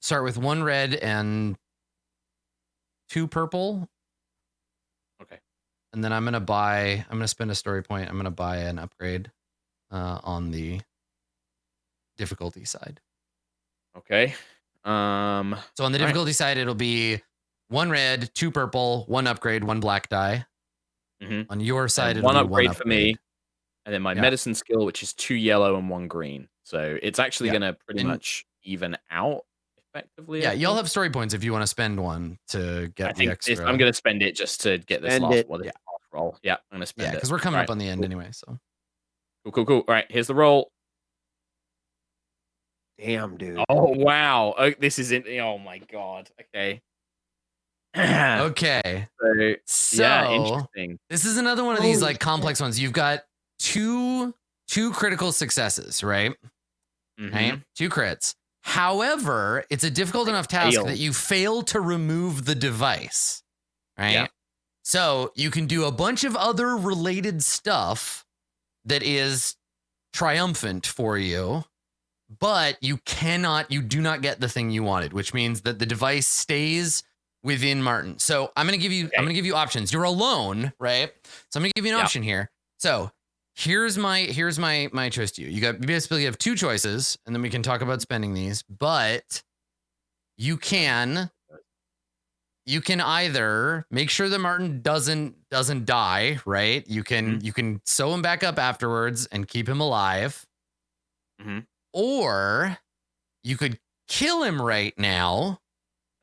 Start with 1 red and 2 purple. Okay. And then I'm gonna spend a story point. I'm gonna buy an upgrade on the difficulty side. Okay. So on the difficulty side, it'll be 1 red, 2 purple, 1 upgrade, 1 black die. On your side, it'll 1 be upgrade 1 for me, and then my medicine skill, which is 2 yellow and 1 green. So it's actually gonna pretty much even out effectively. Yeah, y'all have story points if you want to spend 1 to get the extra. I'm gonna spend it just to get this last roll. Yeah, I'm gonna spend it. Because we're coming up on the end anyway. So cool. All right, here's the roll. Damn, dude. Oh wow. Oh, this is it. Oh my god. Okay. Okay. So interesting. This is another one of these like complex ones. You've got two critical successes, right? Right? 2 crits. However, it's a difficult enough task that you fail to remove the device, right? Yeah. So you can do a bunch of other related stuff that is triumphant for you, but you do not get the thing you wanted, which means that the device stays within Martin. So I'm going to give you options. You're alone, right? So I'm going to give you an option here. So here's my choice to you. You basically have 2 choices, and then we can talk about spending these, but you can either make sure that Martin doesn't die, right? You can sew him back up afterwards and keep him alive. Or you could kill him right now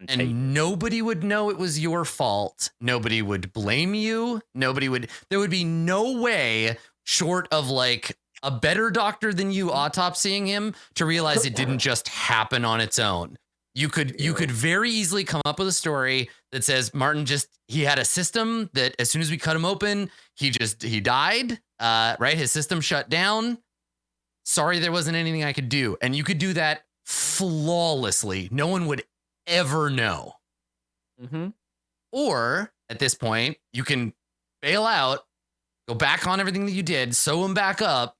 and nobody would know it was your fault. Nobody would blame you. There would be no way short of like a better doctor than you autopsying him to realize it didn't just happen on its own. You could very easily come up with a story that says Martin he had a system that as soon as we cut him open, he died, right? His system shut down. Sorry, there wasn't anything I could do. And you could do that flawlessly. No one would ever know. Or at this point, you can bail out, go back on everything that you did, sew him back up,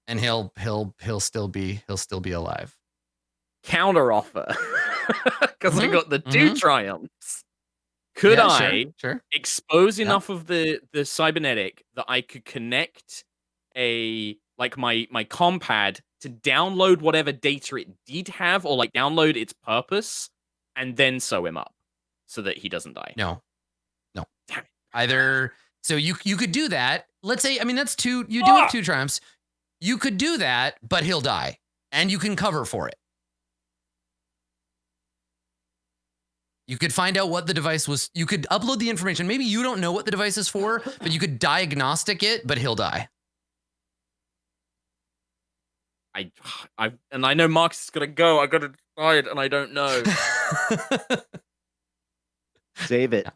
and he'll still be alive. Counter offer, because I got the 2 triumphs. Could Yeah, I sure. expose Yeah. enough of the cybernetic that I could connect my compad to download whatever data it did have, or like download its purpose, and then sew him up so that he doesn't die? No. Damn it. Either so you could do that. Let's say, I mean, that's two. You do have 2 triumphs. You could do that, but he'll die, and you can cover for it. You could find out what the device was. You could upload the information. Maybe you don't know what the device is for, but you could diagnostic it, but he'll die. I know Marcus is gonna go. I gotta decide, and I don't know. Save it.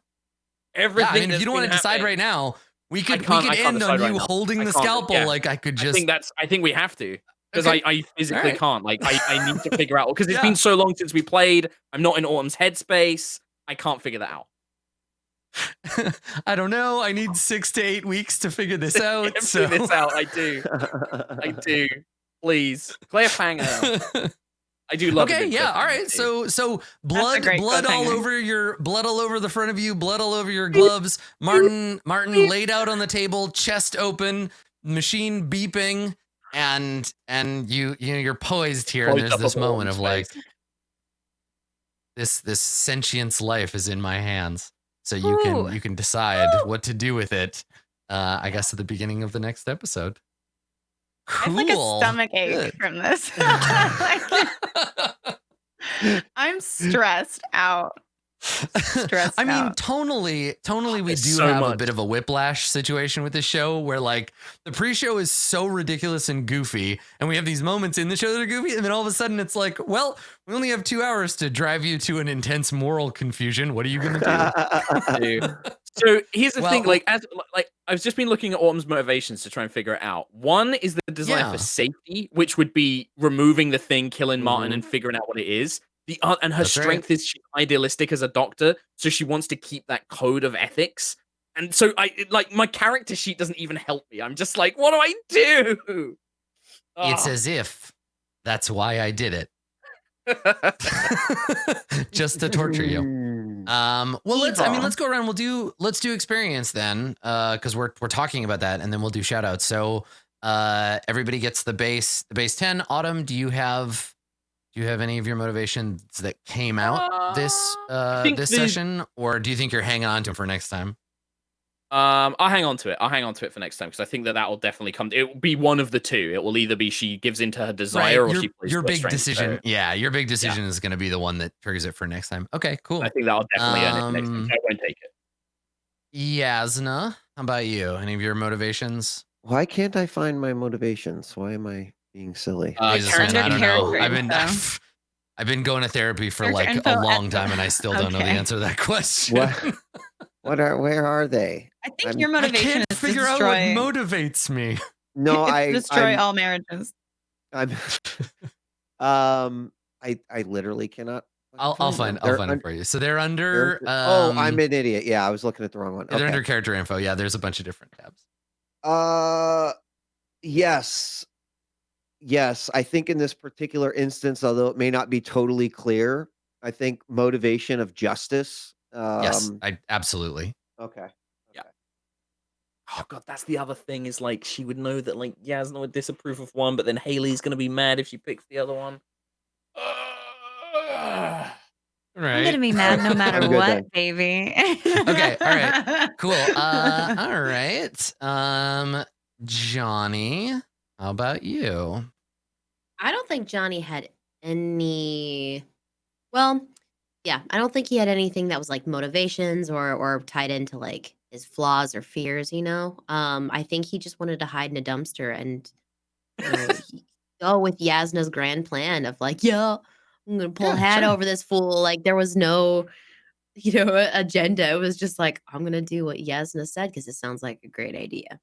Everything. Yeah, I mean, if you don't want to decide right now, we could I can't end on decide right you now. holding I the can't, scalpel. yeah. Like I could just. I think we have to, because Okay. I physically Alright. can't. Like I need to figure out, because it's Yeah. been so long since we played. I'm not in Autumn's headspace. I can't figure that out. I don't know. I need 6 to 8 weeks to figure this out. Figure this out. I do. I do. Please, cliffhanger. I do love. Okay, yeah, all right. too. So blood great all cliffhanger. blood all over the front of you, blood all over your gloves. Martin laid out on the table, chest open, machine beeping, and you're poised here, and Poised there's up this a moment horn's of like face. this sentience life is in my hands. So Ooh. you can decide what to do with it. I guess at the beginning of the next episode. I have like a Cool. stomach ache Good. from this. I'm stressed out. Stressed I mean, out. tonally, we There's do so have a much. bit of a whiplash situation with this show where like the pre-show is so ridiculous and goofy, and we have these moments in the show that are goofy, and then all of a sudden it's like, well, we only have 2 hours to drive you to an intense moral confusion. What are you gonna do? Dude. So here's the thing, Well- like I've just been looking at Autumn's motivations to try and figure it out. One is the desire Yeah. for safety, which would be removing the thing, killing Martin, Mhm. and figuring out what it is. And her That's right. strength is she's idealistic as a doctor, so she wants to keep that code of ethics. And so my character sheet doesn't even help me. I'm just like, what do I do? It's Oh. as if that's why I did it, just to torture you. Well, let's go around. Let's do experience then, because we're talking about that, and then we'll do shout outs. So everybody gets the base 10. Autumn, do you have any of your motivations that came out this think this session, or do you think you're hanging on to them for next time? I'll hang on to it. I'll hang on to it for next time, because I think that will definitely come. It will be one of the two. It will either be she gives into her desire, or she plays your the big restraint. decision. So Yeah, your big decision is going to be the one that triggers it for next time. Okay, cool. I think that'll definitely earn it for next time. So I won't take it. Yasna, how about you? Any of your motivations? Why can't I find my motivations? Why am I being silly? Jesus, character man, I don't know. info. I've been going to therapy for Character like info a long at- time, and I still don't know the Okay. answer to that question. What? Where are they? I think I'm- your I motivation can't is to figure out what destroy, motivates me. No, destroy all marriages. I'm I literally cannot. I'll find them. it for you. So they're under. I'm an idiot. Yeah, I was looking at the wrong one. They're Okay. under character info. Yeah, there's a bunch of different tabs. Yes. I think in this particular instance, although it may not be totally clear, I think motivation of justice. Yes, I absolutely. Okay. Yeah. Oh god, that's the other thing. Is like she would know that like Yasna would disapprove of one, but then Haley's gonna be mad if she picks the other one. Right. I'm gonna be mad no matter I'm good what, then. baby. Okay, all right. Cool. All right. Johnny, how about you? I don't think Johnny had any. Well, yeah, I don't think he had anything that was like motivations or tied into like his flaws or fears. I think he just wanted to hide in a dumpster and go with Yasna's grand plan of like, yeah, I'm gonna pull a hat over this fool. Like there was no, agenda. It was just like I'm gonna do what Yasna said because it sounds like a great idea.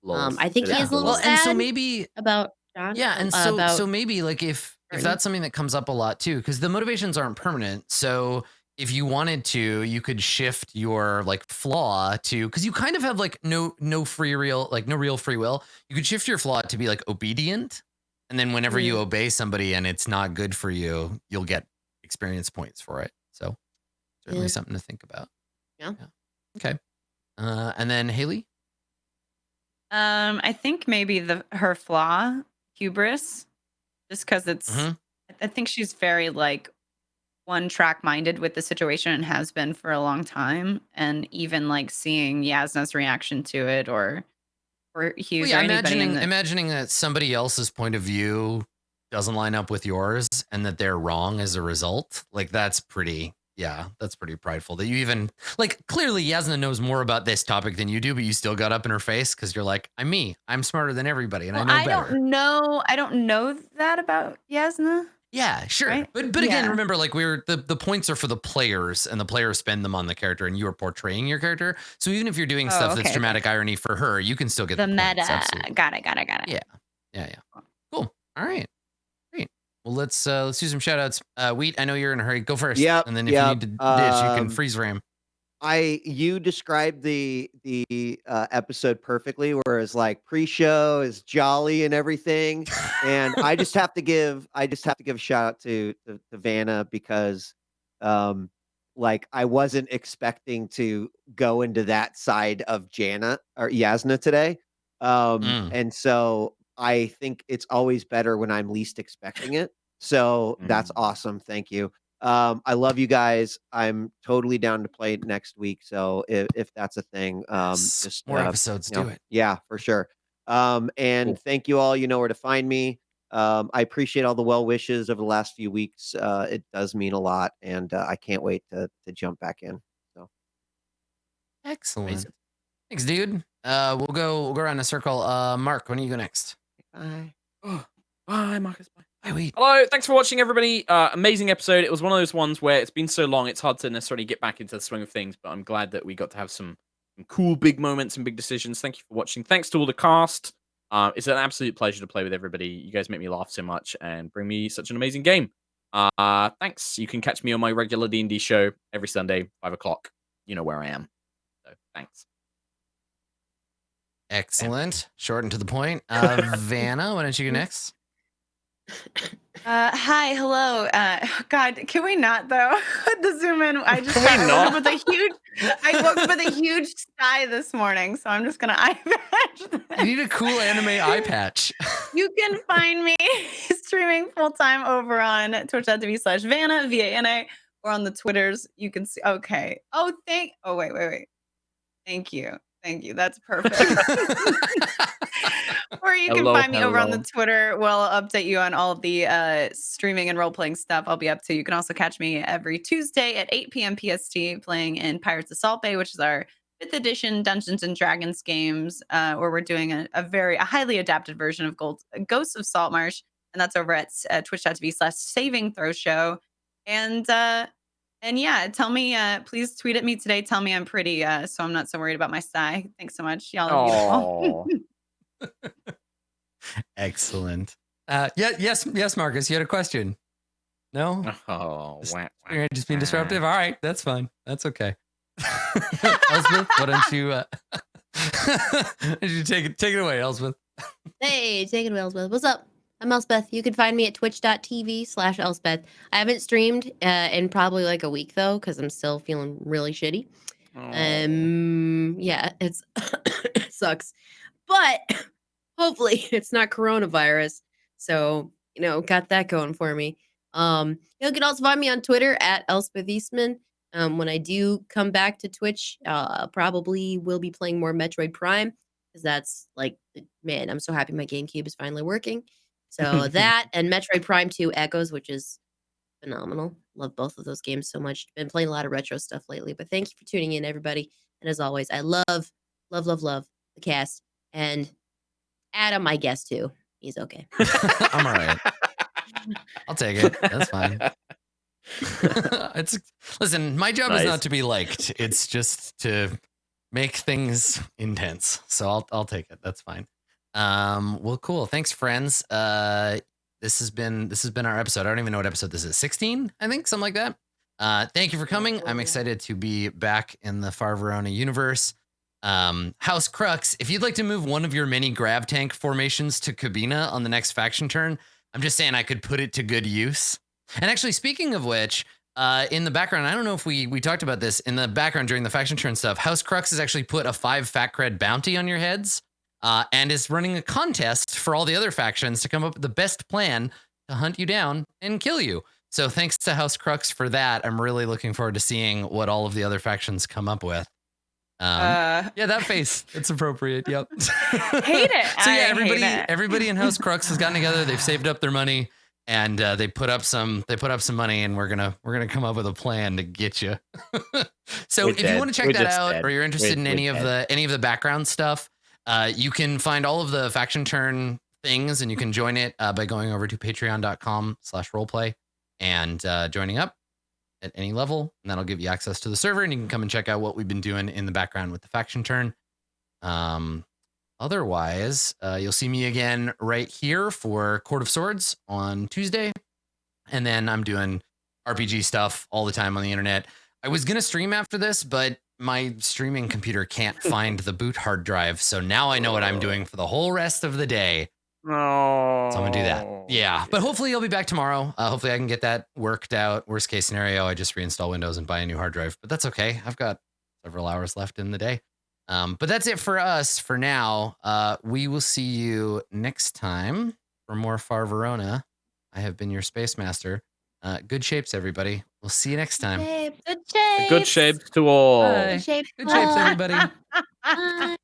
I think he is a little Well, and so sad maybe about John. yeah, and so maybe like if Martin. that's something that comes up a lot too, because the motivations aren't permanent. So if you wanted to, you could shift your like flaw to, because you kind of have like no real free will. You could shift your flaw to be like obedient, and then whenever you obey somebody and it's not good for you, you'll get experience points for it. So certainly something to think about. Yeah. Okay. And then Haley. I think maybe her flaw, hubris, just because Mhm. I think she's very like one track minded with the situation and has been for a long time. And even like seeing Yasna's reaction to it or Hughes Well, yeah, or anybody in imagining that somebody else's point of view doesn't line up with yours and that they're wrong as a result. Like that's pretty prideful that you even like clearly Yasna knows more about this topic than you do, but you still got up in her face because you're like, I'm smarter than everybody and well, I know I better. don't know that about Yasna. Yeah, sure. Right? But again, Yeah. remember, like the points are for the players and the players spend them on the character and you are portraying your character. So even if you're doing stuff that's Okay. dramatic irony for her, you can still get The the points. meta. Absolutely. Got it. Yeah. Cool. All right. Great. Well, let's do some shout outs. Wheat, I know you're in a hurry. Go first. Yep, And then if you yep. need to ditch, you can freeze frame. You described the episode perfectly, where it's like pre-show is jolly and everything, and I just have to give a shout out to Vana because, like I wasn't expecting to go into that side of Yasna today, and so I think it's always better when I'm least expecting it. So that's awesome. Thank you. I love you guys. I'm totally down to play next week. So if that's a thing, just more episodes, do it. Yeah, for sure. And thank you all. You know where to find me. I appreciate all the well wishes over the last few weeks. It does mean a lot, and I can't wait to jump back in. So Excellent. Amazing. Thanks, dude. We'll go around a circle. Mark, when do you go next? bye. Bye, Marcus. Bye. Bye, Wheat. Hello, thanks for watching, everybody. Amazing episode. It was one of those ones where it's been so long, it's hard to necessarily get back into the swing of things, but I'm glad that we got to have some cool big moments and big decisions. Thank you for watching. Thanks to all the cast. It's an absolute pleasure to play with everybody. You guys make me laugh so much and bring me such an amazing game. Thanks. You can catch me on my regular D&D show every Sunday, 5 o'clock. You know where I am. So, thanks. Excellent. Short and to the point. Vanna, why don't you go next? Hi, hello. God, can we not though? The zoom in. I just Can we woke not? up with a huge sigh this morning, so I'm just gonna eye patch. You need a cool anime eye patch. You can find me streaming full time over on twitch.tv/Vana, VANA, or on the Twitters. You can see. Okay. Oh, wait. Thank you. That's perfect. Or you can find me over on the Twitter. We'll update you on all of the streaming and role-playing stuff I'll be up to. You can also catch me every Tuesday at 8 p.m. PST playing in Pirates of Salt Bay, which is our 5th edition Dungeons & Dragons games, where we're doing a highly adapted version of Ghosts of Saltmarsh, and that's over at twitch.tv/Saving Throw Show. And yeah, tell me, please tweet at me today. Tell me I'm pretty, so I'm not so worried about my sigh. Thanks so much. Y'all are beautiful. Excellent. Yes, Marcus, you had a question. No? Oh, You're just being disruptive. All right, that's fine. That's okay. Elspeth, why don't you take it away, Elspeth? Hey, take it away, Elspeth. What's up? I'm Elspeth. You can find me at twitch.tv/Elspeth. I haven't streamed in probably like a week though, because I'm still feeling really shitty. Yeah, it sucks. But hopefully it's not coronavirus. So, got that going for me. You can also find me on Twitter at Elspeth Eastman. When I do come back to Twitch, probably will be playing more Metroid Prime, because that's like, man, I'm so happy my GameCube is finally working. So that and Metroid Prime 2 Echoes, which is phenomenal. Love both of those games so much. Been playing a lot of retro stuff lately, but thank you for tuning in, everybody. And as always, I love the cast. And Adam, I guess, too. He's okay. I'm all right. I'll take it. That's fine. Listen, my job is not to be liked. It's just to make things intense. So I'll take it. That's fine. Well, cool. Thanks, friends. This has been our episode. I don't even know what episode this is. 16, I think, something like that. Thank you for coming. I'm excited to be back in the Far Verona universe. House Crux, if you'd like to move one of your mini grav tank formations to Cabina on the next faction turn, I'm just saying I could put it to good use. And actually, speaking of which, in the background, I don't know if we talked about this in the background during the faction turn stuff. House Crux has actually put a 5 fat cred bounty on your heads, and is running a contest for all the other factions to come up with the best plan to hunt you down and kill you. So thanks to House Crux for that. I'm really looking forward to seeing what all of the other factions come up with. Yeah, that face. It's appropriate. Yep. Hate it. So yeah, hate it. everybody in House Crux has gotten together. They've saved up their money, and they put up some money, and we're gonna come up with a plan to get you. So if you want to check that out, or you're interested in any of the background stuff, you can find all of the faction turn things, and you can join it by going over to patreon.com/rollplay and joining up at any level, and that'll give you access to the server, and you can come and check out what we've been doing in the background with the faction turn. Otherwise, you'll see me again right here for Court of Swords on Tuesday, and then I'm doing RPG stuff all the time on the internet. I was gonna stream after this, but my streaming computer can't find the boot hard drive, so now I know what I'm doing for the whole rest of the day. Oh, So I'm gonna do that. Yeah, but hopefully you'll be back tomorrow. Hopefully I can get that worked out. Worst case scenario, I just reinstall Windows and buy a new hard drive, but that's okay. I've got several hours left in the day. But that's it for us for now. We will see you next time for more Far Verona. I have been your Space Master. Good shapes, everybody. We'll see you next time. Good shapes. Good shapes to all. Bye. Good shapes. Good shapes, everybody. Bye.